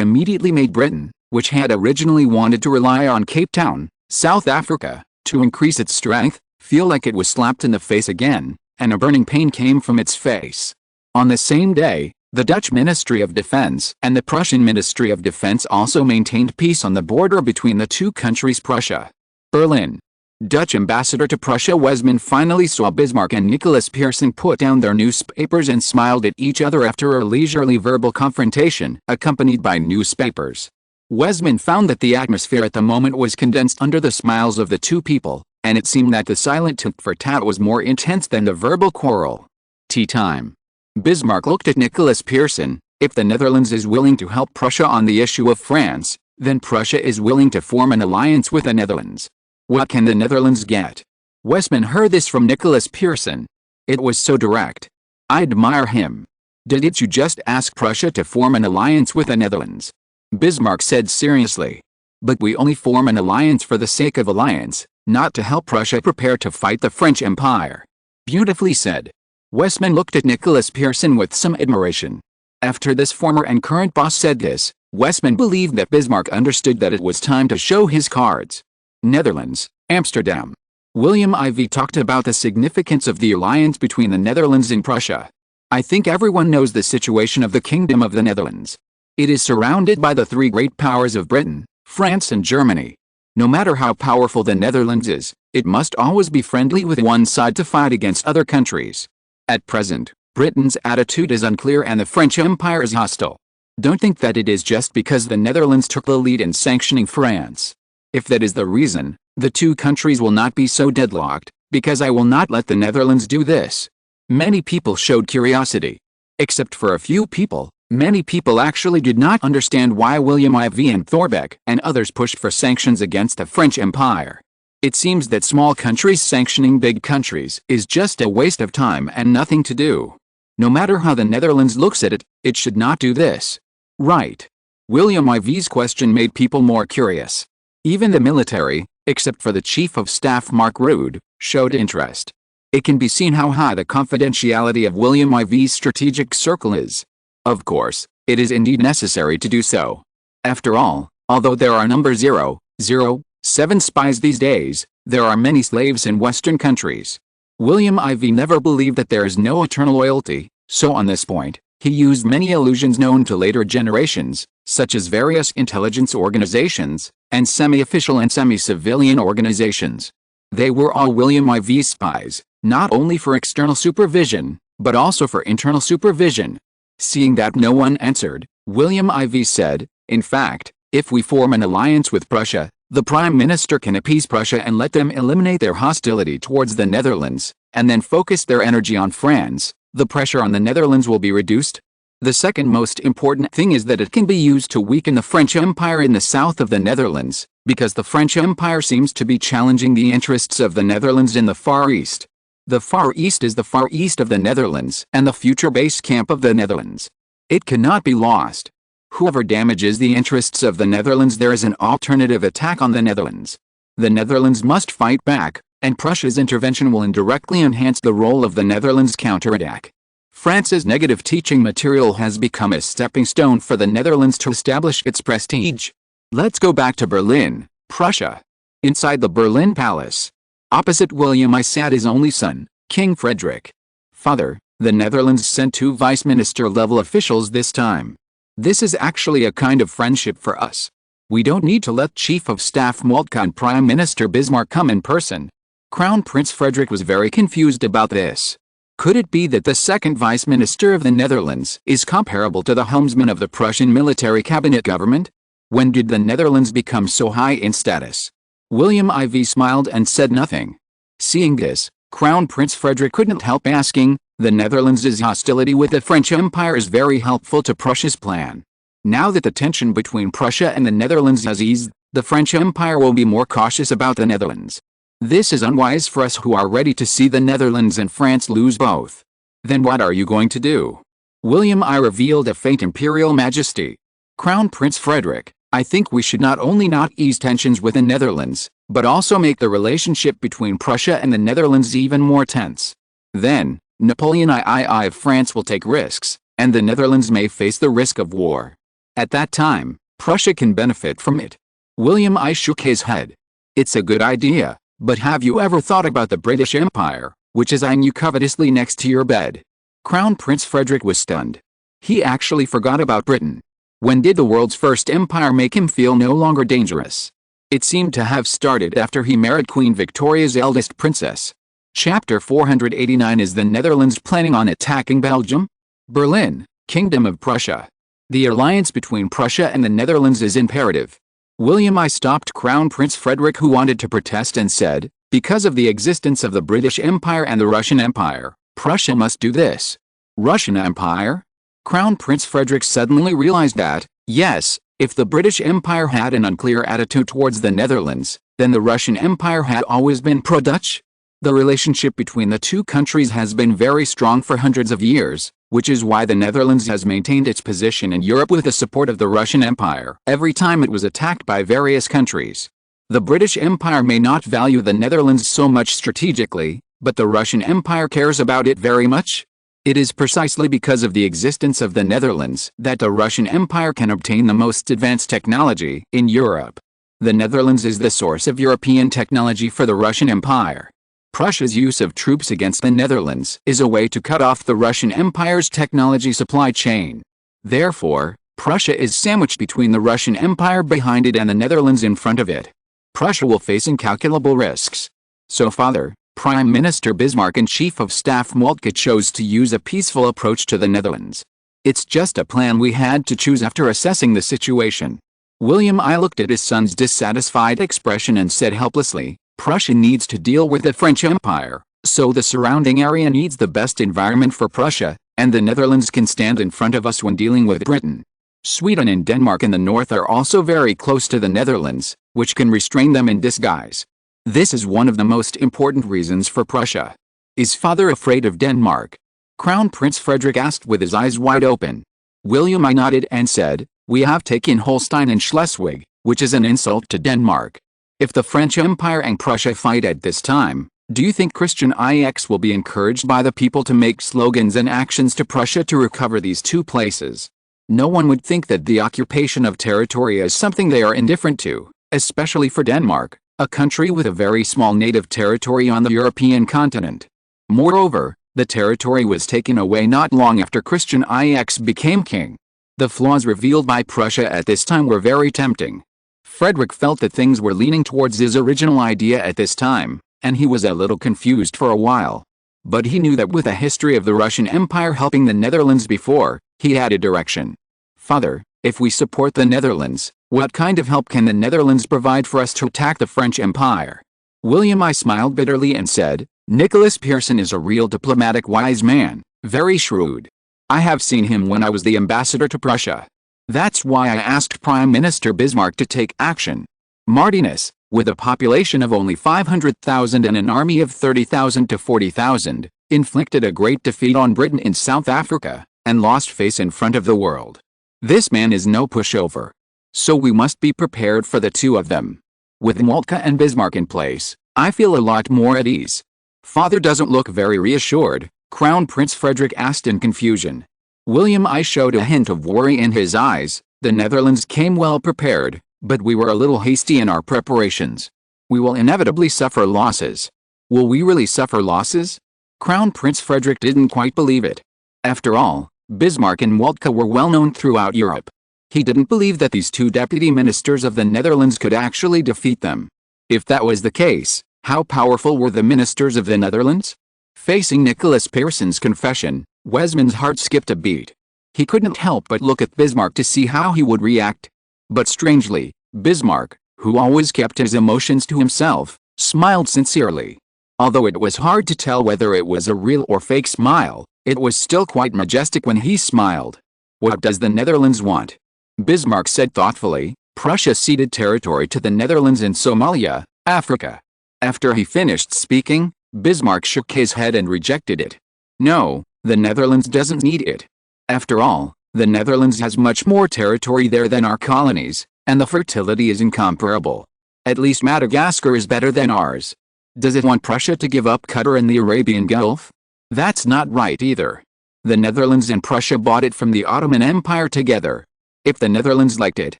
immediately made Britain, which had originally wanted to rely on Cape Town, South Africa, to increase its strength, feel like it was slapped in the face again, and a burning pain came from its face. On the same day, the Dutch Ministry of Defense and the Prussian Ministry of Defense also maintained peace on the border between the two countries. Prussia. Berlin. Dutch ambassador to Prussia Wesman finally saw Bismarck and Nicholas Pearson put down their newspapers and smiled at each other after a leisurely verbal confrontation accompanied by newspapers. Wesman found that the atmosphere at the moment was condensed under the smiles of the two people, and it seemed that the silent tit-for-tat was more intense than the verbal quarrel. Tea time. Bismarck looked at Nicholas Pearson. If the Netherlands is willing to help Prussia on the issue of France, then Prussia is willing to form an alliance with the Netherlands. What can the Netherlands get? Wesman heard this from Nicholas Pearson. It was so direct. I admire him. Didn't you just ask Prussia to form an alliance with the Netherlands? Bismarck said seriously. But we only form an alliance for the sake of alliance, not to help Prussia prepare to fight the French Empire. Beautifully said. Westman looked at Nicholas Pearson with some admiration. After this former and current boss said this, Westman believed that Bismarck understood that it was time to show his cards. Netherlands, Amsterdam. William IV talked about the significance of the alliance between the Netherlands and Prussia. I think everyone knows the situation of the Kingdom of the Netherlands. It is surrounded by the three great powers of Britain, France and Germany. No matter how powerful the Netherlands is, it must always be friendly with one side to fight against other countries. At present, Britain's attitude is unclear and the French Empire is hostile. Don't think that it is just because the Netherlands took the lead in sanctioning France. If that is the reason, the two countries will not be so deadlocked, because I will not let the Netherlands do this. Many people showed curiosity. Except for a few people, many people actually did not understand why William IV and Thorbecke and others pushed for sanctions against the French Empire. It seems that small countries sanctioning big countries is just a waste of time and nothing to do. No matter how the Netherlands looks at it, it should not do this. Right. William IV's question made people more curious. Even the military, except for the Chief of Staff Mark Rude, showed interest. It can be seen how high the confidentiality of William IV's strategic circle is. Of course, it is indeed necessary to do so. After all, although there are number 007 spies these days, there are many slaves in Western countries. William IV never believed that there is no eternal loyalty, so on this point, he used many illusions known to later generations, such as various intelligence organizations, and semi-official and semi-civilian organizations. They were all William IV's spies, not only for external supervision, but also for internal supervision. Seeing that no one answered, William IV said, in fact, if we form an alliance with Prussia, the Prime Minister can appease Prussia and let them eliminate their hostility towards the Netherlands, and then focus their energy on France. The pressure on the Netherlands will be reduced. The second most important thing is that it can be used to weaken the French Empire in the south of the Netherlands, because the French Empire seems to be challenging the interests of the Netherlands in the Far East. The Far East is the far east of the Netherlands and the future base camp of the Netherlands. It cannot be lost. Whoever damages the interests of the Netherlands, there is an alternative attack on the Netherlands. The Netherlands must fight back, and Prussia's intervention will indirectly enhance the role of the Netherlands' counterattack. France's negative teaching material has become a stepping stone for the Netherlands to establish its prestige. Let's go back to Berlin, Prussia. Inside the Berlin Palace, opposite William I sat his only son, King Frederick. Father, the Netherlands sent 2 vice minister-level officials this time. This is actually a kind of friendship for us. We don't need to let Chief of Staff Moltke and Prime Minister Bismarck come in person. Crown Prince Frederick was very confused about this. Could it be that the second Vice Minister of the Netherlands is comparable to the helmsman of the Prussian military cabinet government? When did the Netherlands become so high in status? William IV smiled and said nothing. Seeing this, Crown Prince Frederick couldn't help asking, the Netherlands' hostility with the French Empire is very helpful to Prussia's plan. Now that the tension between Prussia and the Netherlands has eased, the French Empire will be more cautious about the Netherlands. This is unwise for us who are ready to see the Netherlands and France lose both. Then what are you going to do? William I revealed a faint imperial majesty. Crown Prince Frederick, I think we should not only not ease tensions with the Netherlands, but also make the relationship between Prussia and the Netherlands even more tense. Then, Napoleon III of France will take risks, and the Netherlands may face the risk of war. At that time, Prussia can benefit from it. William I shook his head. It's a good idea, but have you ever thought about the British Empire, which is eyeing you covetously next to your bed? Crown Prince Frederick was stunned. He actually forgot about Britain. When did the world's first empire make him feel no longer dangerous? It seemed to have started after he married Queen Victoria's eldest princess. Chapter 489. Is the Netherlands planning on attacking Belgium? Berlin, Kingdom of Prussia. The alliance between Prussia and the Netherlands is imperative. William I stopped Crown Prince Frederick, who wanted to protest, and said, because of the existence of the British Empire and the Russian Empire, Prussia must do this. Russian Empire? Crown Prince Frederick suddenly realized that, yes, if the British Empire had an unclear attitude towards the Netherlands, then the Russian Empire had always been pro-Dutch. The relationship between the two countries has been very strong for hundreds of years, which is why the Netherlands has maintained its position in Europe with the support of the Russian Empire every time it was attacked by various countries. The British Empire may not value the Netherlands so much strategically, but the Russian Empire cares about it very much. It is precisely because of the existence of the Netherlands that the Russian Empire can obtain the most advanced technology in Europe. The Netherlands is the source of European technology for the Russian Empire. Prussia's use of troops against the Netherlands is a way to cut off the Russian Empire's technology supply chain. Therefore, Prussia is sandwiched between the Russian Empire behind it and the Netherlands in front of it. Prussia will face incalculable risks. So Father, Prime Minister Bismarck and Chief of Staff Moltke chose to use a peaceful approach to the Netherlands. It's just a plan we had to choose after assessing the situation. William I looked at his son's dissatisfied expression and said helplessly, Prussia needs to deal with the French Empire, so the surrounding area needs the best environment for Prussia, and the Netherlands can stand in front of us when dealing with Britain. Sweden and Denmark in the north are also very close to the Netherlands, which can restrain them in disguise. This is one of the most important reasons for Prussia. Is Father afraid of Denmark? Crown Prince Frederick asked with his eyes wide open. William I nodded and said, we have taken Holstein and Schleswig, which is an insult to Denmark. If the French Empire and Prussia fight at this time, do you think Christian IX will be encouraged by the people to make slogans and actions to Prussia to recover these two places? No one would think that the occupation of territory is something they are indifferent to, especially for Denmark, a country with a very small native territory on the European continent. Moreover, the territory was taken away not long after Christian IX became king. The flaws revealed by Prussia at this time were very tempting. Frederick felt that things were leaning towards his original idea at this time, and he was a little confused for a while. But he knew that with a history of the Russian Empire helping the Netherlands before, he had a direction. Father, if we support the Netherlands, what kind of help can the Netherlands provide for us to attack the French Empire? William I smiled bitterly and said, Nicholas Pearson is a real diplomatic wise man, very shrewd. I have seen him when I was the ambassador to Prussia. That's why I asked Prime Minister Bismarck to take action. Martinus, with a population of only 500,000 and an army of 30,000 to 40,000, inflicted a great defeat on Britain in South Africa, and lost face in front of the world. This man is no pushover. So we must be prepared for the two of them. With Moltke and Bismarck in place, I feel a lot more at ease. Father doesn't look very reassured, Crown Prince Frederick asked in confusion. William I showed a hint of worry in his eyes. The Netherlands came well prepared, but we were a little hasty in our preparations. We will inevitably suffer losses. Will we really suffer losses? Crown Prince Frederick didn't quite believe it. After all, Bismarck and Moltke were well known throughout Europe. He didn't believe that these two deputy ministers of the Netherlands could actually defeat them. If that was the case, how powerful were the ministers of the Netherlands? Facing Nicholas Pearson's confession, Wesman's heart skipped a beat. He couldn't help but look at Bismarck to see how he would react. But strangely, Bismarck, who always kept his emotions to himself, smiled sincerely. Although it was hard to tell whether it was a real or fake smile, it was still quite majestic when he smiled. What does the Netherlands want? Bismarck said thoughtfully, Prussia ceded territory to the Netherlands in Somalia, Africa. After he finished speaking, Bismarck shook his head and rejected it. No, the Netherlands doesn't need it. After all, the Netherlands has much more territory there than our colonies, and the fertility is incomparable. At least Madagascar is better than ours. Does it want Prussia to give up Qatar and the Arabian Gulf? That's not right either. The Netherlands and Prussia bought it from the Ottoman Empire together. If the Netherlands liked it,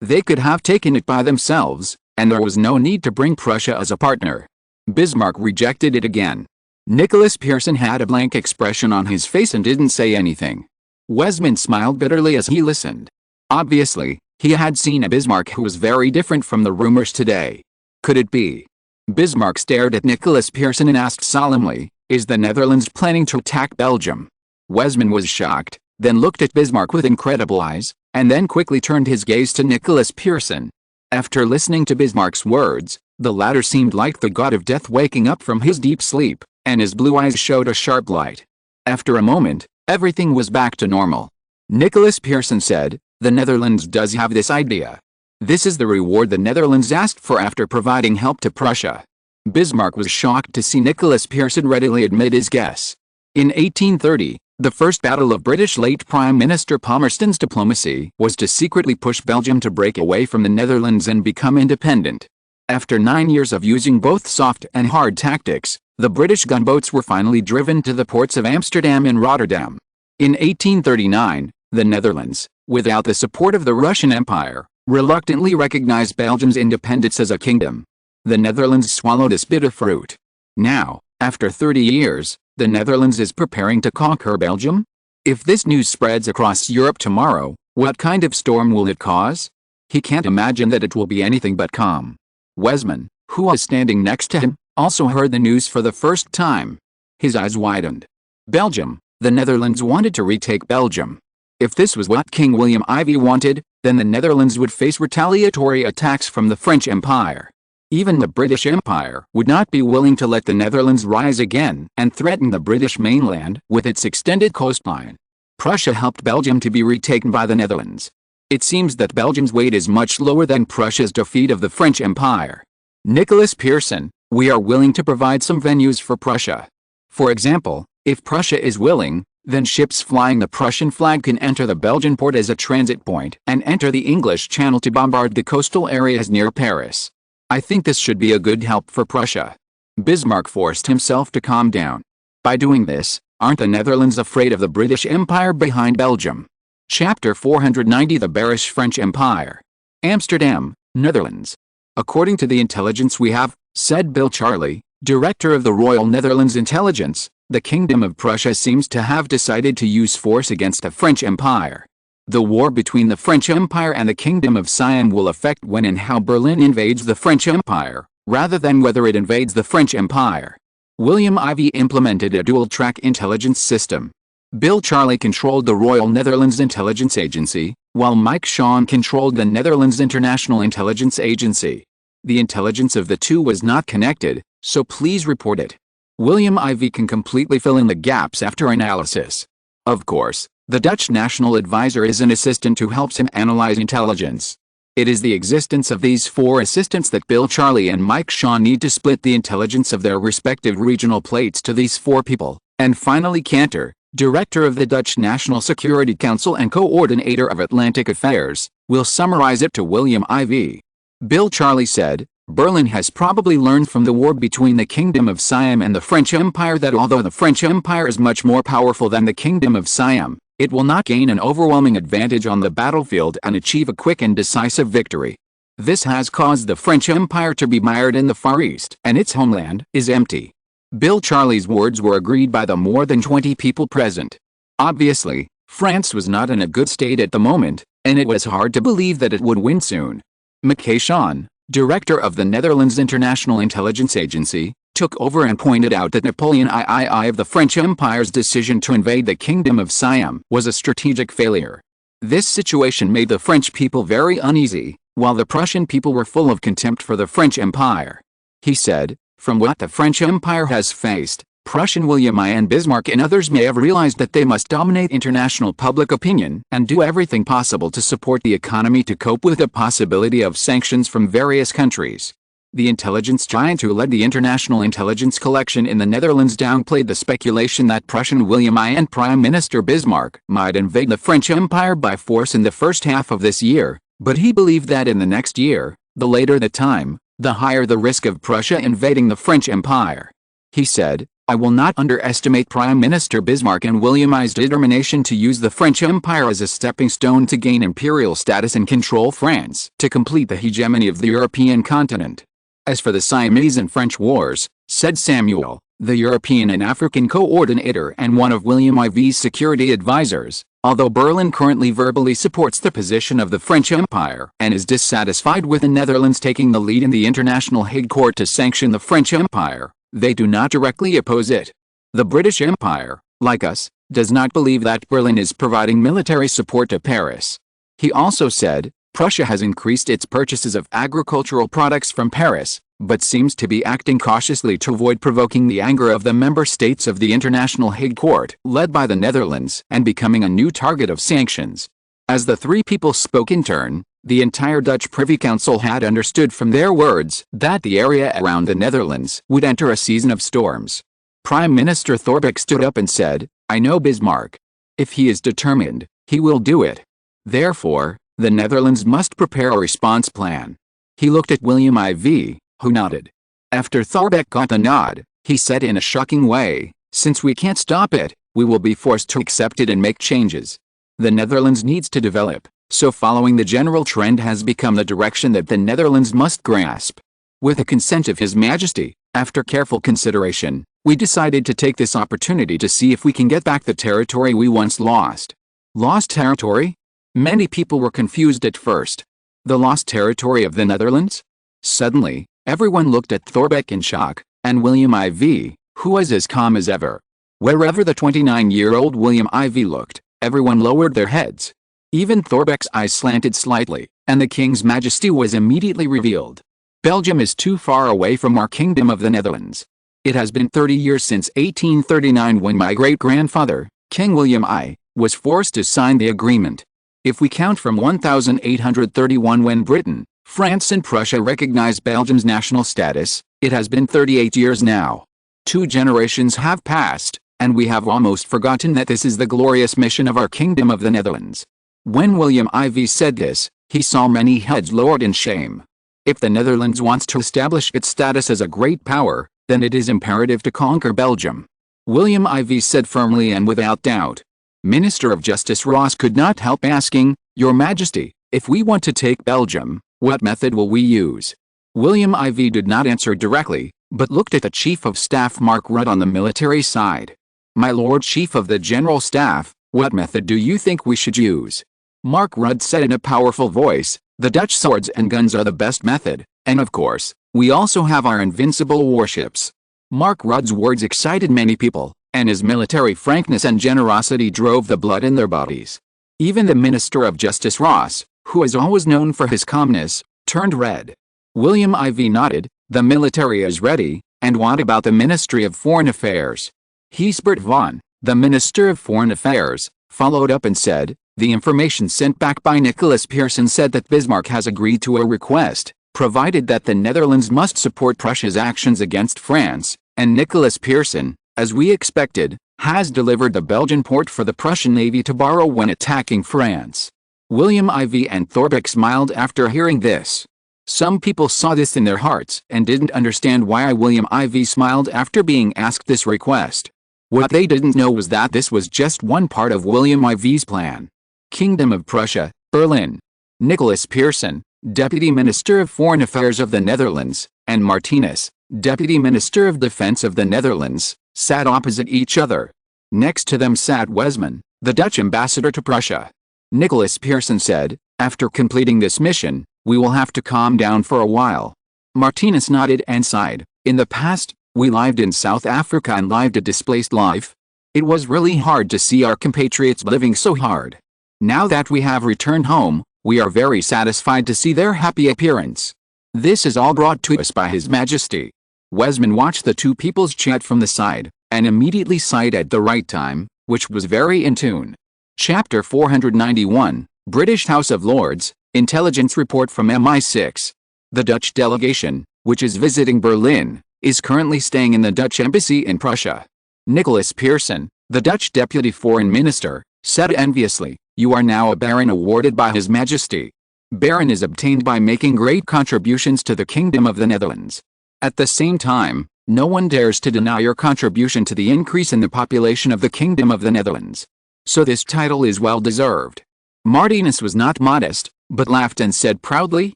they could have taken it by themselves, and there was no need to bring Prussia as a partner. Bismarck rejected it again. Nicholas Pearson had a blank expression on his face and didn't say anything. Wesman smiled bitterly as he listened. Obviously, he had seen a Bismarck who was very different from the rumors today. Could it be? Bismarck stared at Nicholas Pearson and asked solemnly, is the Netherlands planning to attack Belgium? Wesman was shocked, then looked at Bismarck with incredible eyes, and then quickly turned his gaze to Nicholas Pearson. After listening to Bismarck's words, the latter seemed like the god of death waking up from his deep sleep, and his blue eyes showed a sharp light. After a moment, everything was back to normal. Nicholas Pearson said, the Netherlands does have this idea. This is the reward the Netherlands asked for after providing help to Prussia. Bismarck was shocked to see Nicholas Pearson readily admit his guess. In 1830, The first battle of British late Prime Minister Palmerston's diplomacy was to secretly push Belgium to break away from the Netherlands and become independent. After 9 years of using both soft and hard tactics, the British gunboats were finally driven to the ports of Amsterdam and Rotterdam. In 1839, the Netherlands, without the support of the Russian Empire, reluctantly recognized Belgium's independence as a kingdom. The Netherlands swallowed this bitter fruit. Now, after 30 years, the Netherlands is preparing to conquer Belgium? If this news spreads across Europe tomorrow, what kind of storm will it cause? He can't imagine that it will be anything but calm. Wesman, who was standing next to him, also heard the news for the first time. His eyes widened. Belgium, the Netherlands wanted to retake Belgium. If this was what King William IV wanted, then the Netherlands would face retaliatory attacks from the French Empire. Even the British Empire would not be willing to let the Netherlands rise again and threaten the British mainland with its extended coastline. Prussia helped Belgium to be retaken by the Netherlands. It seems that Belgium's weight is much lower than Prussia's defeat of the French Empire. Nicholas Pearson, we are willing to provide some venues for Prussia. For example, if Prussia is willing, then ships flying the Prussian flag can enter the Belgian port as a transit point and enter the English Channel to bombard the coastal areas near Paris. I think this should be a good help for Prussia. Bismarck forced himself to calm down. By doing this, aren't the Netherlands afraid of the British Empire behind Belgium? Chapter 490 The Bearish French Empire. Amsterdam, Netherlands. According to the intelligence we have, said Bill Charley, director of the Royal Netherlands Intelligence, the Kingdom of Prussia seems to have decided to use force against the French Empire. The war between the French Empire and the Kingdom of Siam will affect when and how Berlin invades the French Empire, rather than whether it invades the French Empire. William IV implemented a dual-track intelligence system. Bill Charley controlled the Royal Netherlands Intelligence Agency, while Mike Shawn controlled the Netherlands International Intelligence Agency. The intelligence of the two was not connected, so please report it. William IV can completely fill in the gaps after analysis. Of course, the Dutch National Advisor is an assistant who helps him analyze intelligence. It is the existence of these four assistants that Bill Charley and Mike Shawn need to split the intelligence of their respective regional plates to these four people, and finally Cantor, director of the Dutch National Security Council and coordinator of Atlantic Affairs, will summarize it to William IV. Bill Charley said, Berlin has probably learned from the war between the Kingdom of Siam and the French Empire that although the French Empire is much more powerful than the Kingdom of Siam, it will not gain an overwhelming advantage on the battlefield and achieve a quick and decisive victory. This has caused the French Empire to be mired in the Far East, and its homeland is empty. Bill Charley's words were agreed by the more than 20 people present. Obviously, France was not in a good state at the moment, and it was hard to believe that it would win soon. Mike Shawn, director of the Netherlands International Intelligence Agency, took over and pointed out that Napoleon III of the French Empire's decision to invade the Kingdom of Siam was a strategic failure. This situation made the French people very uneasy, while the Prussian people were full of contempt for the French Empire. He said, from what the French Empire has faced, Prussian William I and Bismarck and others may have realized that they must dominate international public opinion and do everything possible to support the economy to cope with the possibility of sanctions from various countries. The intelligence giant who led the international intelligence collection in the Netherlands downplayed the speculation that Prussian William I and Prime Minister Bismarck might invade the French Empire by force in the first half of this year, but he believed that in the next year, the later the time, the higher the risk of Prussia invading the French Empire. He said, I will not underestimate Prime Minister Bismarck and William I's determination to use the French Empire as a stepping stone to gain imperial status and control France, to complete the hegemony of the European continent. As for the Siamese and French wars, said Samuel, the European and African coordinator and one of William IV's security advisors, although Berlin currently verbally supports the position of the French Empire and is dissatisfied with the Netherlands taking the lead in the International Hague Court to sanction the French Empire, they do not directly oppose it. The British Empire, like us, does not believe that Berlin is providing military support to Paris. He also said, Prussia has increased its purchases of agricultural products from Paris, but seems to be acting cautiously to avoid provoking the anger of the member states of the International Hague Court, led by the Netherlands, and becoming a new target of sanctions. As the three people spoke in turn, the entire Dutch Privy Council had understood from their words that the area around the Netherlands would enter a season of storms. Prime Minister Thorbecke stood up and said, I know Bismarck. If he is determined, he will do it. Therefore, the Netherlands must prepare a response plan. He looked at William IV, who nodded. After Thorbecke got the nod, he said in a shocking way, "Since we can't stop it, we will be forced to accept it and make changes. The Netherlands needs to develop, so following the general trend has become the direction that the Netherlands must grasp. With the consent of His Majesty, after careful consideration, we decided to take this opportunity to see if we can get back the territory we once lost." Lost territory? Many people were confused at first. The lost territory of the Netherlands? Suddenly, everyone looked at Thorbecke in shock, and William IV, who was as calm as ever. Wherever the 29-year-old William IV looked, everyone lowered their heads. Even Thorbecke's eyes slanted slightly, and the King's Majesty was immediately revealed. Belgium is too far away from our Kingdom of the Netherlands. It has been 30 years since 1839 when my great-grandfather, King William I, was forced to sign the agreement. If we count from 1831 when Britain, France and Prussia recognized Belgium's national status, it has been 38 years now. 2 generations have passed, and we have almost forgotten that this is the glorious mission of our Kingdom of the Netherlands. When William IV said this, he saw many heads lowered in shame. If the Netherlands wants to establish its status as a great power, then it is imperative to conquer Belgium. William IV said firmly and without doubt. Minister of Justice Ross could not help asking, "Your Majesty, if we want to take Belgium, what method will we use?" William IV did not answer directly, but looked at the Chief of Staff Mark Rutte on the military side. "My Lord Chief of the General Staff, what method do you think we should use?" Mark Rutte said in a powerful voice, "The Dutch swords and guns are the best method, and of course, we also have our invincible warships." Mark Rutte's words excited many people, and his military frankness and generosity drove the blood in their bodies. Even the Minister of Justice Ross, who is always known for his calmness, turned red. William IV nodded, "The military is ready, and what about the Ministry of Foreign Affairs?" Heesbert von, the Minister of Foreign Affairs, followed up and said, "The information sent back by Nicholas Pearson said that Bismarck has agreed to a request, provided that the Netherlands must support Prussia's actions against France, and Nicholas Pearson, as we expected, has delivered the Belgian port for the Prussian navy to borrow when attacking France." William IV and Thorbecke smiled after hearing this. Some people saw this in their hearts and didn't understand why William IV smiled after being asked this request. What they didn't know was that this was just one part of William IV's plan. Kingdom of Prussia, Berlin. Nicholas Pearson, Deputy Minister of Foreign Affairs of the Netherlands, and Martinez, Deputy Minister of Defense of the Netherlands, sat opposite each other. Next to them sat Wesman, the Dutch ambassador to Prussia. Nicholas Pearson said, "After completing this mission, we will have to calm down for a while." Martinez nodded and sighed. "In the past, we lived in South Africa and lived a displaced life. It was really hard to see our compatriots living so hard. Now that we have returned home, we are very satisfied to see their happy appearance. This is all brought to us by His Majesty." Wesman watched the two peoples chat from the side, and immediately sighed at the right time, which was very in tune. Chapter 491, British House of Lords, Intelligence Report from MI6. The Dutch delegation, which is visiting Berlin, is currently staying in the Dutch embassy in Prussia. Nicholas Pearson, the Dutch Deputy Foreign Minister, said enviously, "You are now a baron awarded by His Majesty. Baron is obtained by making great contributions to the Kingdom of the Netherlands. At the same time, no one dares to deny your contribution to the increase in the population of the Kingdom of the Netherlands. So this title is well deserved." Martinez was not modest, but laughed and said proudly,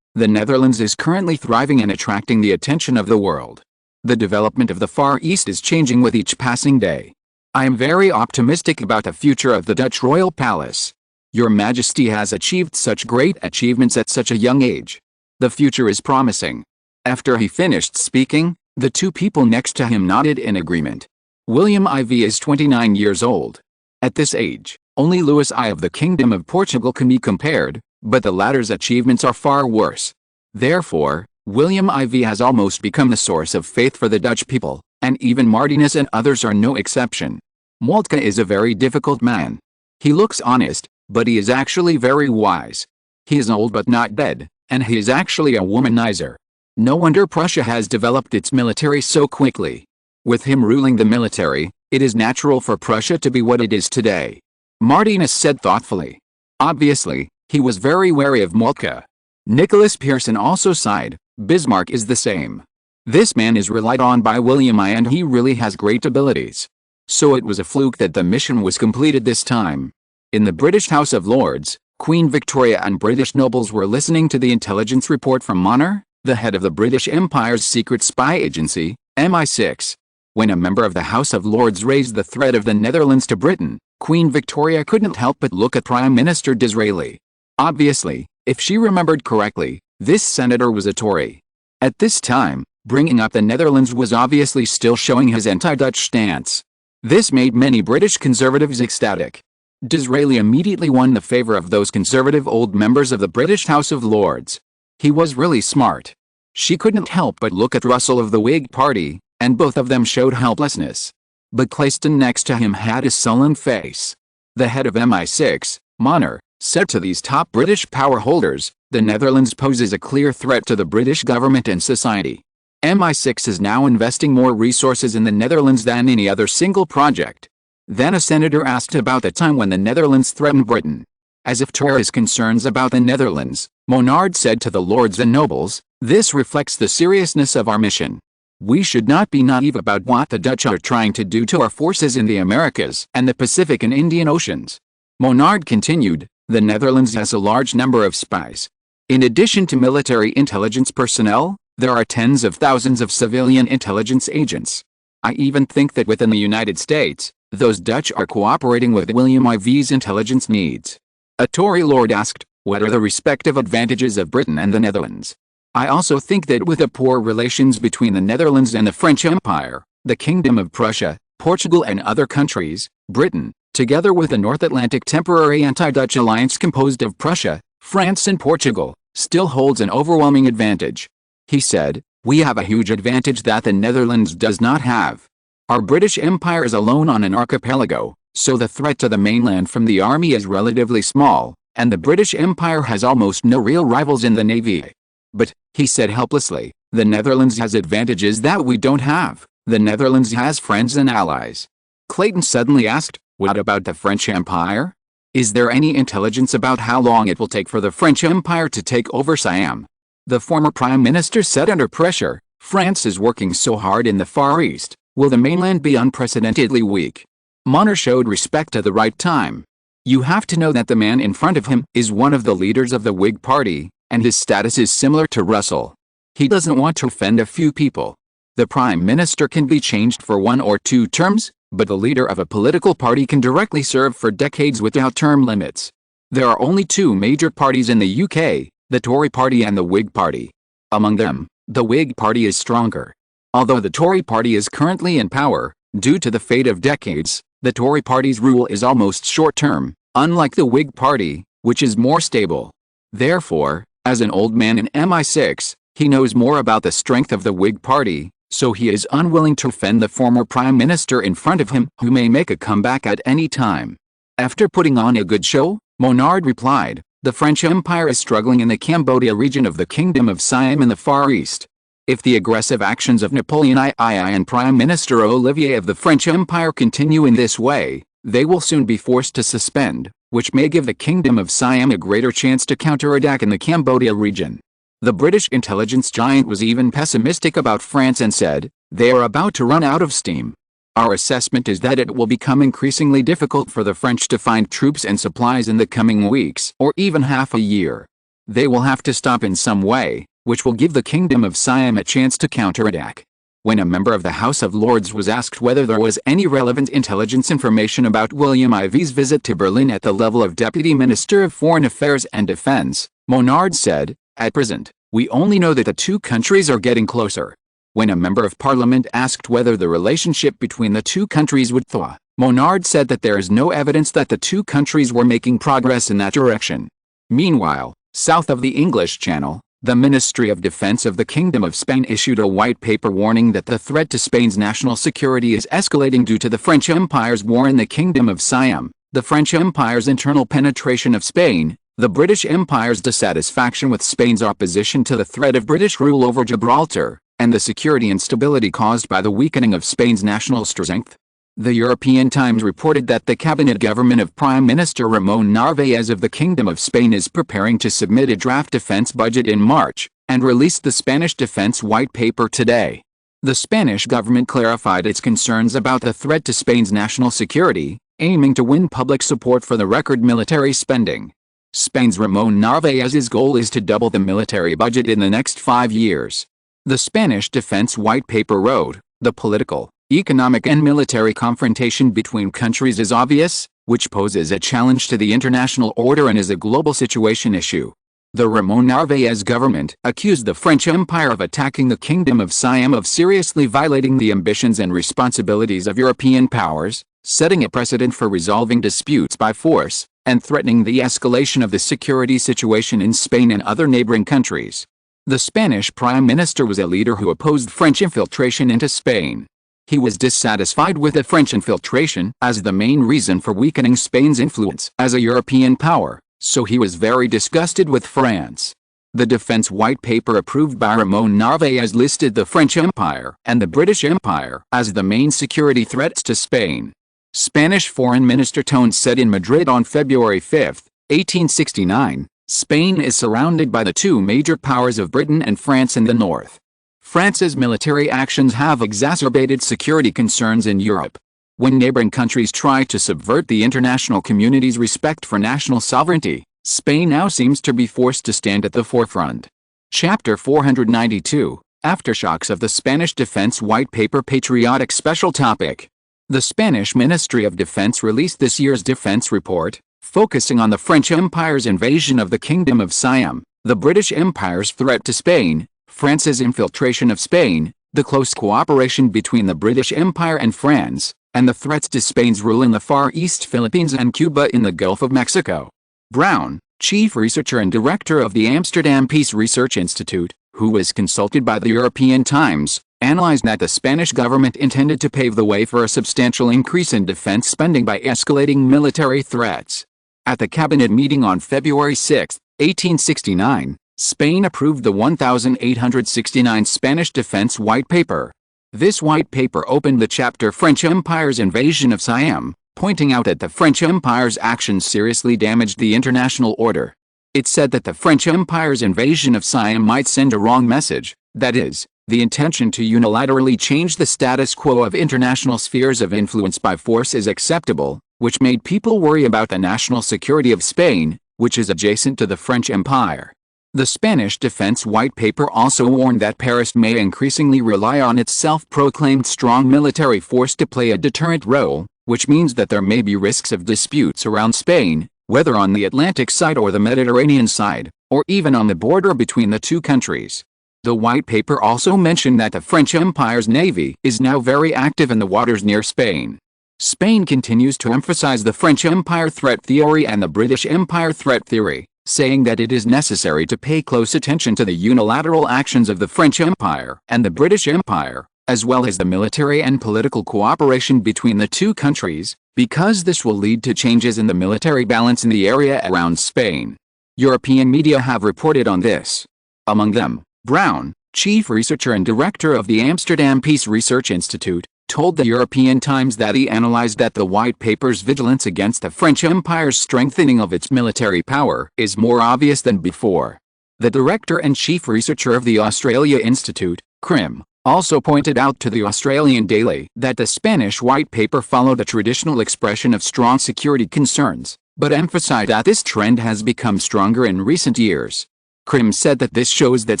"The Netherlands is currently thriving and attracting the attention of the world. The development of the Far East is changing with each passing day. I am very optimistic about the future of the Dutch royal palace. Your Majesty has achieved such great achievements at such a young age. The future is promising." After he finished speaking, the two people next to him nodded in agreement. William IV is 29 years old. At this age, only Louis I of the Kingdom of Portugal can be compared, but the latter's achievements are far worse. Therefore, William IV has almost become the source of faith for the Dutch people, and even Martinez and others are no exception. Moltke is a very difficult man. He looks honest, but he is actually very wise. He is old but not dead, and he is actually a womanizer. No wonder Prussia has developed its military so quickly. With him ruling the military, It is natural for Prussia to be what it is today. Martinus said thoughtfully. Obviously, he was very wary of Moltke. Nicholas Pearson also sighed. Bismarck is the same. This man is relied on by William I and he really has great abilities. So it was a fluke that the mission was completed this time. In the British House of Lords, Queen Victoria and British nobles were listening to the intelligence report from Monner, the head of the British Empire's secret spy agency, MI6. When a member of the House of Lords raised the threat of the Netherlands to Britain, Queen Victoria couldn't help but look at Prime Minister Disraeli. Obviously, if she remembered correctly, this senator was a Tory. At this time, bringing up the Netherlands was obviously still showing his anti-Dutch stance. This made many British conservatives ecstatic. Disraeli immediately won the favor of those conservative old members of the British House of Lords. He was really smart. She couldn't help but look at Russell of the Whig Party, and both of them showed helplessness. But Clayston next to him had a sullen face. The head of MI6, Monner, said to these top British power holders, the Netherlands poses a clear threat to the British government and society. MI6 is now investing more resources in the Netherlands than any other single project. Then a senator asked about the time when the Netherlands threatened Britain. As if to raise concerns about the Netherlands, Monard said to the lords and nobles, this reflects the seriousness of our mission. We should not be naive about what the Dutch are trying to do to our forces in the Americas and the Pacific and Indian Oceans. Monard continued, the Netherlands has a large number of spies. In addition to military intelligence personnel, there are tens of thousands of civilian intelligence agents. I even think that within the United States, those Dutch are cooperating with William IV's intelligence needs. A Tory lord asked, what are the respective advantages of Britain and the Netherlands? I also think that with the poor relations between the Netherlands and the French Empire, the Kingdom of Prussia, Portugal and other countries, Britain, together with the North Atlantic Temporary Anti-Dutch Alliance composed of Prussia, France and Portugal, still holds an overwhelming advantage. He said, we have a huge advantage that the Netherlands does not have. Our British Empire is alone on an archipelago, so the threat to the mainland from the army is relatively small, and the British Empire has almost no real rivals in the navy. But, he said helplessly, the Netherlands has advantages that we don't have. The Netherlands has friends and allies. Clayton suddenly asked, what about the French Empire? Is there any intelligence about how long it will take for the French Empire to take over Siam? The former Prime Minister said under pressure, France is working so hard in the Far East. Will the mainland be unprecedentedly weak? Monner showed respect at the right time. You have to know that the man in front of him is one of the leaders of the Whig Party, and his status is similar to Russell. He doesn't want to offend a few people. The Prime Minister can be changed for 1 or 2 terms, but the leader of a political party can directly serve for decades without term limits. There are only 2 major parties in the UK, the Tory Party and the Whig Party. Among them, the Whig Party is stronger. Although the Tory Party is currently in power, due to the fate of decades, the Tory Party's rule is almost short-term, unlike the Whig Party, which is more stable. Therefore, as an old man in MI6, he knows more about the strength of the Whig Party, so he is unwilling to offend the former Prime Minister in front of him who may make a comeback at any time. After putting on a good show, Monard replied, the French Empire is struggling in the Cambodia region of the Kingdom of Siam in the Far East. If the aggressive actions of Napoleon III and Prime Minister Olivier of the French Empire continue in this way, they will soon be forced to suspend, which may give the Kingdom of Siam a greater chance to counterattack in the Cambodia region. The British intelligence giant was even pessimistic about France and said, they are about to run out of steam. Our assessment is that it will become increasingly difficult for the French to find troops and supplies in the coming weeks or even half a year. They will have to stop in some way, which will give the Kingdom of Siam a chance to counterattack. When a member of the House of Lords was asked whether there was any relevant intelligence information about William IV's visit to Berlin at the level of Deputy Minister of Foreign Affairs and Defense, Monard said, at present, we only know that the 2 countries are getting closer. When a member of Parliament asked whether the relationship between the 2 countries would thaw, Monard said that there is no evidence that the 2 countries were making progress in that direction. Meanwhile, south of the English Channel, the Ministry of Defense of the Kingdom of Spain issued a white paper warning that the threat to Spain's national security is escalating due to the French Empire's war in the Kingdom of Siam, the French Empire's internal penetration of Spain, the British Empire's dissatisfaction with Spain's opposition to the threat of British rule over Gibraltar, and the security instability caused by the weakening of Spain's national strength. The European Times reported that the cabinet government of Prime Minister Ramon Narvaez of the Kingdom of Spain is preparing to submit a draft defense budget in March, and released the Spanish defense white paper today. The Spanish government clarified its concerns about the threat to Spain's national security, aiming to win public support for the record military spending. Spain's Ramon Narvaez's goal is to double the military budget in the next 5 years. The Spanish defense white paper wrote, "The political, economic and military confrontation between countries is obvious, which poses a challenge to the international order and is a global situation issue." The Ramon Narvaez government accused the French Empire of attacking the Kingdom of Siam of seriously violating the ambitions and responsibilities of European powers, setting a precedent for resolving disputes by force, and threatening the escalation of the security situation in Spain and other neighboring countries. The Spanish Prime Minister was a leader who opposed French infiltration into Spain. He was dissatisfied with the French infiltration as the main reason for weakening Spain's influence as a European power, so he was very disgusted with France. The defense white paper approved by Ramon Narvaez listed the French Empire and the British Empire as the main security threats to Spain. Spanish Foreign Minister Tone said in Madrid on February 5, 1869, Spain is surrounded by the two major powers of Britain and France in the north. France's military actions have exacerbated security concerns in Europe. When neighboring countries try to subvert the international community's respect for national sovereignty, Spain now seems to be forced to stand at the forefront. Chapter 492, Aftershocks of the Spanish Defense White Paper Patriotic Special Topic. The Spanish Ministry of Defense released this year's defense report, focusing on the French Empire's invasion of the Kingdom of Siam, the British Empire's threat to Spain, France's infiltration of Spain, the close cooperation between the British Empire and France, and the threats to Spain's rule in the Far East Philippines and Cuba in the Gulf of Mexico. Brown, chief researcher and director of the Amsterdam Peace Research Institute, who was consulted by the European Times, analyzed that the Spanish government intended to pave the way for a substantial increase in defense spending by escalating military threats. At the cabinet meeting on February 6, 1869, Spain approved the 1869 Spanish Defense White Paper. This white paper opened the chapter French Empire's invasion of Siam, pointing out that the French Empire's actions seriously damaged the international order. It said that the French Empire's invasion of Siam might send a wrong message, that is, the intention to unilaterally change the status quo of international spheres of influence by force is acceptable, which made people worry about the national security of Spain, which is adjacent to the French Empire. The Spanish Defense White Paper also warned that Paris may increasingly rely on its self-proclaimed strong military force to play a deterrent role, which means that there may be risks of disputes around Spain, whether on the Atlantic side or the Mediterranean side, or even on the border between the two countries. The white paper also mentioned that the French Empire's navy is now very active in the waters near Spain. Spain continues to emphasize the French Empire threat theory and the British Empire threat theory, saying that it is necessary to pay close attention to the unilateral actions of the French Empire and the British Empire, as well as the military and political cooperation between the two countries, because this will lead to changes in the military balance in the area around Spain. European media have reported on this. Among them, Brown, chief researcher and director of the Amsterdam Peace Research Institute, told the European Times that he analyzed that the white paper's vigilance against the French Empire's strengthening of its military power is more obvious than before. The director and chief researcher of the Australia Institute, CRIM, also pointed out to the Australian Daily that the Spanish white paper followed a traditional expression of strong security concerns, but emphasized that this trend has become stronger in recent years. CRIM said that this shows that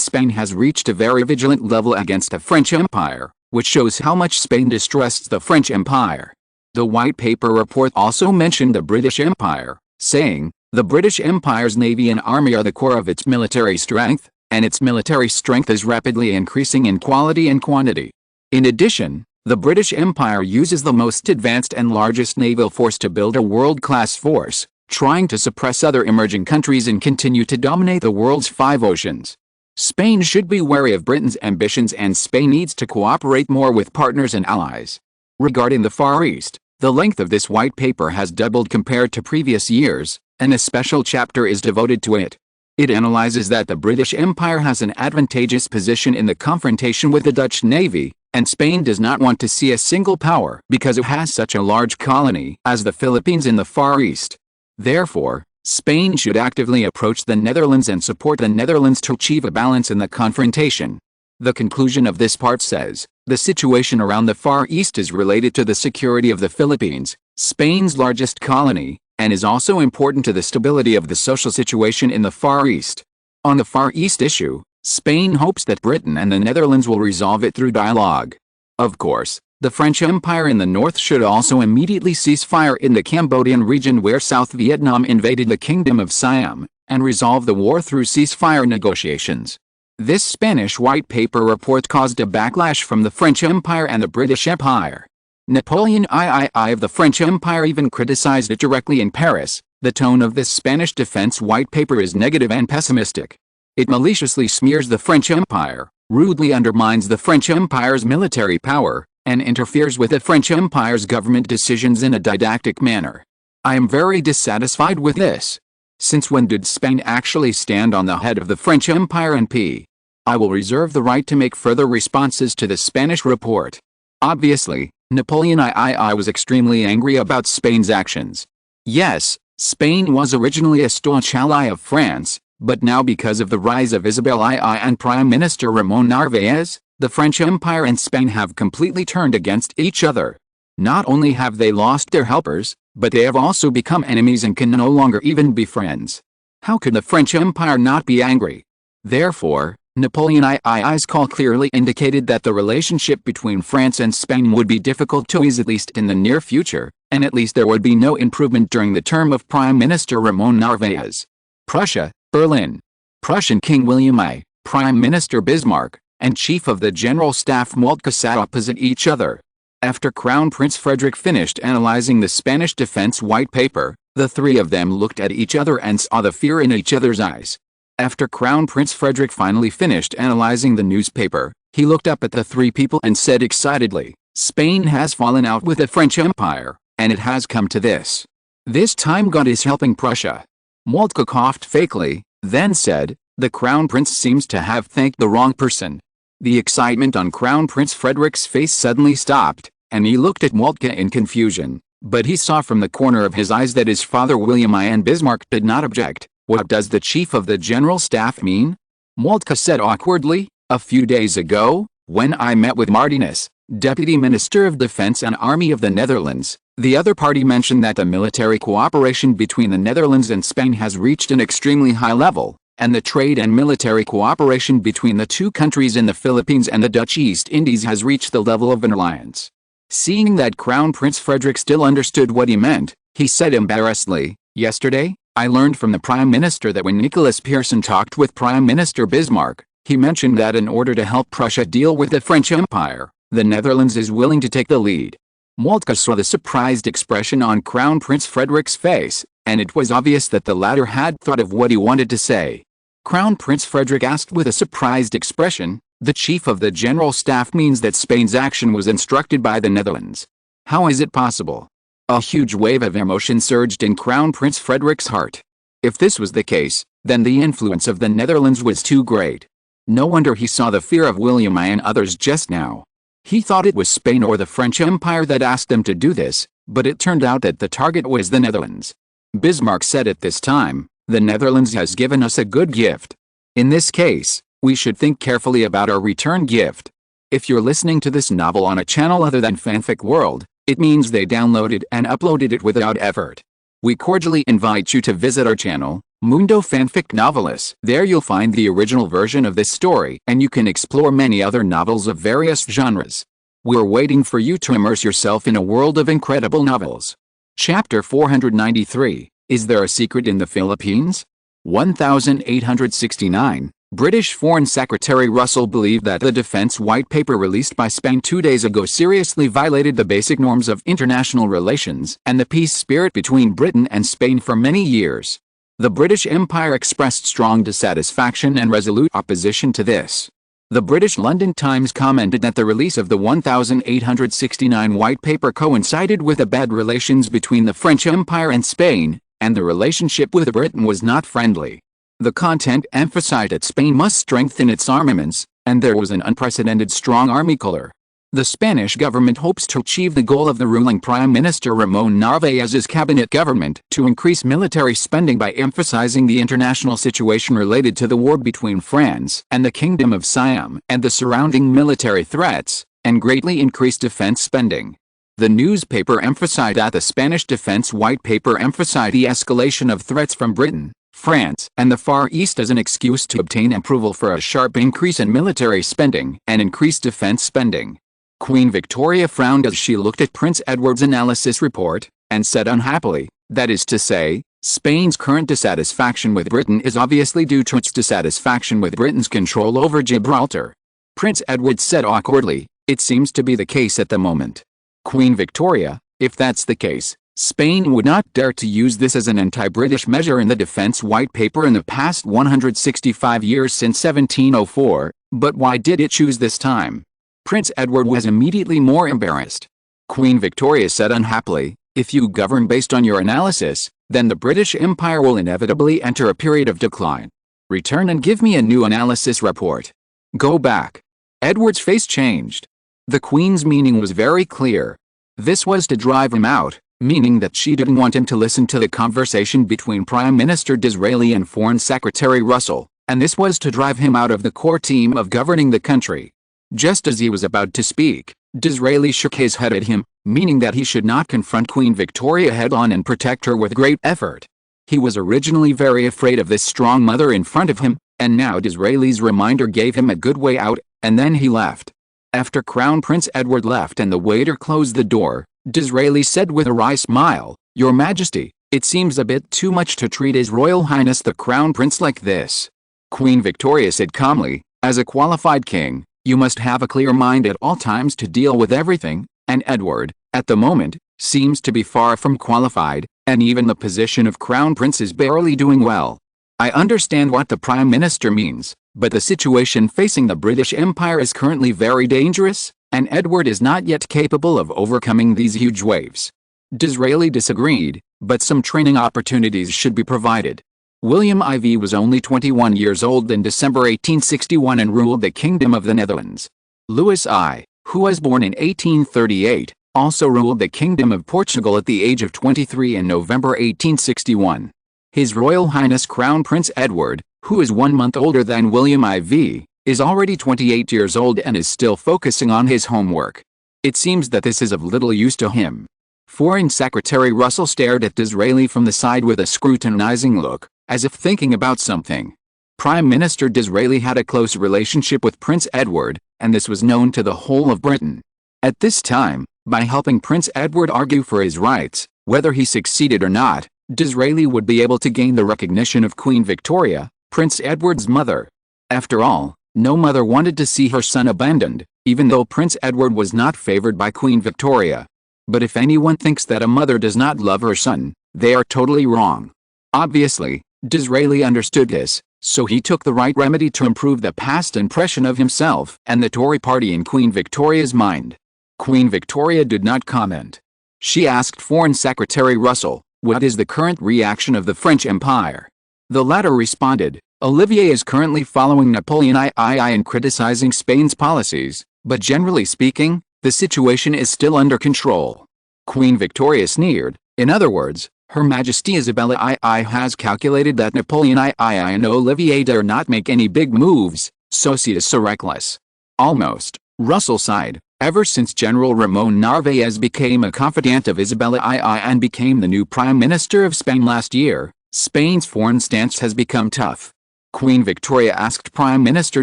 Spain has reached a very vigilant level against the French Empire, which shows how much Spain distrusts the French Empire. The white paper report also mentioned the British Empire, saying, "The British Empire's navy and army are the core of its military strength, and its military strength is rapidly increasing in quality and quantity. In addition, the British Empire uses the most advanced and largest naval force to build a world-class force, trying to suppress other emerging countries and continue to dominate the world's 5 oceans. Spain should be wary of Britain's ambitions, and Spain needs to cooperate more with partners and allies." Regarding the Far East, the length of this white paper has doubled compared to previous years, and a special chapter is devoted to it. It analyzes that the British Empire has an advantageous position in the confrontation with the Dutch Navy, and Spain does not want to see a single power because it has such a large colony as the Philippines in the Far East. Therefore, Spain should actively approach the Netherlands and support the Netherlands to achieve a balance in the confrontation. The conclusion of this part says, the situation around the Far East is related to the security of the Philippines, Spain's largest colony, and is also important to the stability of the social situation in the Far East. On the Far East issue, Spain hopes that Britain and the Netherlands will resolve it through dialogue. Of course, the French Empire in the north should also immediately cease fire in the Cambodian region where South Vietnam invaded the Kingdom of Siam, and resolve the war through ceasefire negotiations. This Spanish white paper report caused a backlash from the French Empire and the British Empire. Napoleon III of the French Empire even criticized it directly in Paris. The tone of this Spanish defense white paper is negative and pessimistic. It maliciously smears the French Empire, rudely undermines the French Empire's military power, and interferes with the French Empire's government decisions in a didactic manner. I am very dissatisfied with this. Since when did Spain actually stand on the head of the French Empire and p? I will reserve the right to make further responses to the Spanish report. Obviously, Napoleon III was extremely angry about Spain's actions. Yes, Spain was originally a staunch ally of France, but now because of the rise of Isabel II and Prime Minister Ramon Narvaez, the French Empire and Spain have completely turned against each other. Not only have they lost their helpers, but they have also become enemies and can no longer even be friends. How could the French Empire not be angry? Therefore, Napoleon II's call clearly indicated that the relationship between France and Spain would be difficult to ease at least in the near future, and at least there would be no improvement during the term of Prime Minister Ramon Narvaez. Prussia, Berlin. Prussian King William I, Prime Minister Bismarck, and Chief of the General Staff Moltke sat opposite each other. After Crown Prince Frederick finished analyzing the Spanish defense white paper, the three of them looked at each other and saw the fear in each other's eyes. After Crown Prince Frederick finally finished analyzing the newspaper, he looked up at the three people and said excitedly, "Spain has fallen out with the French Empire, and it has come to this. This time God is helping Prussia." Moltke coughed fakely, then said, "The Crown Prince seems to have thanked the wrong person." The excitement on Crown Prince Frederick's face suddenly stopped, and he looked at Moltke in confusion, but he saw from the corner of his eyes that his father William I and Bismarck did not object. "What does the Chief of the General Staff mean?" Moltke said awkwardly, "A few days ago, when I met with Martinez, Deputy Minister of Defense and Army of the Netherlands, the other party mentioned that the military cooperation between the Netherlands and Spain has reached an extremely high level, and the trade and military cooperation between the two countries in the Philippines and the Dutch East Indies has reached the level of an alliance." Seeing that Crown Prince Frederick still understood what he meant, he said embarrassedly, "Yesterday, I learned from the Prime Minister that when Nicholas Pearson talked with Prime Minister Bismarck, he mentioned that in order to help Prussia deal with the French Empire, the Netherlands is willing to take the lead." Moltke saw the surprised expression on Crown Prince Frederick's face, and it was obvious that the latter had thought of what he wanted to say. Crown Prince Frederick asked with a surprised expression, "The Chief of the General Staff means that Spain's action was instructed by the Netherlands. How is it possible?" A huge wave of emotion surged in Crown Prince Frederick's heart. If this was the case, then the influence of the Netherlands was too great. No wonder he saw the fear of William I and others just now. He thought it was Spain or the French Empire that asked them to do this, but it turned out that the target was the Netherlands. Bismarck said at this time, "The Netherlands has given us a good gift. In this case, we should think carefully about our return gift." If you're listening to this novel on a channel other than Fanfic World, it means they downloaded and uploaded it without effort. We cordially invite you to visit our channel, Mundo Fanfic Novelis. There you'll find the original version of this story, and you can explore many other novels of various genres. We're waiting for you to immerse yourself in a world of incredible novels. Chapter 493, Is There a Secret in the Philippines? 1869. British Foreign Secretary Russell believed that the defense white paper released by Spain 2 days ago seriously violated the basic norms of international relations and the peace spirit between Britain and Spain for many years. The British Empire expressed strong dissatisfaction and resolute opposition to this. The British London Times commented that the release of the 1869 white paper coincided with the bad relations between the French Empire and Spain, and the relationship with Britain was not friendly. The content emphasized that Spain must strengthen its armaments, and there was an unprecedented strong army color. The Spanish government hopes to achieve the goal of the ruling Prime Minister Ramon Narvaez's cabinet government to increase military spending by emphasizing the international situation related to the war between France and the Kingdom of Siam and the surrounding military threats, and greatly increase defense spending. The newspaper emphasized that the Spanish Defense White Paper emphasized the escalation of threats from Britain, France, and the Far East as an excuse to obtain approval for a sharp increase in military spending and increased defense spending. Queen Victoria frowned as she looked at Prince Edward's analysis report, and said unhappily, "That is to say, Spain's current dissatisfaction with Britain is obviously due to its dissatisfaction with Britain's control over Gibraltar." Prince Edward said awkwardly, "It seems to be the case at the moment." Queen Victoria, "If that's the case, Spain would not dare to use this as an anti-British measure in the Defense White Paper in the past 165 years since 1704, but why did it choose this time?" Prince Edward was immediately more embarrassed. Queen Victoria said unhappily, "If you govern based on your analysis, then the British Empire will inevitably enter a period of decline. Return and give me a new analysis report. Go back." Edward's face changed. The Queen's meaning was very clear. This was to drive him out, meaning that she didn't want him to listen to the conversation between Prime Minister Disraeli and Foreign Secretary Russell, and this was to drive him out of the core team of governing the country. Just as he was about to speak, Disraeli shook his head at him, meaning that he should not confront Queen Victoria head-on and protect her with great effort. He was originally very afraid of this strong mother in front of him, and now Disraeli's reminder gave him a good way out, and then he left. After Crown Prince Edward left and the waiter closed the door, Disraeli said with a wry smile, "Your Majesty, it seems a bit too much to treat His Royal Highness the Crown Prince like this." Queen Victoria said calmly, "As a qualified king, you must have a clear mind at all times to deal with everything, and Edward, at the moment, seems to be far from qualified, and even the position of Crown Prince is barely doing well. I understand what the Prime Minister means, but the situation facing the British Empire is currently very dangerous, and Edward is not yet capable of overcoming these huge waves." Disraeli disagreed, but some training opportunities should be provided. William IV was only 21 years old in December 1861 and ruled the Kingdom of the Netherlands. Louis I, who was born in 1838, also ruled the Kingdom of Portugal at the age of 23 in November 1861. His Royal Highness Crown Prince Edward, who is 1 month older than William IV, is already 28 years old and is still focusing on his homework. It seems that this is of little use to him. Foreign Secretary Russell stared at Disraeli from the side with a scrutinizing look, as if thinking about something. Prime Minister Disraeli had a close relationship with Prince Edward, and this was known to the whole of Britain. At this time, by helping Prince Edward argue for his rights, whether he succeeded or not, Disraeli would be able to gain the recognition of Queen Victoria, Prince Edward's mother. After all, no mother wanted to see her son abandoned, even though Prince Edward was not favored by Queen Victoria. But if anyone thinks that a mother does not love her son, they are totally wrong. Obviously, Disraeli understood this, so he took the right remedy to improve the past impression of himself and the Tory party in Queen Victoria's mind. Queen Victoria did not comment. She asked Foreign Secretary Russell, "What is the current reaction of the French Empire?" The latter responded, "Olivier is currently following Napoleon III and criticizing Spain's policies, but generally speaking, the situation is still under control." Queen Victoria sneered. In other words, Her Majesty Isabella II has calculated that Napoleon III and Olivier dare not make any big moves, so she is so reckless. Almost, Russell sighed. Ever since General Ramon Narvaez became a confidant of Isabella II and became the new Prime Minister of Spain last year, Spain's foreign stance has become tough. Queen Victoria asked Prime Minister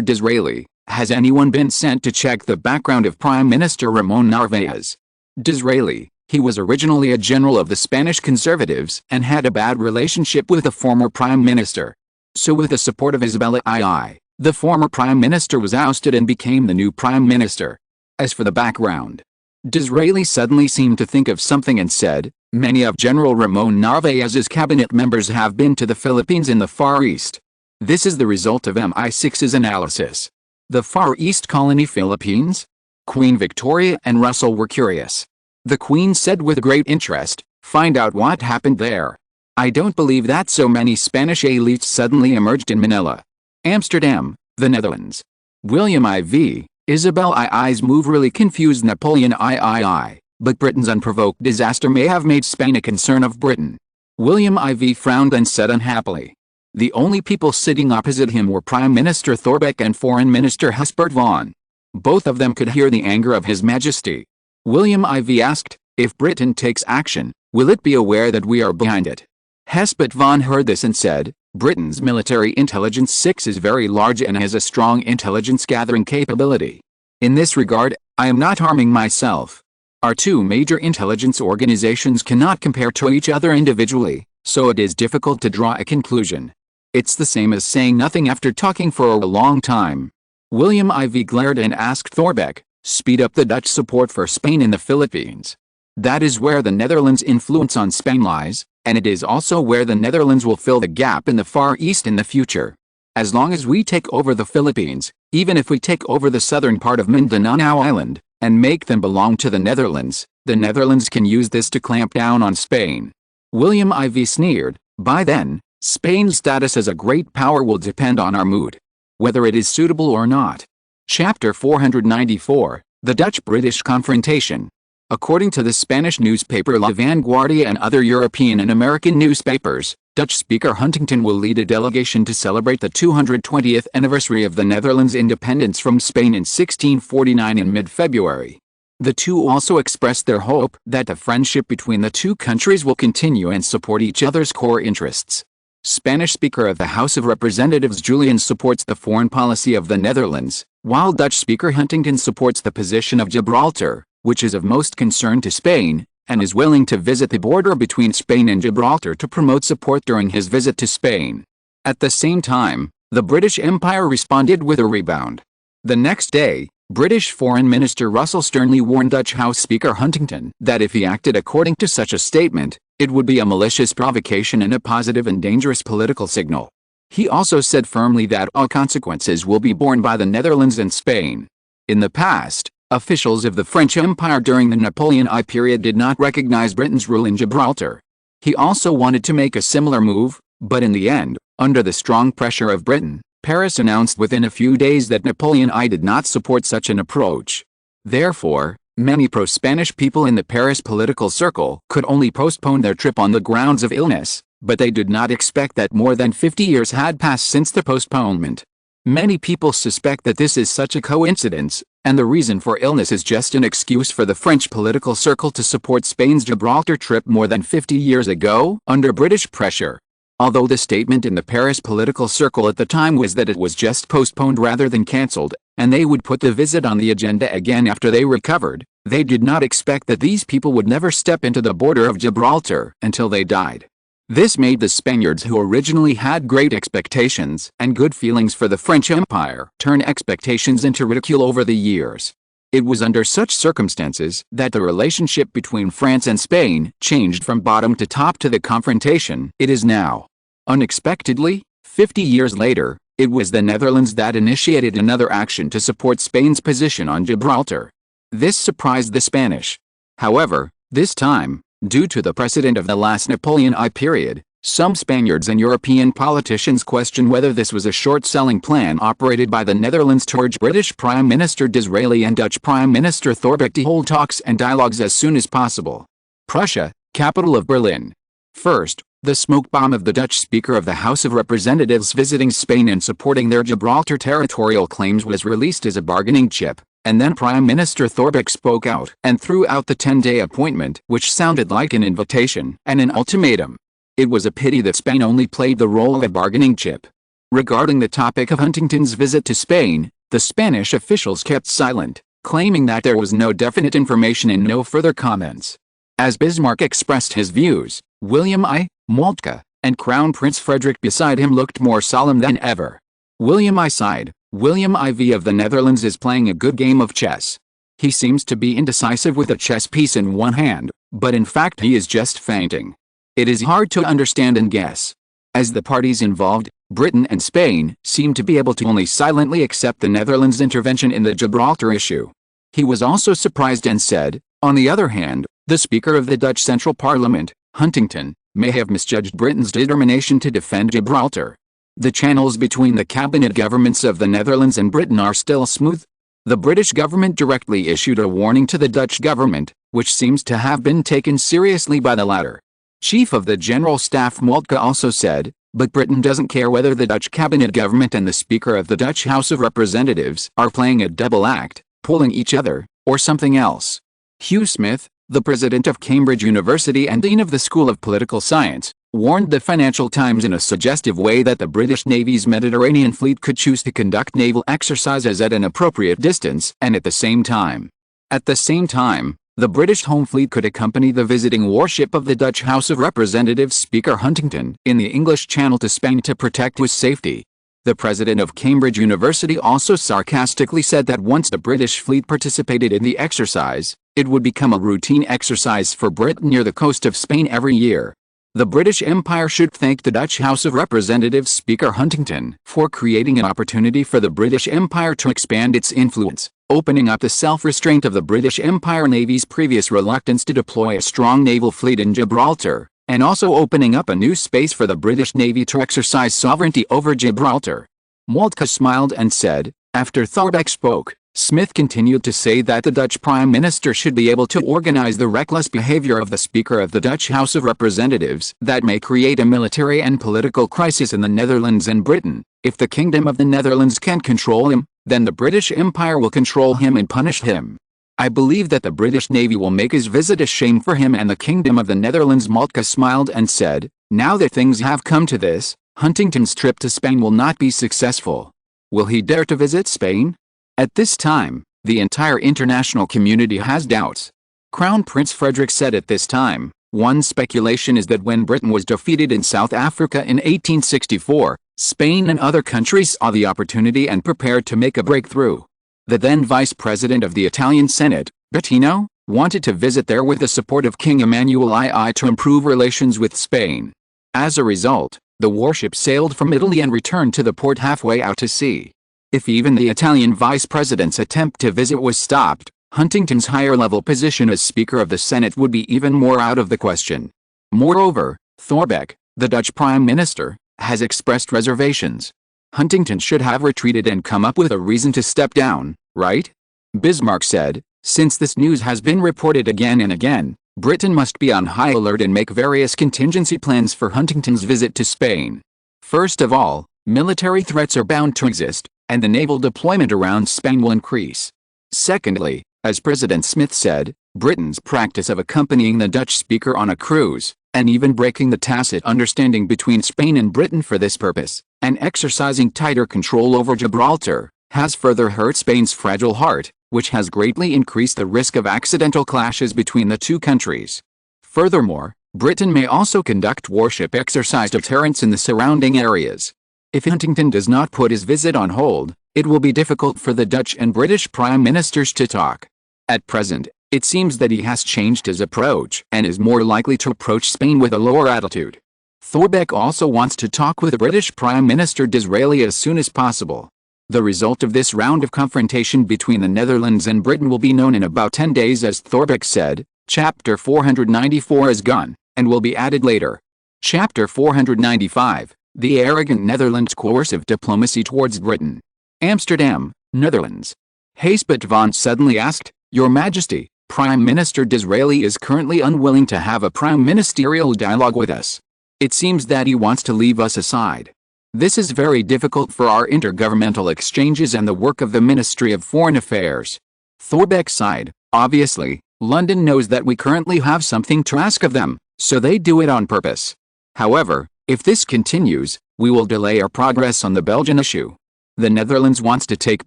Disraeli, "Has anyone been sent to check the background of Prime Minister Ramon Narvaez?" Disraeli, he was originally a general of the Spanish Conservatives and had a bad relationship with the former Prime Minister. So with the support of Isabella II, the former Prime Minister was ousted and became the new Prime Minister. As for the background, Disraeli suddenly seemed to think of something and said, "Many of General Ramon Narvaez's cabinet members have been to the Philippines in the Far East. This is the result of MI6's analysis." The Far East colony Philippines? Queen Victoria and Russell were curious. The Queen said with great interest, "Find out what happened there. I don't believe that so many Spanish elites suddenly emerged in Manila. Amsterdam, the Netherlands. William IV, Isabel II's move really confused Napoleon III, but Britain's unprovoked disaster may have made Spain a concern of Britain. William IV frowned and said unhappily. The only people sitting opposite him were Prime Minister Thorbecke and Foreign Minister Hespert von. Both of them could hear the anger of His Majesty. William IV asked, "If Britain takes action, will it be aware that we are behind it?" Hespert von heard this and said, "Britain's military intelligence 6 is very large and has a strong intelligence-gathering capability. In this regard, I am not harming myself. Our two major intelligence organizations cannot compare to each other individually, so it is difficult to draw a conclusion. It's the same as saying nothing after talking for a long time." William IV glared and asked Thorbecke, "Speed up the Dutch support for Spain in the Philippines. That is where the Netherlands' influence on Spain lies, and it is also where the Netherlands will fill the gap in the Far East in the future. As long as we take over the Philippines, even if we take over the southern part of Mindanao Island, and make them belong to the Netherlands can use this to clamp down on Spain." William IV sneered, "By then, Spain's status as a great power will depend on our mood, whether it is suitable or not." Chapter 494, The Dutch-British Confrontation. According to the Spanish newspaper La Vanguardia and other European and American newspapers, Dutch Speaker Huntington will lead a delegation to celebrate the 220th anniversary of the Netherlands' independence from Spain in 1649 in mid-February. The two also expressed their hope that the friendship between the two countries will continue and support each other's core interests. Spanish Speaker of the House of Representatives Julian supports the foreign policy of the Netherlands, while Dutch Speaker Huntington supports the position of Gibraltar, which is of most concern to Spain, and is willing to visit the border between Spain and Gibraltar to promote support during his visit to Spain. At the same time, the British Empire responded with a rebound. The next day, British Foreign Minister Russell sternly warned Dutch House Speaker Huntington that if he acted according to such a statement, it would be a malicious provocation and a positive and dangerous political signal. He also said firmly that all consequences will be borne by the Netherlands and Spain. In the past, officials of the French Empire during the Napoleon I period did not recognize Britain's rule in Gibraltar. He also wanted to make a similar move, but in the end, under the strong pressure of Britain, Paris announced within a few days that Napoleon I did not support such an approach. Therefore, many pro-Spanish people in the Paris political circle could only postpone their trip on the grounds of illness, but they did not expect that more than 50 years had passed since the postponement. Many people suspect that this is such a coincidence, and the reason for illness is just an excuse for the French political circle to support Spain's Gibraltar trip more than 50 years ago, under British pressure. Although the statement in the Paris political circle at the time was that it was just postponed rather than cancelled, and they would put the visit on the agenda again after they recovered, they did not expect that these people would never step into the border of Gibraltar until they died. This made the Spaniards, who originally had great expectations and good feelings for the French Empire, turn expectations into ridicule over the years. It was under such circumstances that the relationship between France and Spain changed from bottom to top to the confrontation it is now. Unexpectedly, 50 years later, it was the Netherlands that initiated another action to support Spain's position on Gibraltar. This surprised the Spanish. However, this time, due to the precedent of the last Napoleon I period, some Spaniards and European politicians question whether this was a short-selling plan operated by the Netherlands to urge British Prime Minister Disraeli and Dutch Prime Minister Thorbecke to hold talks and dialogues as soon as possible. Prussia, capital of Berlin. First, the smoke bomb of the Dutch Speaker of the House of Representatives visiting Spain and supporting their Gibraltar territorial claims was released as a bargaining chip. And then Prime Minister Thorbecke spoke out and threw out the 10-day appointment, which sounded like an invitation and an ultimatum. It was a pity that Spain only played the role of a bargaining chip. Regarding the topic of Huntington's visit to Spain, the Spanish officials kept silent, claiming that there was no definite information and no further comments. As Bismarck expressed his views, William I, Moltke, and Crown Prince Frederick beside him looked more solemn than ever. William I sighed. William IV of the Netherlands is playing a good game of chess. He seems to be indecisive with a chess piece in one hand, but in fact he is just feinting. It is hard to understand and guess. As the parties involved, Britain and Spain, seem to be able to only silently accept the Netherlands' intervention in the Gibraltar issue. He was also surprised and said, on the other hand, the Speaker of the Dutch Central Parliament, Huntington, may have misjudged Britain's determination to defend Gibraltar. The channels between the cabinet governments of the Netherlands and Britain are still smooth. The British government directly issued a warning to the Dutch government, which seems to have been taken seriously by the latter. Chief of the General Staff Moltke also said, "But Britain doesn't care whether the Dutch cabinet government and the Speaker of the Dutch House of Representatives are playing a double act, pulling each other, or something else." Hugh Smith, the president of Cambridge University and dean of the School of Political Science, warned the Financial Times in a suggestive way that the British Navy's Mediterranean fleet could choose to conduct naval exercises at an appropriate distance and at the same time. At the same time, the British Home Fleet could accompany the visiting warship of the Dutch House of Representatives Speaker Huntington in the English Channel to Spain to protect his safety. The president of Cambridge University also sarcastically said that once the British fleet participated in the exercise, it would become a routine exercise for Britain near the coast of Spain every year. The British Empire should thank the Dutch House of Representatives Speaker Huntington for creating an opportunity for the British Empire to expand its influence, opening up the self-restraint of the British Empire Navy's previous reluctance to deploy a strong naval fleet in Gibraltar, and also opening up a new space for the British Navy to exercise sovereignty over Gibraltar. Moltke smiled and said, after Thorbecke spoke, Smith continued to say that the Dutch Prime Minister should be able to organize the reckless behavior of the Speaker of the Dutch House of Representatives that may create a military and political crisis in the Netherlands and Britain. If the Kingdom of the Netherlands can control him, then the British Empire will control him and punish him. I believe that the British Navy will make his visit a shame for him and the Kingdom of the Netherlands. Moltke smiled and said, now that things have come to this, Huntington's trip to Spain will not be successful. Will he dare to visit Spain? At this time, the entire international community has doubts. Crown Prince Frederick said at this time, one speculation is that when Britain was defeated in South Africa in 1864, Spain and other countries saw the opportunity and prepared to make a breakthrough. The then Vice President of the Italian Senate, Bettino, wanted to visit there with the support of King Emmanuel II to improve relations with Spain. As a result, the warship sailed from Italy and returned to the port halfway out to sea. If even the Italian Vice President's attempt to visit was stopped, Huntington's higher-level position as Speaker of the Senate would be even more out of the question. Moreover, Thorbecke, the Dutch Prime Minister, has expressed reservations. Huntington should have retreated and come up with a reason to step down, right? Bismarck said, since this news has been reported again and again, Britain must be on high alert and make various contingency plans for Huntington's visit to Spain. First of all, military threats are bound to exist, and the naval deployment around Spain will increase. Secondly, as President Smith said, Britain's practice of accompanying the Dutch speaker on a cruise, and even breaking the tacit understanding between Spain and Britain for this purpose, and exercising tighter control over Gibraltar, has further hurt Spain's fragile heart, which has greatly increased the risk of accidental clashes between the two countries. Furthermore, Britain may also conduct warship exercise deterrence in the surrounding areas. If Huntington does not put his visit on hold, it will be difficult for the Dutch and British Prime Ministers to talk. At present, it seems that he has changed his approach and is more likely to approach Spain with a lower attitude. Thorbecke also wants to talk with the British Prime Minister Disraeli as soon as possible. The result of this round of confrontation between the Netherlands and Britain will be known in about 10 days. As Thorbecke said, Chapter 494 is gone, and will be added later. Chapter 495. The arrogant Netherlands' coercive diplomacy towards Britain. Amsterdam, Netherlands. Haspet van suddenly asked, Your Majesty, Prime Minister Disraeli is currently unwilling to have a prime ministerial dialogue with us. It seems that he wants to leave us aside. This is very difficult for our intergovernmental exchanges and the work of the Ministry of Foreign Affairs. Thorbecke sighed. Obviously, London knows that we currently have something to ask of them, so they do it on purpose. However, if this continues, we will delay our progress on the Belgian issue. The Netherlands wants to take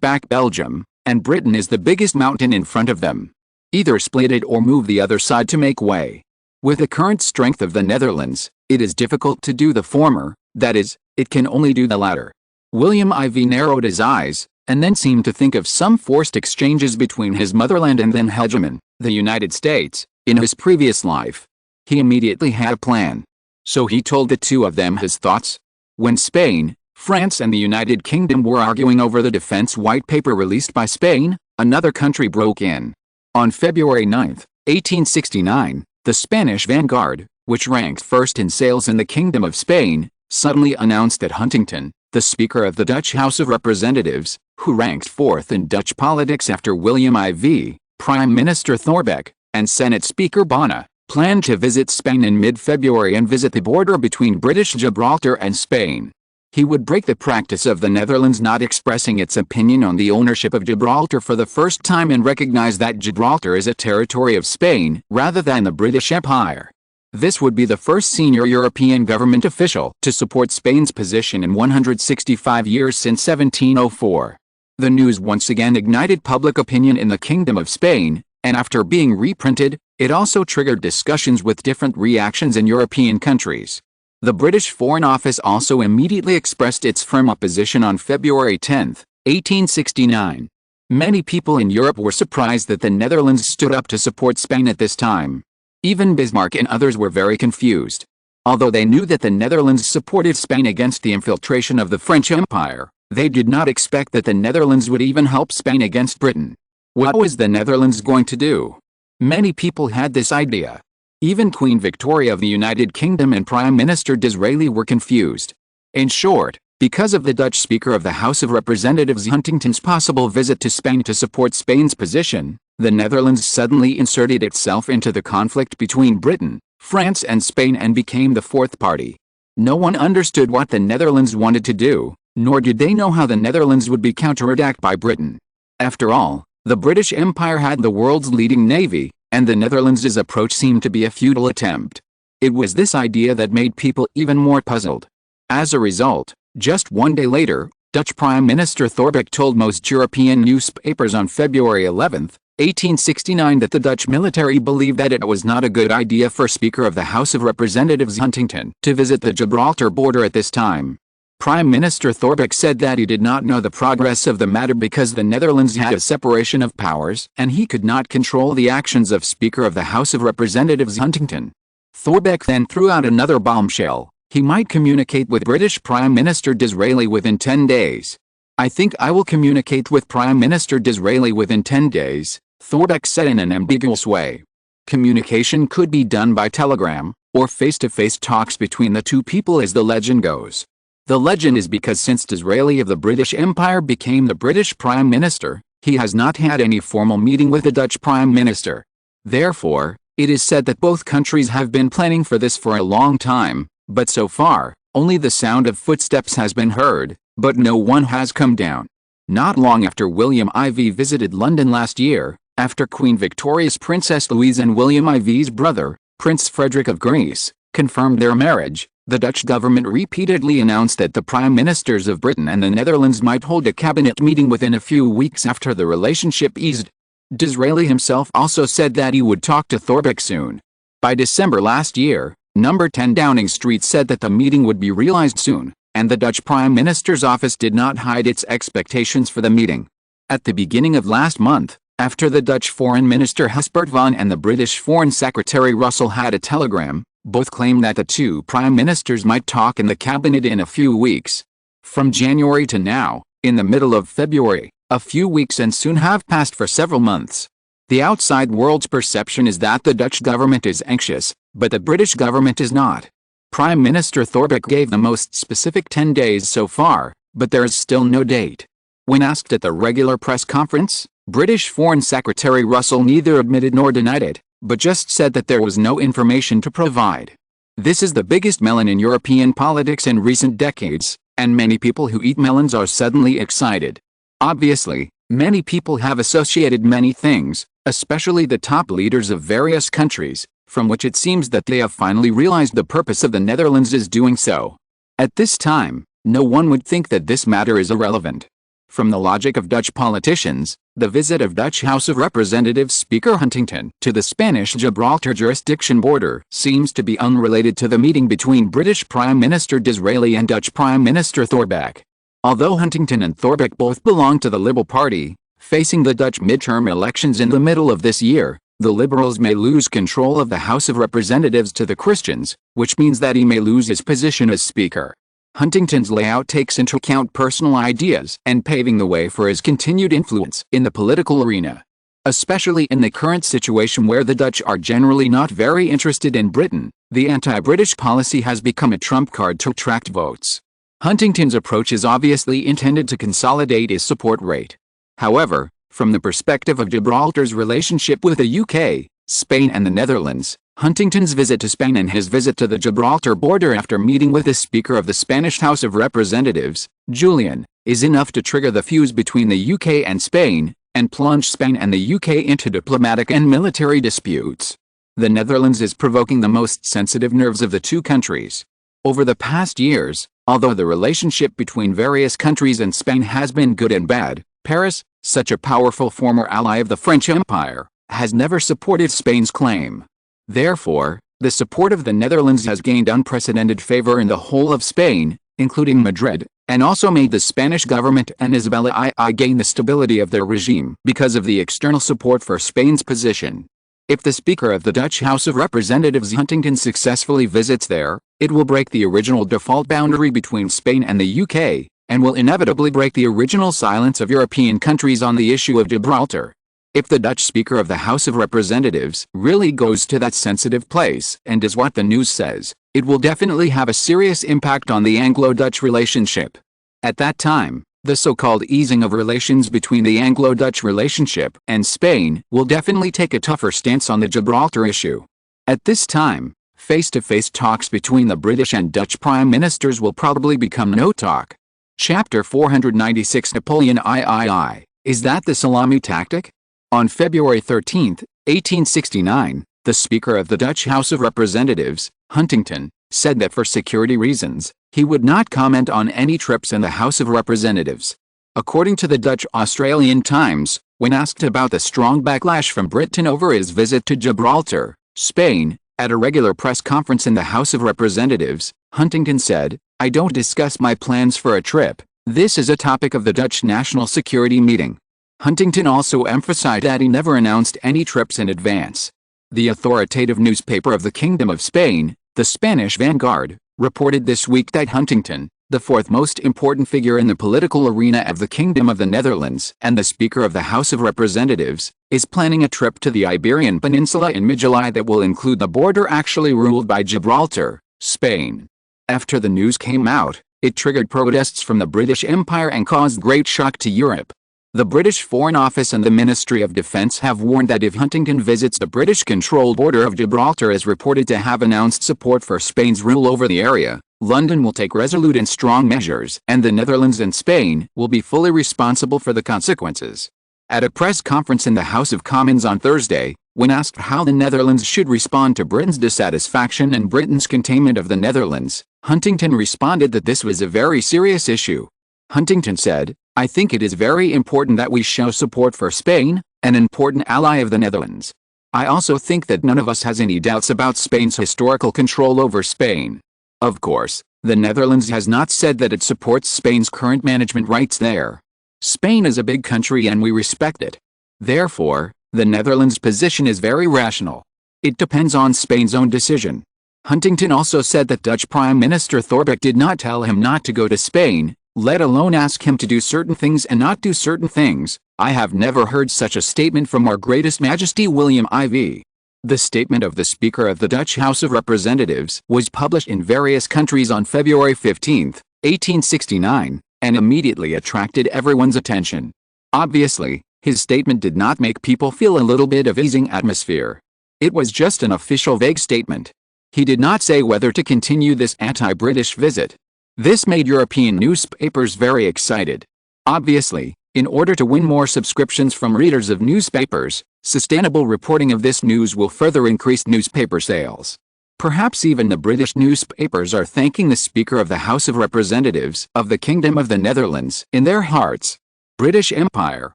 back Belgium, and Britain is the biggest mountain in front of them. Either split it or move the other side to make way. With the current strength of the Netherlands, it is difficult to do the former, that is, it can only do the latter. William IV narrowed his eyes, and then seemed to think of some forced exchanges between his motherland and then hegemon, the United States, in his previous life. He immediately had a plan. So he told the two of them his thoughts. When Spain, France and the United Kingdom were arguing over the defense white paper released by Spain, another country broke in. On February 9, 1869, the Spanish vanguard, which ranked first in sales in the Kingdom of Spain, suddenly announced that Huntington, the Speaker of the Dutch House of Representatives, who ranked fourth in Dutch politics after William IV, Prime Minister Thorbecke, and Senate Speaker Bonne, planned to visit Spain in mid-February and visit the border between British Gibraltar and Spain. He would break the practice of the Netherlands not expressing its opinion on the ownership of Gibraltar for the first time and recognize that Gibraltar is a territory of Spain rather than the British Empire. This would be the first senior European government official to support Spain's position in 165 years since 1704. The news once again ignited public opinion in the Kingdom of Spain, and after being reprinted, it also triggered discussions with different reactions in European countries. The British Foreign Office also immediately expressed its firm opposition on February 10, 1869. Many people in Europe were surprised that the Netherlands stood up to support Spain at this time. Even Bismarck and others were very confused. Although they knew that the Netherlands supported Spain against the infiltration of the French Empire, they did not expect that the Netherlands would even help Spain against Britain. What was the Netherlands going to do? Many people had this idea. Even Queen Victoria of the United Kingdom and Prime Minister Disraeli were confused. In short, because of the Dutch Speaker of the House of Representatives Huntington's possible visit to Spain to support Spain's position, the Netherlands suddenly inserted itself into the conflict between Britain, France and Spain and became the fourth party. No one understood what the Netherlands wanted to do, nor did they know how the Netherlands would be counterattacked by Britain. After all, the British Empire had the world's leading navy, and the Netherlands' approach seemed to be a futile attempt. It was this idea that made people even more puzzled. As a result, just one day later, Dutch Prime Minister Thorbecke told most European newspapers on February 11, 1869 that the Dutch military believed that it was not a good idea for Speaker of the House of Representatives Huntington to visit the Gibraltar border at this time. Prime Minister Thorbecke said that he did not know the progress of the matter because the Netherlands had a separation of powers and he could not control the actions of Speaker of the House of Representatives Huntington. Thorbecke then threw out another bombshell. He might communicate with British Prime Minister Disraeli within 10 days. "I think I will communicate with Prime Minister Disraeli within 10 days, Thorbecke said in an ambiguous way. Communication could be done by telegram, or face-to-face talks between the two people as the legend goes. The legend is because since Disraeli of the British Empire became the British Prime Minister, he has not had any formal meeting with the Dutch Prime Minister. Therefore, it is said that both countries have been planning for this for a long time, but so far, only the sound of footsteps has been heard, but no one has come down. Not long after William IV visited London last year, after Queen Victoria's Princess Louise and William IV's brother, Prince Frederick of Greece, confirmed their marriage, the Dutch government repeatedly announced that the prime ministers of Britain and the Netherlands might hold a cabinet meeting within a few weeks after the relationship eased. Disraeli himself also said that he would talk to Thorbecke soon. By December last year, number 10 Downing Street said that the meeting would be realized soon, and the Dutch Prime Minister's office did not hide its expectations for the meeting. At the beginning of last month, after the Dutch Foreign Minister Hubert van and the British Foreign Secretary Russell had a telegram, both claimed that the two prime ministers might talk in the cabinet in a few weeks. From January to now, in the middle of February, a few weeks and soon have passed for several months. The outside world's perception is that the Dutch government is anxious, but the British government is not. Prime Minister Thorbecke gave the most specific 10 days so far, but there is still no date. When asked at the regular press conference, British Foreign Secretary Russell neither admitted nor denied it, but just said that there was no information to provide. This is the biggest melon in European politics in recent decades, and many people who eat melons are suddenly excited. Obviously, many people have associated many things, especially the top leaders of various countries, from which it seems that they have finally realized the purpose of the Netherlands is doing so. At this time, no one would think that this matter is irrelevant. From the logic of Dutch politicians, the visit of Dutch House of Representatives Speaker Huntington to the Spanish Gibraltar jurisdiction border seems to be unrelated to the meeting between British Prime Minister Disraeli and Dutch Prime Minister Thorbecke. Although Huntington and Thorbecke both belong to the Liberal Party, facing the Dutch midterm elections in the middle of this year, the Liberals may lose control of the House of Representatives to the Christians, which means that he may lose his position as Speaker. Huntington's layout takes into account personal ideas and paving the way for his continued influence in the political arena. Especially in the current situation where the Dutch are generally not very interested in Britain, the anti-British policy has become a trump card to attract votes. Huntington's approach is obviously intended to consolidate his support rate. However, from the perspective of Gibraltar's relationship with the UK, Spain and the Netherlands, Huntington's visit to Spain and his visit to the Gibraltar border after meeting with the Speaker of the Spanish House of Representatives, Julian, is enough to trigger the fuse between the UK and Spain, and plunge Spain and the UK into diplomatic and military disputes. The Netherlands is provoking the most sensitive nerves of the two countries. Over the past years, although the relationship between various countries and Spain has been good and bad, Paris, such a powerful former ally of the French Empire, has never supported Spain's claim. Therefore, the support of the Netherlands has gained unprecedented favor in the whole of Spain, including Madrid, and also made the Spanish government and Isabella II gain the stability of their regime because of the external support for Spain's position. If the Speaker of the Dutch House of Representatives Huntington successfully visits there, it will break the original default boundary between Spain and the UK, and will inevitably break the original silence of European countries on the issue of Gibraltar. If the Dutch Speaker of the House of Representatives really goes to that sensitive place and does what the news says, it will definitely have a serious impact on the Anglo-Dutch relationship. At that time, the so-called easing of relations between the Anglo-Dutch relationship and Spain will definitely take a tougher stance on the Gibraltar issue. At this time, face-to-face talks between the British and Dutch prime ministers will probably become no talk. Chapter 496 Napoleon III. Is that the salami tactic? On February 13, 1869, the Speaker of the Dutch House of Representatives, Huntington, said that for security reasons, he would not comment on any trips in the House of Representatives. According to the Dutch Australian Times, when asked about the strong backlash from Britain over his visit to Gibraltar, Spain, at a regular press conference in the House of Representatives, Huntington said, "I don't discuss my plans for a trip. This is a topic of the Dutch National Security meeting." Huntington also emphasized that he never announced any trips in advance. The authoritative newspaper of the Kingdom of Spain, the Spanish Vanguard, reported this week that Huntington, the fourth most important figure in the political arena of the Kingdom of the Netherlands and the Speaker of the House of Representatives, is planning a trip to the Iberian Peninsula in mid-July that will include the border actually ruled by Gibraltar, Spain. After the news came out, it triggered protests from the British Empire and caused great shock to Europe. The British Foreign Office and the Ministry of Defence have warned that if Huntington visits the British-controlled border of Gibraltar as reported to have announced support for Spain's rule over the area, London will take resolute and strong measures, and the Netherlands and Spain will be fully responsible for the consequences. At a press conference in the House of Commons on Thursday, when asked how the Netherlands should respond to Britain's dissatisfaction and Britain's containment of the Netherlands, Huntington responded that this was a very serious issue. Huntington said, "I think it is very important that we show support for Spain, an important ally of the Netherlands. I also think that none of us has any doubts about Spain's historical control over Spain. Of course, the Netherlands has not said that it supports Spain's current management rights there. Spain is a big country and we respect it. Therefore, the Netherlands' position is very rational. It depends on Spain's own decision." Huntington also said that Dutch Prime Minister Thorbecke did not tell him not to go to Spain, let alone ask him to do certain things and not do certain things. "I have never heard such a statement from Our Greatest Majesty William IV." The statement of the Speaker of the Dutch House of Representatives was published in various countries on February 15, 1869, and immediately attracted everyone's attention. Obviously, his statement did not make people feel a little bit of easing atmosphere. It was just an official vague statement. He did not say whether to continue this anti-British visit. This made European newspapers very excited. Obviously, in order to win more subscriptions from readers of newspapers, sustainable reporting of this news will further increase newspaper sales. Perhaps even the British newspapers are thanking the Speaker of the House of Representatives of the Kingdom of the Netherlands in their hearts. British Empire,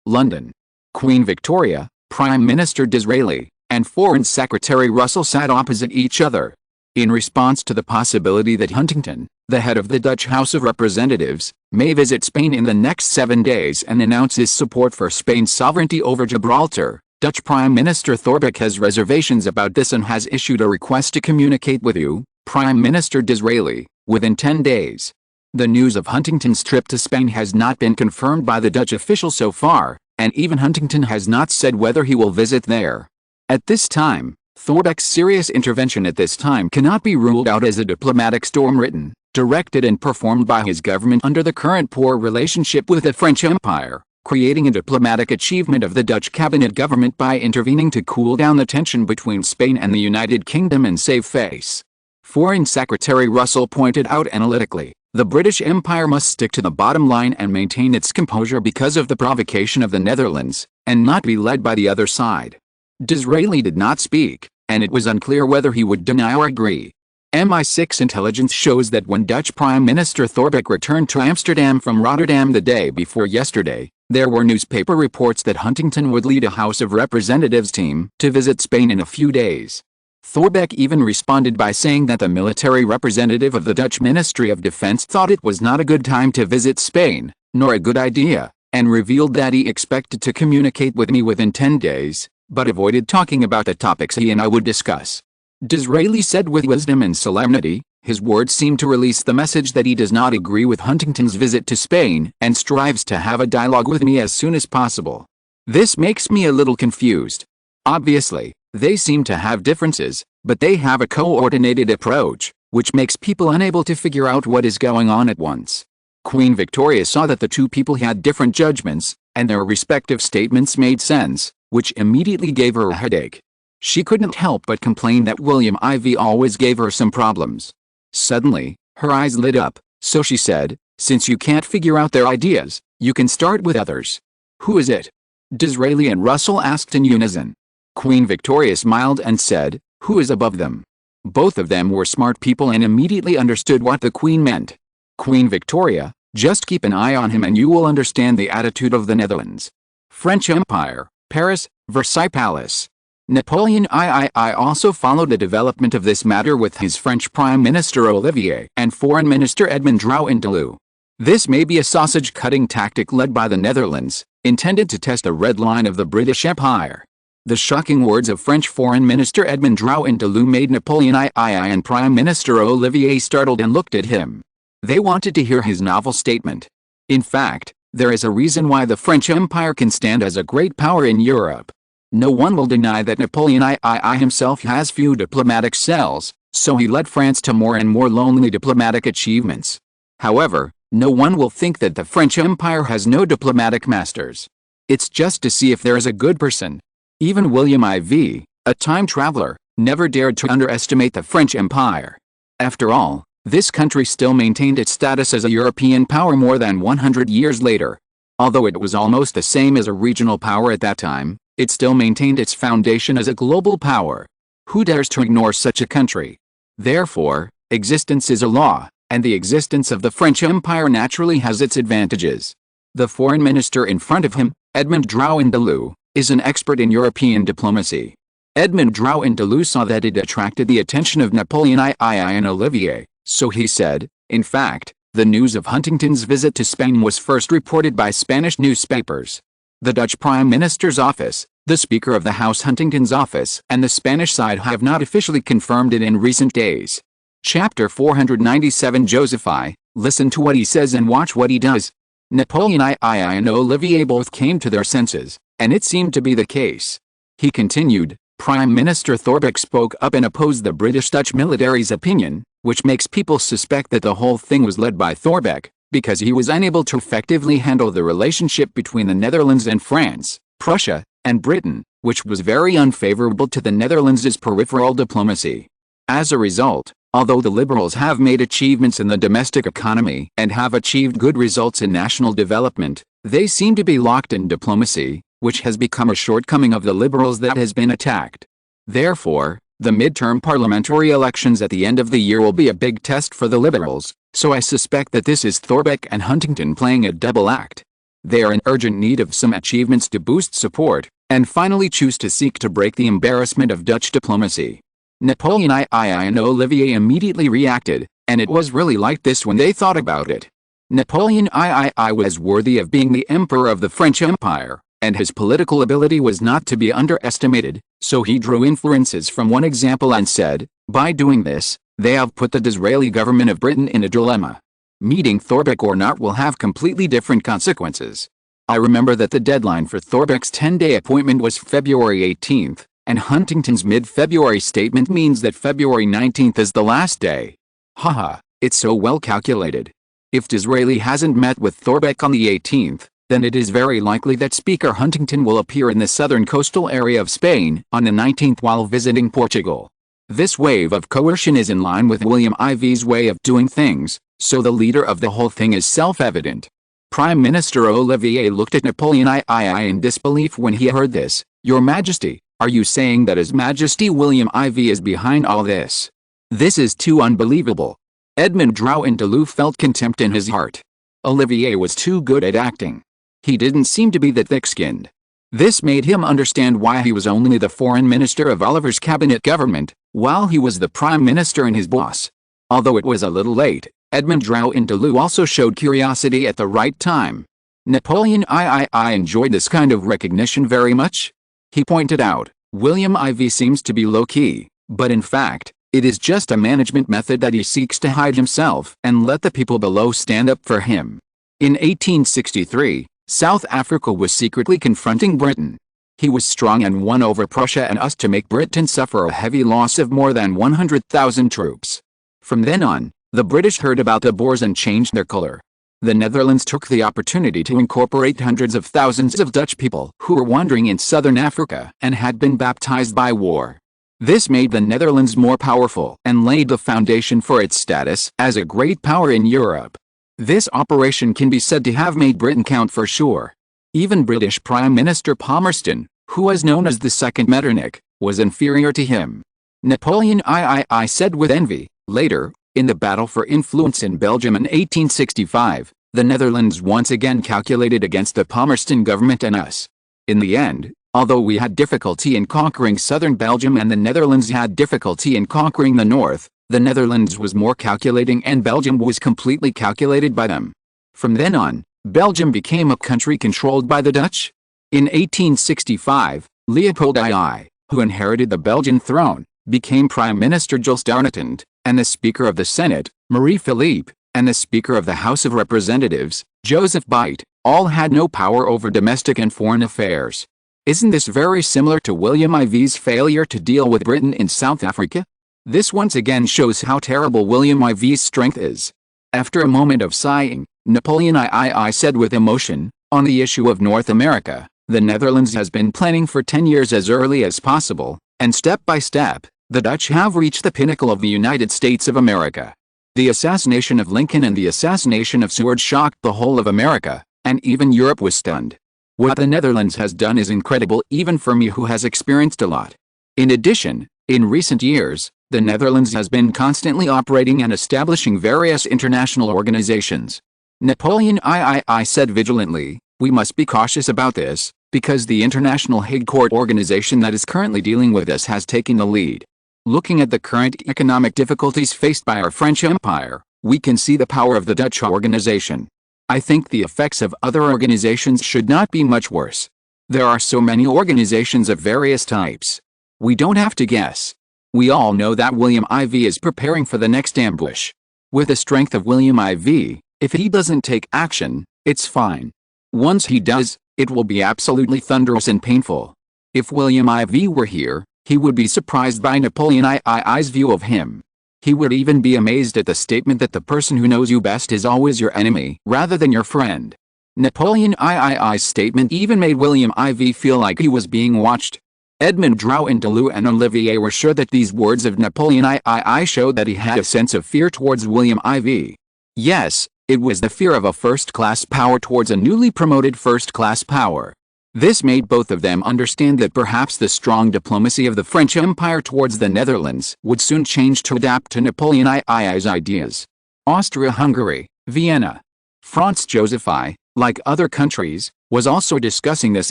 London. Queen Victoria, Prime Minister Disraeli, and Foreign Secretary Russell sat opposite each other. In response to the possibility that Huntington, the head of the Dutch House of Representatives, may visit Spain in the next 7 days and announce his support for Spain's sovereignty over Gibraltar, Dutch Prime Minister Thorbecke has reservations about this and has issued a request to communicate with you, Prime Minister Disraeli, within 10 days. The news of Huntington's trip to Spain has not been confirmed by the Dutch officials so far, and even Huntington has not said whether he will visit there. At this time, Thorbecke's serious intervention at this time cannot be ruled out as a diplomatic storm written, directed and performed by his government under the current poor relationship with the French Empire, creating a diplomatic achievement of the Dutch cabinet government by intervening to cool down the tension between Spain and the United Kingdom and save face. Foreign Secretary Russell pointed out analytically, the British Empire must stick to the bottom line and maintain its composure because of the provocation of the Netherlands, and not be led by the other side. Disraeli did not speak, and it was unclear whether he would deny or agree. MI6 intelligence shows that when Dutch Prime Minister Thorbecke returned to Amsterdam from Rotterdam the day before yesterday, there were newspaper reports that Huntington would lead a House of Representatives team to visit Spain in a few days. Thorbecke even responded by saying that the military representative of the Dutch Ministry of Defense thought it was not a good time to visit Spain, nor a good idea, and revealed that he expected to communicate with me within 10 days, but avoided talking about the topics he and I would discuss. Disraeli said with wisdom and solemnity, his words seem to release the message that he does not agree with Huntington's visit to Spain and strives to have a dialogue with me as soon as possible. This makes me a little confused. Obviously, they seem to have differences, but they have a coordinated approach, which makes people unable to figure out what is going on at once. Queen Victoria saw that the two people had different judgments, and their respective statements made sense, which immediately gave her a headache. She couldn't help but complain that William IV always gave her some problems. Suddenly, her eyes lit up, so she said, "Since you can't figure out their ideas, you can start with others." "Who is it?" Disraeli and Russell asked in unison. Queen Victoria smiled and said, "Who is above them?" Both of them were smart people and immediately understood what the Queen meant. Queen Victoria, "Just keep an eye on him and you will understand the attitude of the Netherlands." French Empire, Paris, Versailles Palace. Napoleon III also followed the development of this matter with his French Prime Minister Olivier and Foreign Minister Edmond Drouin-Delou. This may be a sausage-cutting tactic led by the Netherlands, intended to test the red line of the British Empire. The shocking words of French Foreign Minister Edmond Drouin-Delou made Napoleon III and Prime Minister Olivier startled and looked at him. They wanted to hear his novel statement. In fact, there is a reason why the French Empire can stand as a great power in Europe. No one will deny that Napoleon III himself has few diplomatic cells, so he led France to more and more lonely diplomatic achievements. However, no one will think that the French Empire has no diplomatic masters. It's just to see if there is a good person. Even William IV, a time traveler, never dared to underestimate the French Empire. After all, this country still maintained its status as a European power more than 100 years later. Although it was almost the same as a regional power at that time, it still maintained its foundation as a global power. Who dares to ignore such a country? Therefore, existence is a law, and the existence of the French Empire naturally has its advantages. The foreign minister in front of him, Edmond Drouin-Delou, is an expert in European diplomacy. Edmond Drouin-Delou saw that it attracted the attention of Napoleon III and Olivier, so he said, in fact, the news of Huntington's visit to Spain was first reported by Spanish newspapers. The Dutch Prime Minister's office, the Speaker of the House Huntington's office, and the Spanish side have not officially confirmed it in recent days. Chapter 497 Joseph I, listen to what he says and watch what he does. Napoleon III and Olivier both came to their senses, and it seemed to be the case. He continued, Prime Minister Thorbecke spoke up and opposed the British-Dutch military's opinion, which makes people suspect that the whole thing was led by Thorbecke, because he was unable to effectively handle the relationship between the Netherlands and France, Prussia, and Britain, which was very unfavorable to the Netherlands' peripheral diplomacy. As a result, although the Liberals have made achievements in the domestic economy and have achieved good results in national development, they seem to be locked in diplomacy, which has become a shortcoming of the Liberals that has been attacked. Therefore, the midterm parliamentary elections at the end of the year will be a big test for the Liberals, so I suspect that this is Thorbecke and Huntington playing a double act. They are in urgent need of some achievements to boost support, and finally choose to seek to break the embarrassment of Dutch diplomacy. Napoleon III and Olivier immediately reacted, and it was really like this when they thought about it. Napoleon III was worthy of being the emperor of the French Empire, and his political ability was not to be underestimated, so he drew inferences from one example and said, by doing this, they have put the Disraeli government of Britain in a dilemma. Meeting Thorbecke or not will have completely different consequences. I remember that the deadline for Thorbecke's 10-day appointment was February 18, and Huntington's mid-February statement means that February 19th is the last day. Haha, it's so well calculated. If Disraeli hasn't met with Thorbecke on the 18th, then it is very likely that Speaker Huntington will appear in the southern coastal area of Spain on the 19th while visiting Portugal. This wave of coercion is in line with William IV's way of doing things, so the leader of the whole thing is self-evident. Prime Minister Olivier looked at Napoleon III in disbelief when he heard this. "Your Majesty, are you saying that His Majesty William IV is behind all this? This is too unbelievable." Edmond Drouin-Delou felt contempt in his heart. Olivier was too good at acting. He didn't seem to be that thick-skinned. This made him understand why he was only the foreign minister of Oliver's cabinet government, while he was the prime minister in his boss. Although it was a little late, Edmond Drouin-Delou also showed curiosity at the right time. Napoleon III enjoyed this kind of recognition very much. He pointed out, William IV seems to be low-key, but in fact, it is just a management method that he seeks to hide himself and let the people below stand up for him. In 1863, South Africa was secretly confronting Britain. He was strong and won over Prussia and us to make Britain suffer a heavy loss of more than 100,000 troops. From then on, the British heard about the Boers and changed their color. The Netherlands took the opportunity to incorporate hundreds of thousands of Dutch people who were wandering in southern Africa and had been baptized by war. This made the Netherlands more powerful and laid the foundation for its status as a great power in Europe. This operation can be said to have made Britain count for sure. Even British Prime Minister Palmerston, who was known as the Second Metternich, was inferior to him. Napoleon III said with envy, later, in the battle for influence in Belgium in 1865, the Netherlands once again calculated against the Palmerston government and us. In the end, although we had difficulty in conquering southern Belgium and the Netherlands had difficulty in conquering the north, the Netherlands was more calculating and Belgium was completely calculated by them. From then on, Belgium became a country controlled by the Dutch. In 1865, Leopold II, who inherited the Belgian throne, became Prime Minister Jules Darnetant, and the Speaker of the Senate, Marie-Philippe, and the Speaker of the House of Representatives, Joseph Bight, all had no power over domestic and foreign affairs. Isn't this very similar to William IV's failure to deal with Britain in South Africa? This once again shows how terrible William IV's strength is. After a moment of sighing, Napoleon III said with emotion, on the issue of North America, the Netherlands has been planning for 10 years as early as possible, and step by step, the Dutch have reached the pinnacle of the United States of America. The assassination of Lincoln and the assassination of Seward shocked the whole of America, and even Europe was stunned. What the Netherlands has done is incredible even for me who has experienced a lot. In addition, in recent years, the Netherlands has been constantly operating and establishing various international organizations. Napoleon III said vigilantly, we must be cautious about this, because the International Hague Court organization that is currently dealing with us has taken the lead. Looking at the current economic difficulties faced by our French Empire, we can see the power of the Dutch organization. I think the effects of other organizations should not be much worse. There are so many organizations of various types. We don't have to guess. We all know that William IV is preparing for the next ambush. With the strength of William IV, if he doesn't take action, it's fine. Once he does, it will be absolutely thunderous and painful. If William IV were here, he would be surprised by Napoleon II's view of him. He would even be amazed at the statement that the person who knows you best is always your enemy rather than your friend. Napoleon II's statement even made William IV feel like he was being watched. Edmond Drouin-Delou and Olivier were sure that these words of Napoleon III showed that he had a sense of fear towards William IV. Yes, it was the fear of a first-class power towards a newly promoted first-class power. This made both of them understand that perhaps the strong diplomacy of the French Empire towards the Netherlands would soon change to adapt to Napoleon II's ideas. Austria-Hungary, Vienna. Franz Joseph I, like other countries, was also discussing this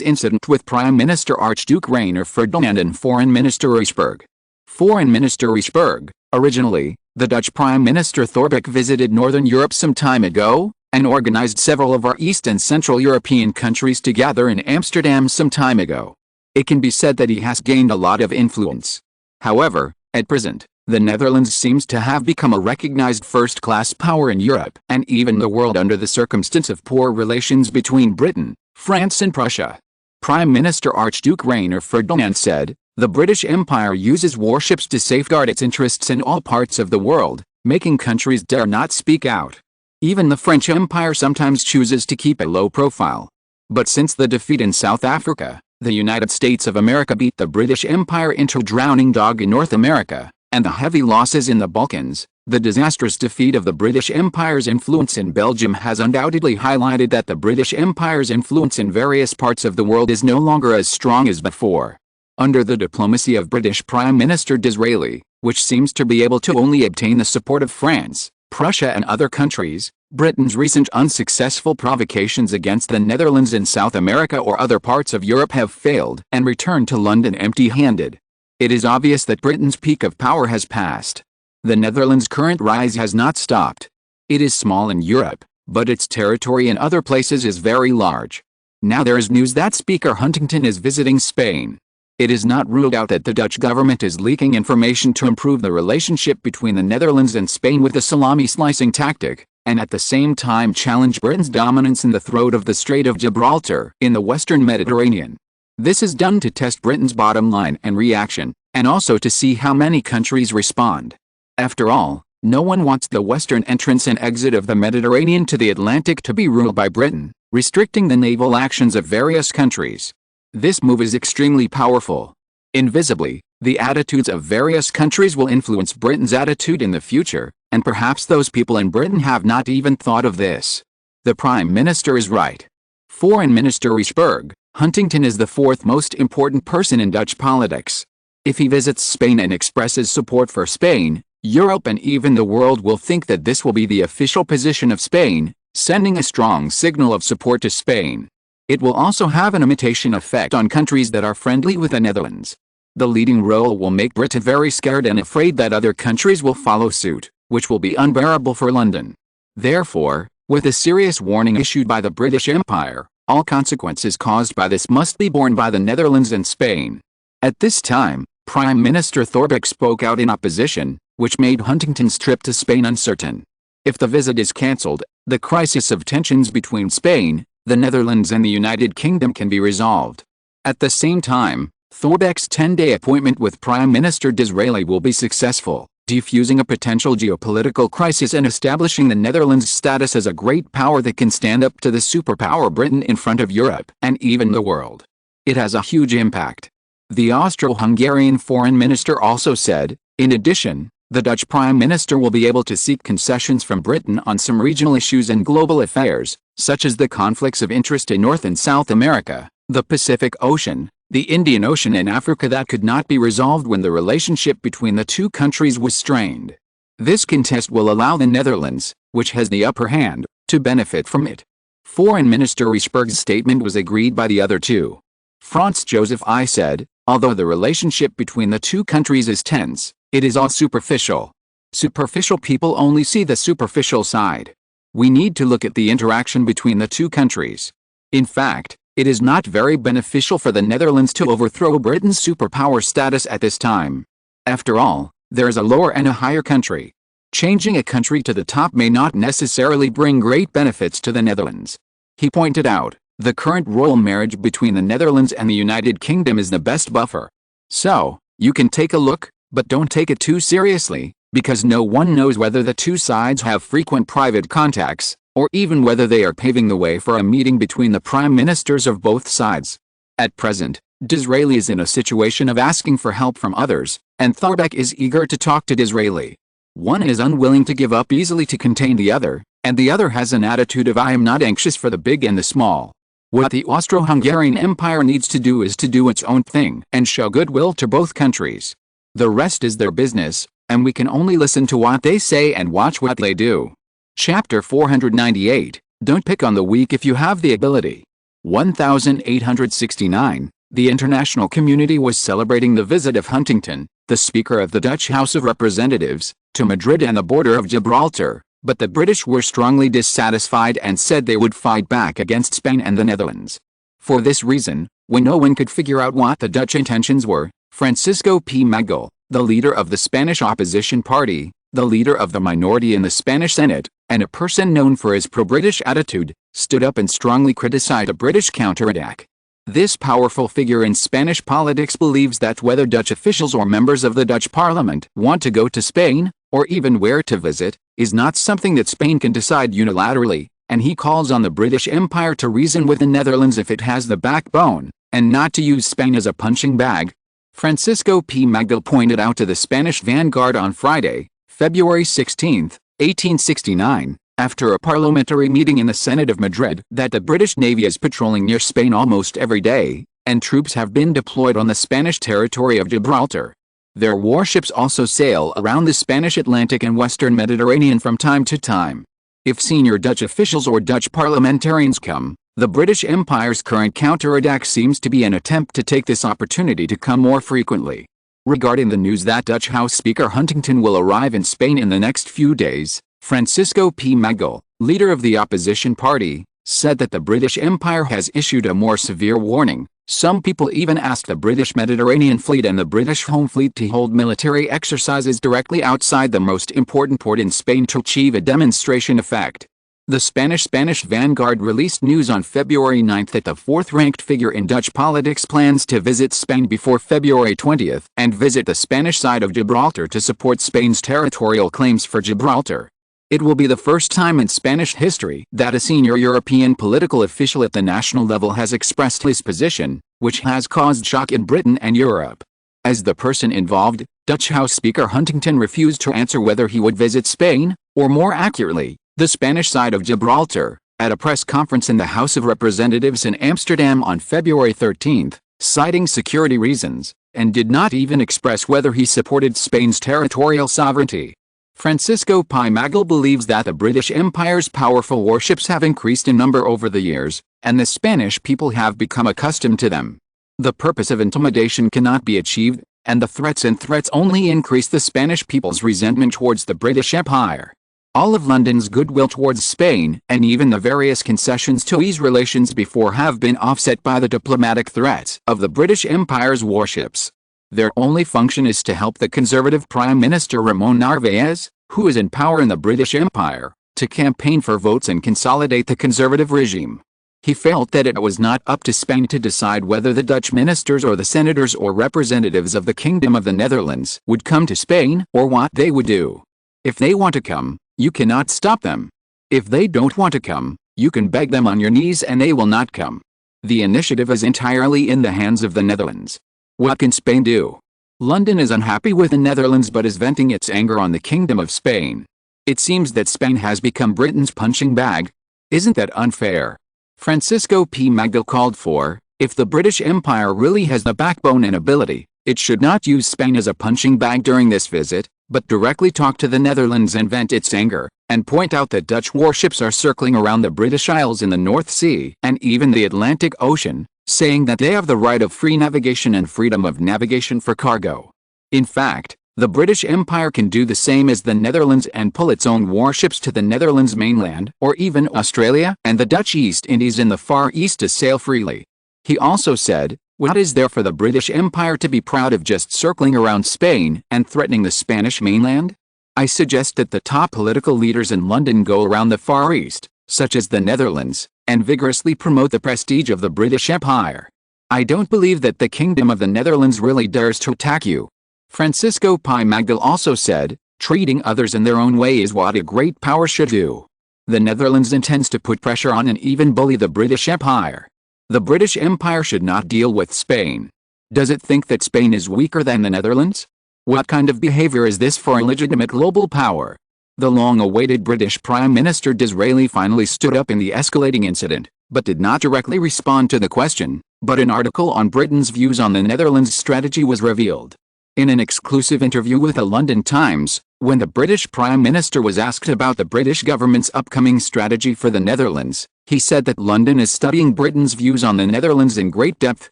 incident with Prime Minister Archduke Rainer Ferdinand and Foreign Minister Rysburg. Foreign Minister Rysburg, originally, the Dutch Prime Minister Thorbecke visited Northern Europe some time ago, and organized several of our East and Central European countries together in Amsterdam some time ago. It can be said that he has gained a lot of influence. However, at present, the Netherlands seems to have become a recognized first-class power in Europe and even the world under the circumstance of poor relations between Britain, France and Prussia. Prime Minister Archduke Rainer Ferdinand said, The British Empire uses warships to safeguard its interests in all parts of the world, making countries dare not speak out. Even the French Empire sometimes chooses to keep a low profile. But since the defeat in South Africa, the United States of America beat the British Empire into a drowning dog in North America, and the heavy losses in the Balkans, the disastrous defeat of the British Empire's influence in Belgium has undoubtedly highlighted that the British Empire's influence in various parts of the world is no longer as strong as before. Under the diplomacy of British Prime Minister Disraeli, which seems to be able to only obtain the support of France, Prussia and other countries, Britain's recent unsuccessful provocations against the Netherlands in South America or other parts of Europe have failed and returned to London empty-handed. It is obvious that Britain's peak of power has passed. The Netherlands' current rise has not stopped. It is small in Europe, but its territory in other places is very large. Now there is news that Speaker Huntington is visiting Spain. It is not ruled out that the Dutch government is leaking information to improve the relationship between the Netherlands and Spain with a salami-slicing tactic, and at the same time challenge Britain's dominance in the throat of the Strait of Gibraltar in the Western Mediterranean. This is done to test Britain's bottom line and reaction, and also to see how many countries respond. After all, no one wants the western entrance and exit of the Mediterranean to the Atlantic to be ruled by Britain, restricting the naval actions of various countries. This move is extremely powerful. Invisibly, the attitudes of various countries will influence Britain's attitude in the future, and perhaps those people in Britain have not even thought of this. The Prime Minister is right. Foreign Minister Rysburg, Huntington is the fourth most important person in Dutch politics. If he visits Spain and expresses support for Spain, Europe and even the world will think that this will be the official position of Spain, sending a strong signal of support to Spain. It will also have an imitation effect on countries that are friendly with the Netherlands. The leading role will make Britain very scared and afraid that other countries will follow suit, which will be unbearable for London. Therefore, with a serious warning issued by the British Empire, all consequences caused by this must be borne by the Netherlands and Spain. At this time, Prime Minister Thorbecke spoke out in opposition, which made Huntington's trip to Spain uncertain. If the visit is cancelled, the crisis of tensions between Spain, the Netherlands and the United Kingdom can be resolved. At the same time, Thorbecke's 10-day appointment with Prime Minister Disraeli will be successful, defusing a potential geopolitical crisis and establishing the Netherlands' status as a great power that can stand up to the superpower Britain in front of Europe and even the world. It has a huge impact. The Austro-Hungarian foreign minister also said, in addition, the Dutch Prime Minister will be able to seek concessions from Britain on some regional issues and global affairs, such as the conflicts of interest in North and South America, the Pacific Ocean, the Indian Ocean and Africa that could not be resolved when the relationship between the two countries was strained. This contest will allow the Netherlands, which has the upper hand, to benefit from it. Foreign Minister Rysburg's statement was agreed by the other two. Franz Joseph I said, although the relationship between the two countries is tense, it is all superficial. Superficial people only see the superficial side. We need to look at the interaction between the two countries. In fact, it is not very beneficial for the Netherlands to overthrow Britain's superpower status at this time. After all, there is a lower and a higher country. Changing a country to the top may not necessarily bring great benefits to the Netherlands. He pointed out, the current royal marriage between the Netherlands and the United Kingdom is the best buffer. So, you can take a look, but don't take it too seriously, because no one knows whether the two sides have frequent private contacts, or even whether they are paving the way for a meeting between the prime ministers of both sides. At present, Disraeli is in a situation of asking for help from others, and Thorbecke is eager to talk to Disraeli. One is unwilling to give up easily to contain the other, and the other has an attitude of I am not anxious for the big and the small. What the Austro-Hungarian Empire needs to do is to do its own thing and show goodwill to both countries. The rest is their business, and we can only listen to what they say and watch what they do. Chapter 498, Don't pick on the weak if you have the ability. 1869, the international community was celebrating the visit of Huntington, the Speaker of the Dutch House of Representatives, to Madrid and the border of Gibraltar, but the British were strongly dissatisfied and said they would fight back against Spain and the Netherlands. For this reason, when no one could figure out what the Dutch intentions were, Francisco P. Magal, the leader of the Spanish opposition party, the leader of the minority in the Spanish Senate, and a person known for his pro-British attitude, stood up and strongly criticized a British counterattack. This powerful figure in Spanish politics believes that whether Dutch officials or members of the Dutch parliament want to go to Spain, or even where to visit, is not something that Spain can decide unilaterally, and he calls on the British Empire to reason with the Netherlands if it has the backbone, and not to use Spain as a punching bag. Francisco P. Magdal pointed out to the Spanish Vanguard on Friday, February 16, 1869, after a parliamentary meeting in the Senate of Madrid, that the British Navy is patrolling near Spain almost every day, and troops have been deployed on the Spanish territory of Gibraltar. Their warships also sail around the Spanish Atlantic and Western Mediterranean from time to time. If senior Dutch officials or Dutch parliamentarians come, the British Empire's current counterattack seems to be an attempt to take this opportunity to come more frequently. Regarding the news that Dutch House Speaker Huntington will arrive in Spain in the next few days, Francisco P. Magdal, leader of the opposition party, said that the British Empire has issued a more severe warning. Some people even asked the British Mediterranean Fleet and the British Home Fleet to hold military exercises directly outside the most important port in Spain to achieve a demonstration effect. The Spanish Vanguard released news on February 9 that the fourth-ranked figure in Dutch politics plans to visit Spain before February 20 and visit the Spanish side of Gibraltar to support Spain's territorial claims for Gibraltar. It will be the first time in Spanish history that a senior European political official at the national level has expressed his position, which has caused shock in Britain and Europe. As the person involved, Dutch House Speaker Huntington refused to answer whether he would visit Spain, or more accurately, the Spanish side of Gibraltar, at a press conference in the House of Representatives in Amsterdam on February 13, citing security reasons, and did not even express whether he supported Spain's territorial sovereignty. Francisco P. Magdal believes that the British Empire's powerful warships have increased in number over the years, and the Spanish people have become accustomed to them. The purpose of intimidation cannot be achieved, and the threats only increase the Spanish people's resentment towards the British Empire. All of London's goodwill towards Spain, and even the various concessions to ease relations before, have been offset by the diplomatic threats of the British Empire's warships. Their only function is to help the conservative Prime Minister Ramon Narvaez, who is in power in the British Empire, to campaign for votes and consolidate the conservative regime. He felt that it was not up to Spain to decide whether the Dutch ministers or the senators or representatives of the Kingdom of the Netherlands would come to Spain, or what they would do. If they want to come, you cannot stop them. If they don't want to come, you can beg them on your knees and they will not come. The initiative is entirely in the hands of the Netherlands. What can Spain do? London is unhappy with the Netherlands but is venting its anger on the Kingdom of Spain. It seems that Spain has become Britain's punching bag. Isn't that unfair? Francisco P. Magdal called for, if the British Empire really has the backbone and ability, it should not use Spain as a punching bag during this visit, but directly talk to the Netherlands and vent its anger, and point out that Dutch warships are circling around the British Isles in the North Sea and even the Atlantic Ocean, saying that they have the right of free navigation and freedom of navigation for cargo. In fact, the British Empire can do the same as the Netherlands and pull its own warships to the Netherlands mainland or even Australia and the Dutch East Indies in the Far East to sail freely. He also said, what is there for the British Empire to be proud of just circling around Spain and threatening the Spanish mainland? I suggest that the top political leaders in London go around the Far East, such as the Netherlands, and vigorously promote the prestige of the British Empire. I don't believe that the Kingdom of the Netherlands really dares to attack you. Francisco P. Magdal also said, treating others in their own way is what a great power should do. The Netherlands intends to put pressure on and even bully the British Empire. The British Empire should not deal with Spain. Does it think that Spain is weaker than the Netherlands? What kind of behavior is this for a legitimate global power? The long-awaited British Prime Minister Disraeli finally stood up in the escalating incident, but did not directly respond to the question, but an article on Britain's views on the Netherlands' strategy was revealed. In an exclusive interview with the London Times, when the British Prime Minister was asked about the British government's upcoming strategy for the Netherlands, he said that London is studying Britain's views on the Netherlands in great depth.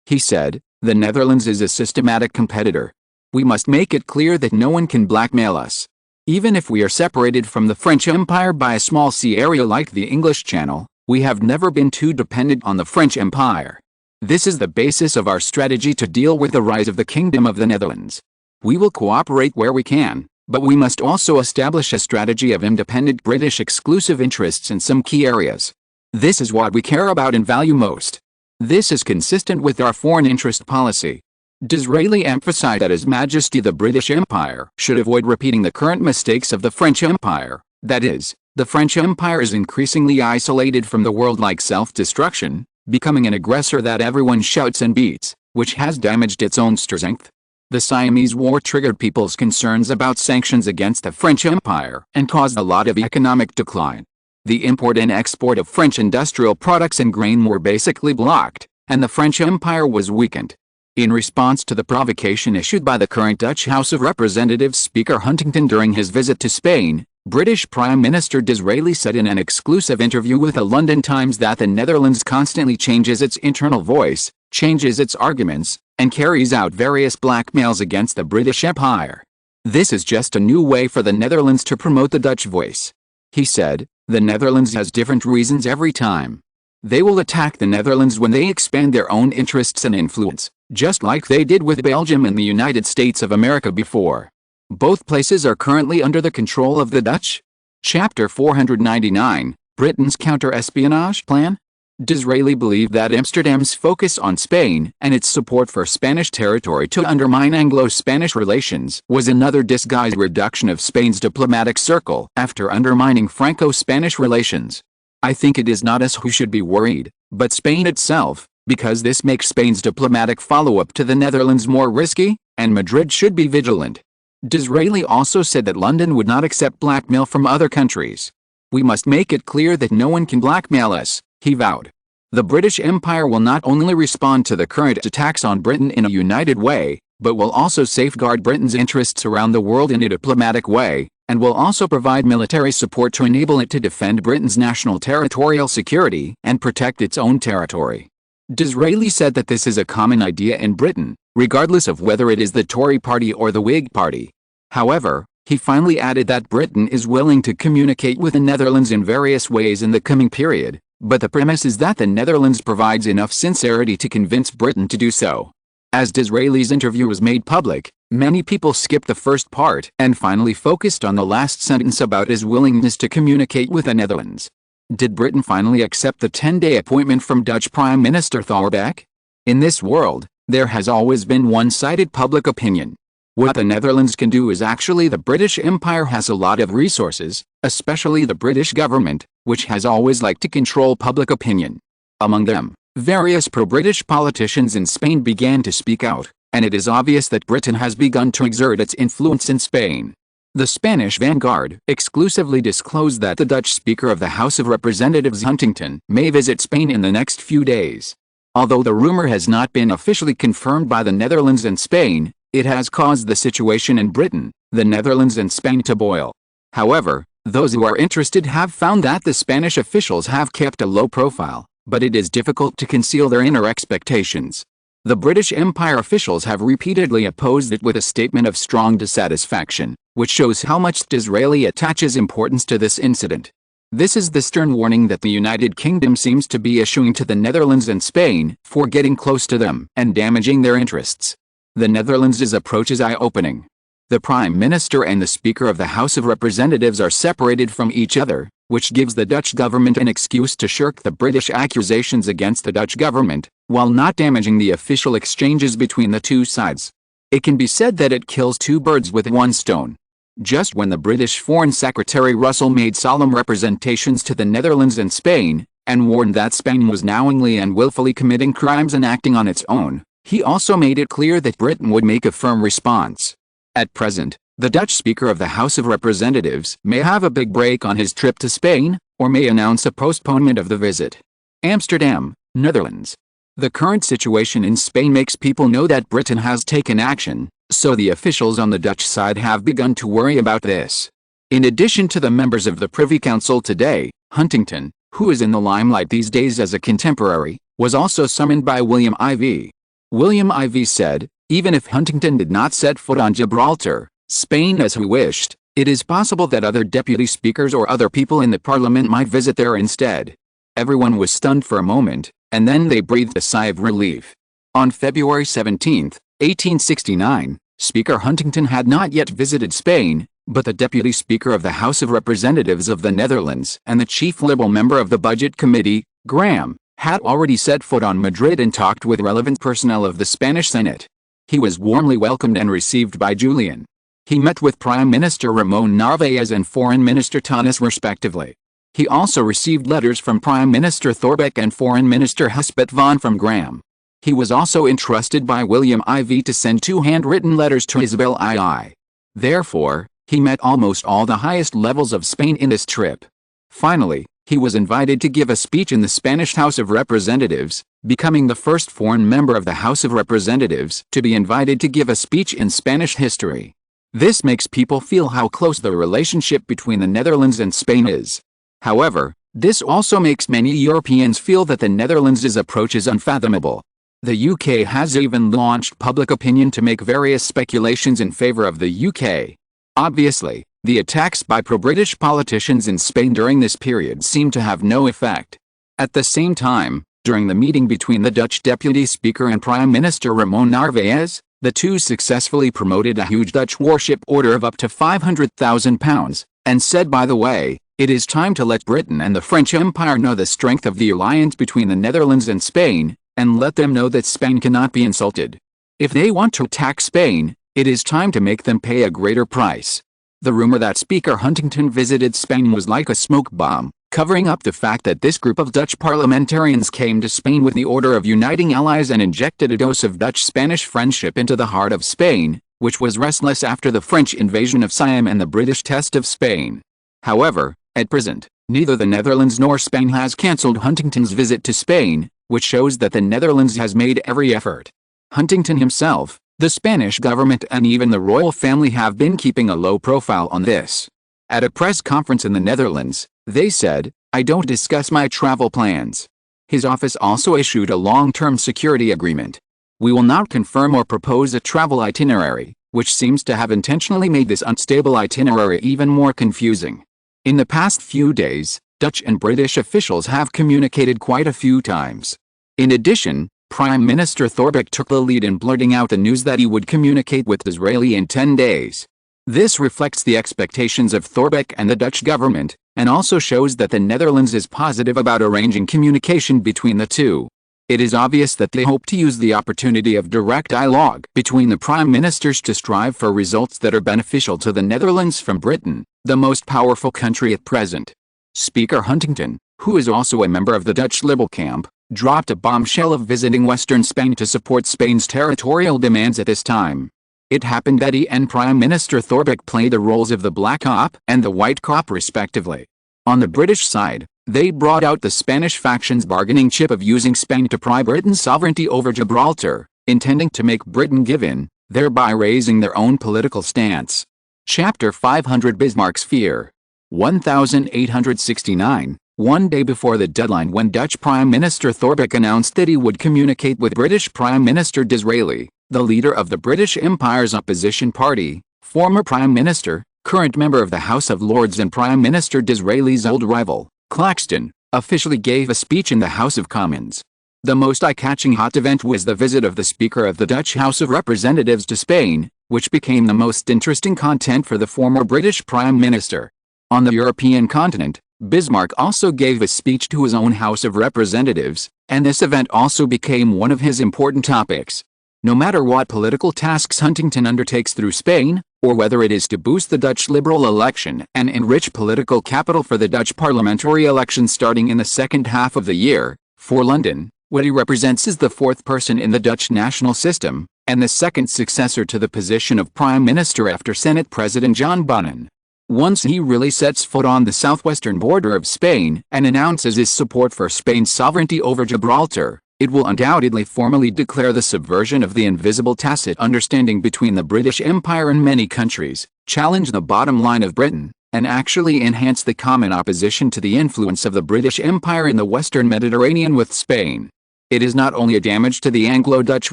He said, the Netherlands is a systematic competitor. We must make it clear that no one can blackmail us. Even if we are separated from the French Empire by a small sea area like the English Channel, we have never been too dependent on the French Empire. This is the basis of our strategy to deal with the rise of the Kingdom of the Netherlands. We will cooperate where we can, but we must also establish a strategy of independent British exclusive interests in some key areas. This is what we care about and value most. This is consistent with our foreign interest policy. Disraeli emphasized that His Majesty the British Empire should avoid repeating the current mistakes of the French Empire, that is, the French Empire is increasingly isolated from the world like self-destruction, becoming an aggressor that everyone shouts and beats, which has damaged its own strength. The Siamese War triggered people's concerns about sanctions against the French Empire and caused a lot of economic decline. The import and export of French industrial products and grain were basically blocked, and the French Empire was weakened. In response to the provocation issued by the current Dutch House of Representatives Speaker Huntington during his visit to Spain, British Prime Minister Disraeli said in an exclusive interview with the London Times that the Netherlands constantly changes its internal voice, changes its arguments, and carries out various blackmails against the British Empire. This is just a new way for the Netherlands to promote the Dutch voice. He said, the Netherlands has different reasons every time. They will attack the Netherlands when they expand their own interests and influence, just like they did with Belgium and the United States of America before. Both places are currently under the control of the Dutch. Chapter 499, Britain's Counter-Espionage Plan. Disraeli believed that Amsterdam's focus on Spain and its support for Spanish territory to undermine Anglo-Spanish relations was another disguised reduction of Spain's diplomatic circle after undermining Franco-Spanish relations. I think it is not us who should be worried, but Spain itself, because this makes Spain's diplomatic follow-up to the Netherlands more risky, and Madrid should be vigilant. Disraeli also said that London would not accept blackmail from other countries. We must make it clear that no one can blackmail us, he vowed. The British Empire will not only respond to the current attacks on Britain in a united way, but will also safeguard Britain's interests around the world in a diplomatic way, and will also provide military support to enable it to defend Britain's national territorial security and protect its own territory. Disraeli said that this is a common idea in Britain, regardless of whether it is the Tory party or the Whig party. However, he finally added that Britain is willing to communicate with the Netherlands in various ways in the coming period, but the premise is that the Netherlands provides enough sincerity to convince Britain to do so. As Disraeli's interview was made public, many people skipped the first part and finally focused on the last sentence about his willingness to communicate with the Netherlands. Did Britain finally accept the 10-day appointment from Dutch Prime Minister Thorbecke? In this world, there has always been one-sided public opinion. What the Netherlands can do is actually the British Empire has a lot of resources, especially the British government, which has always liked to control public opinion. Among them, various pro-British politicians in Spain began to speak out, and it is obvious that Britain has begun to exert its influence in Spain. The Spanish Vanguard exclusively disclosed that the Dutch Speaker of the House of Representatives Huntington may visit Spain in the next few days. Although the rumor has not been officially confirmed by the Netherlands and Spain, it has caused the situation in Britain, the Netherlands and Spain to boil. However, those who are interested have found that the Spanish officials have kept a low profile, but it is difficult to conceal their inner expectations. The British Empire officials have repeatedly opposed it with a statement of strong dissatisfaction, which shows how much Disraeli attaches importance to this incident. This is the stern warning that the United Kingdom seems to be issuing to the Netherlands and Spain for getting close to them and damaging their interests. The Netherlands' approach is eye-opening. The Prime Minister and the Speaker of the House of Representatives are separated from each other, which gives the Dutch government an excuse to shirk the British accusations against the Dutch government, while not damaging the official exchanges between the two sides. It can be said that it kills two birds with one stone. Just when the British Foreign Secretary Russell made solemn representations to the Netherlands and Spain, and warned that Spain was knowingly and willfully committing crimes and acting on its own, he also made it clear that Britain would make a firm response. At present, the Dutch Speaker of the House of Representatives may have a big break on his trip to Spain, or may announce a postponement of the visit. Amsterdam, Netherlands. The current situation in Spain makes people know that Britain has taken action, so the officials on the Dutch side have begun to worry about this. In addition to the members of the Privy Council today, Huntington, who is in the limelight these days as a contemporary, was also summoned by William IV. William IV said, even if Huntington did not set foot on Gibraltar, Spain as he wished, it is possible that other deputy speakers or other people in the parliament might visit there instead. Everyone was stunned for a moment, and then they breathed a sigh of relief. On February 17, 1869, Speaker Huntington had not yet visited Spain, but the Deputy Speaker of the House of Representatives of the Netherlands and the chief Liberal member of the Budget Committee, Graham, had already set foot on Madrid and talked with relevant personnel of the Spanish Senate. He was warmly welcomed and received by Julian. He met with Prime Minister Ramon Narvaez and Foreign Minister Tanis respectively. He also received letters from Prime Minister Thorbecke and Foreign Minister Husbet van from Graham. He was also entrusted by William IV to send 2 handwritten letters to Isabel II. Therefore, he met almost all the highest levels of Spain in this trip. Finally, he was invited to give a speech in the Spanish House of Representatives, becoming the first foreign member of the House of Representatives to be invited to give a speech in Spanish history. This makes people feel how close the relationship between the Netherlands and Spain is. However, this also makes many Europeans feel that the Netherlands' approach is unfathomable. The UK has even launched public opinion to make various speculations in favor of the UK. Obviously, the attacks by pro-British politicians in Spain during this period seem to have no effect. At the same time, during the meeting between the Dutch Deputy Speaker and Prime Minister Ramon Narvaez, the two successfully promoted a huge Dutch warship order of up to £500,000, and said, by the way, it is time to let Britain and the French Empire know the strength of the alliance between the Netherlands and Spain, and let them know that Spain cannot be insulted. If they want to attack Spain, it is time to make them pay a greater price. The rumor that Speaker Huntington visited Spain was like a smoke bomb, covering up the fact that this group of Dutch parliamentarians came to Spain with the order of uniting allies and injected a dose of Dutch-Spanish friendship into the heart of Spain, which was restless after the French invasion of Siam and the British test of Spain. However, at present, neither the Netherlands nor Spain has cancelled Huntington's visit to Spain, which shows that the Netherlands has made every effort. Huntington himself, the Spanish government and even the royal family have been keeping a low profile on this. At a press conference in the Netherlands, they said, "I don't discuss my travel plans." His office also issued a long-term security agreement. "We will not confirm or propose a travel itinerary," which seems to have intentionally made this unstable itinerary even more confusing. In the past few days, Dutch and British officials have communicated quite a few times. In addition, Prime Minister Thorbecke took the lead in blurting out the news that he would communicate with Disraeli in 10 days. This reflects the expectations of Thorbecke and the Dutch government, and also shows that the Netherlands is positive about arranging communication between the two. It is obvious that they hope to use the opportunity of direct dialogue between the prime ministers to strive for results that are beneficial to the Netherlands from Britain, the most powerful country at present. Speaker Huntington, who is also a member of the Dutch Liberal camp, dropped a bombshell of visiting Western Spain to support Spain's territorial demands at this time. It happened that he and Prime Minister Thorbecke played the roles of the Black Cop and the White Cop respectively. On the British side, they brought out the Spanish faction's bargaining chip of using Spain to pry Britain's sovereignty over Gibraltar, intending to make Britain give in, thereby raising their own political stance. Chapter 500 Bismarck's Fear. 1869, one day before the deadline when Dutch Prime Minister Thorbecke announced that he would communicate with British Prime Minister Disraeli, the leader of the British Empire's opposition party, former Prime Minister, current member of the House of Lords and Prime Minister Disraeli's old rival, Claxton, officially gave a speech in the House of Commons. The most eye-catching hot event was the visit of the Speaker of the Dutch House of Representatives to Spain, which became the most interesting content for the former British Prime Minister. On the European continent, Bismarck also gave a speech to his own House of Representatives, and this event also became one of his important topics. No matter what political tasks Huntington undertakes through Spain, or whether it is to boost the Dutch Liberal election and enrich political capital for the Dutch parliamentary election starting in the second half of the year, for London, what he represents is the fourth person in the Dutch national system, and the second successor to the position of Prime Minister after Senate President John Bunyan. Once he really sets foot on the southwestern border of Spain and announces his support for Spain's sovereignty over Gibraltar, it will undoubtedly formally declare the subversion of the invisible tacit understanding between the British Empire and many countries, challenge the bottom line of Britain, and actually enhance the common opposition to the influence of the British Empire in the Western Mediterranean with Spain. It is not only a damage to the Anglo-Dutch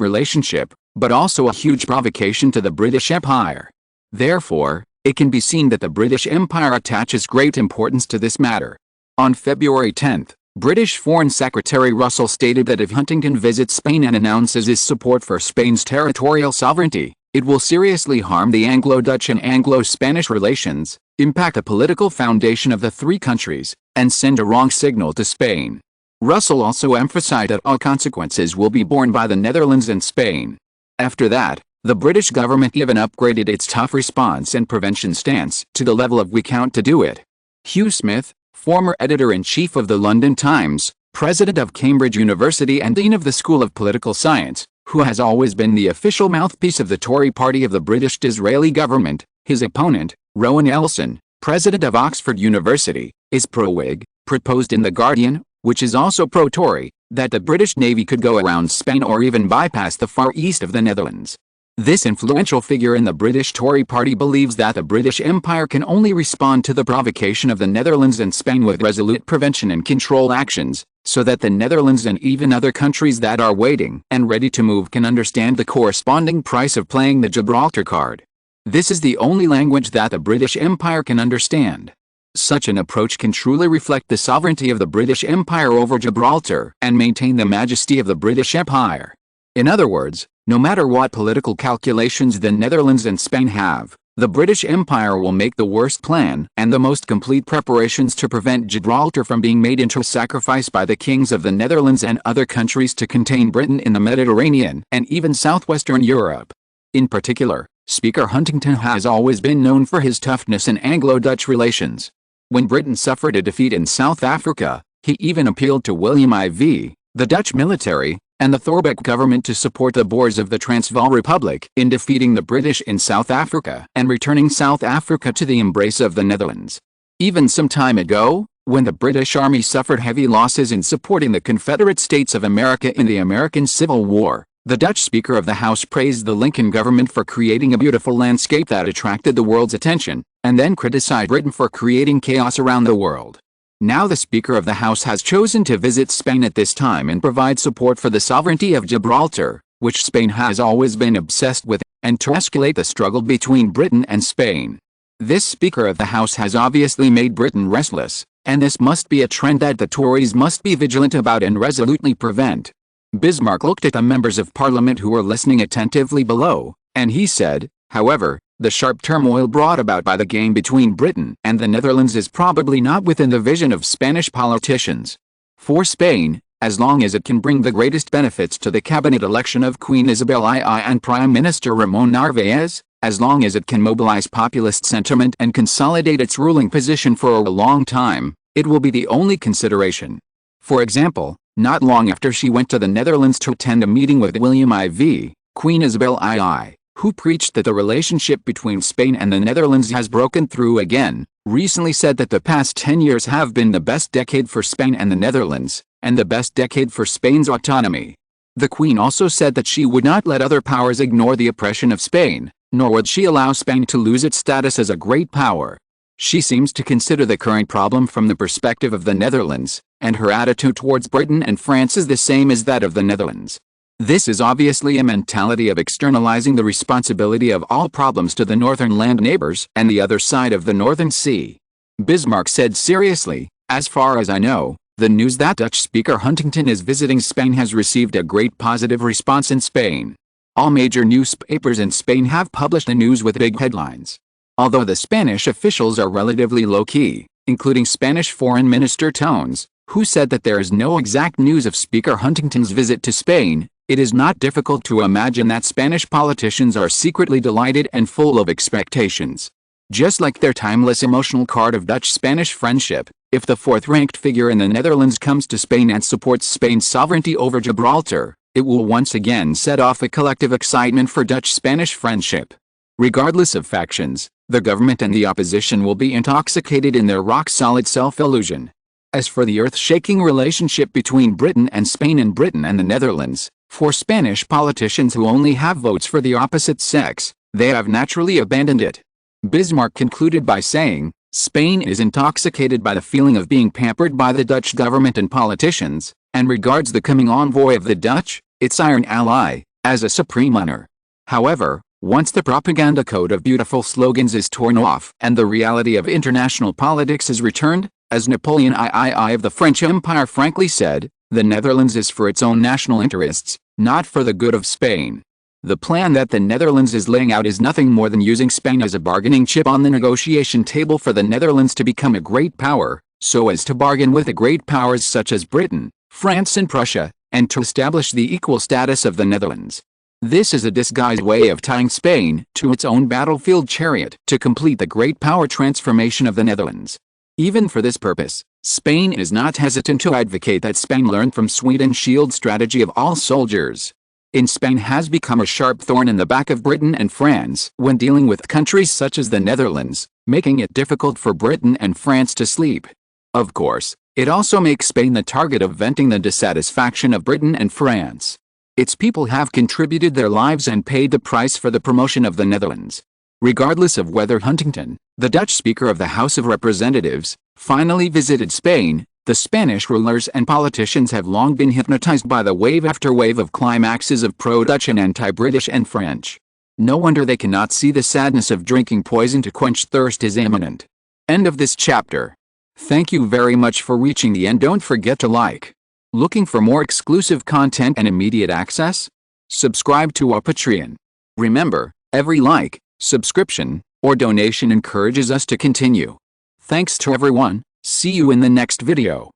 relationship, but also a huge provocation to the British Empire. Therefore, it can be seen that the British Empire attaches great importance to this matter. On February 10, British Foreign Secretary Russell stated that if Huntington visits Spain and announces his support for Spain's territorial sovereignty, it will seriously harm the Anglo-Dutch and Anglo-Spanish relations, impact the political foundation of the three countries, and send a wrong signal to Spain. Russell also emphasized that all consequences will be borne by the Netherlands and Spain. After that, the British government even upgraded its tough response and prevention stance to the level of "we count to do it." Hugh Smith, former editor-in-chief of the London Times, president of Cambridge University and dean of the School of Political Science, who has always been the official mouthpiece of the Tory party of the British Disraeli government, his opponent, Rowan Elson, president of Oxford University, is pro-Whig, proposed in The Guardian, which is also pro-Tory, that the British Navy could go around Spain or even bypass the far east of the Netherlands. This influential figure in the British Tory party believes that the British Empire can only respond to the provocation of the Netherlands and Spain with resolute prevention and control actions, so that the Netherlands and even other countries that are waiting and ready to move can understand the corresponding price of playing the Gibraltar card. This is the only language that the British Empire can understand. Such an approach can truly reflect the sovereignty of the British Empire over Gibraltar and maintain the majesty of the British Empire. In other words, no matter what political calculations the Netherlands and Spain have, the British Empire will make the worst plan and the most complete preparations to prevent Gibraltar from being made into a sacrifice by the kings of the Netherlands and other countries to contain Britain in the Mediterranean and even southwestern Europe. In particular, Speaker Huntington has always been known for his toughness in Anglo-Dutch relations. When Britain suffered a defeat in South Africa, he even appealed to William IV, the Dutch military, and the Thorbecke government to support the Boers of the Transvaal Republic in defeating the British in South Africa and returning South Africa to the embrace of the Netherlands. Even some time ago, when the British Army suffered heavy losses in supporting the Confederate States of America in the American Civil War, the Dutch Speaker of the House praised the Lincoln government for creating a beautiful landscape that attracted the world's attention, and then criticized Britain for creating chaos around the world. Now the Speaker of the House has chosen to visit Spain at this time and provide support for the sovereignty of Gibraltar, which Spain has always been obsessed with, and to escalate the struggle between Britain and Spain. This Speaker of the House has obviously made Britain restless, and this must be a trend that the Tories must be vigilant about and resolutely prevent. Bismarck looked at the members of Parliament who were listening attentively below, and he said, however, the sharp turmoil brought about by the game between Britain and the Netherlands is probably not within the vision of Spanish politicians. For Spain, as long as it can bring the greatest benefits to the cabinet election of Queen Isabel II and Prime Minister Ramon Narvaez, as long as it can mobilize populist sentiment and consolidate its ruling position for a long time, it will be the only consideration. For example, not long after she went to the Netherlands to attend a meeting with William IV, Queen Isabel II, who preached that the relationship between Spain and the Netherlands has broken through again, recently said that the past 10 years have been the best decade for Spain and the Netherlands, and the best decade for Spain's autonomy. The Queen also said that she would not let other powers ignore the oppression of Spain, nor would she allow Spain to lose its status as a great power. She seems to consider the current problem from the perspective of the Netherlands, and her attitude towards Britain and France is the same as that of the Netherlands. This is obviously a mentality of externalizing the responsibility of all problems to the northern land neighbors and the other side of the Northern Sea. Bismarck said seriously, as far as I know, the news that Dutch Speaker Huntington is visiting Spain has received a great positive response in Spain. All major newspapers in Spain have published the news with big headlines. Although the Spanish officials are relatively low-key, including Spanish Foreign Minister Tones, who said that there is no exact news of Speaker Huntington's visit to Spain, it is not difficult to imagine that Spanish politicians are secretly delighted and full of expectations. Just like their timeless emotional card of Dutch-Spanish friendship, if the fourth-ranked figure in the Netherlands comes to Spain and supports Spain's sovereignty over Gibraltar, it will once again set off a collective excitement for Dutch-Spanish friendship. Regardless of factions, the government and the opposition will be intoxicated in their rock-solid self-illusion. As for the earth-shaking relationship between Britain and Spain and Britain and the Netherlands, for Spanish politicians who only have votes for the opposite sex, they have naturally abandoned it. Bismarck concluded by saying, Spain is intoxicated by the feeling of being pampered by the Dutch government and politicians, and regards the coming envoy of the Dutch, its iron ally, as a supreme honor. However, once the propaganda code of beautiful slogans is torn off and the reality of international politics is returned, as Napoleon III of the French Empire frankly said, the Netherlands is for its own national interests, not for the good of Spain. The plan that the Netherlands is laying out is nothing more than using Spain as a bargaining chip on the negotiation table for the Netherlands to become a great power, so as to bargain with the great powers such as Britain, France and Prussia, and to establish the equal status of the Netherlands. This is a disguised way of tying Spain to its own battlefield chariot to complete the great power transformation of the Netherlands. Even for this purpose, Spain is not hesitant to advocate that Spain learn from Sweden's shield strategy of all soldiers. In Spain has become a sharp thorn in the back of Britain and France when dealing with countries such as the Netherlands, making it difficult for Britain and France to sleep. Of course, it also makes Spain the target of venting the dissatisfaction of Britain and France. Its people have contributed their lives and paid the price for the promotion of the Netherlands. Regardless of whether Huntington, the Dutch Speaker of the House of Representatives, finally visited Spain, the Spanish rulers and politicians have long been hypnotized by the wave after wave of climaxes of pro-Dutch and anti-British and French. No wonder they cannot see the sadness of drinking poison to quench thirst is imminent. End of this chapter. Thank you very much for reaching the end. Don't forget to like. Looking for more exclusive content and immediate access? Subscribe to our Patreon. Remember, every like, subscription, or donation encourages us to continue. Thanks to everyone. See you in the next video.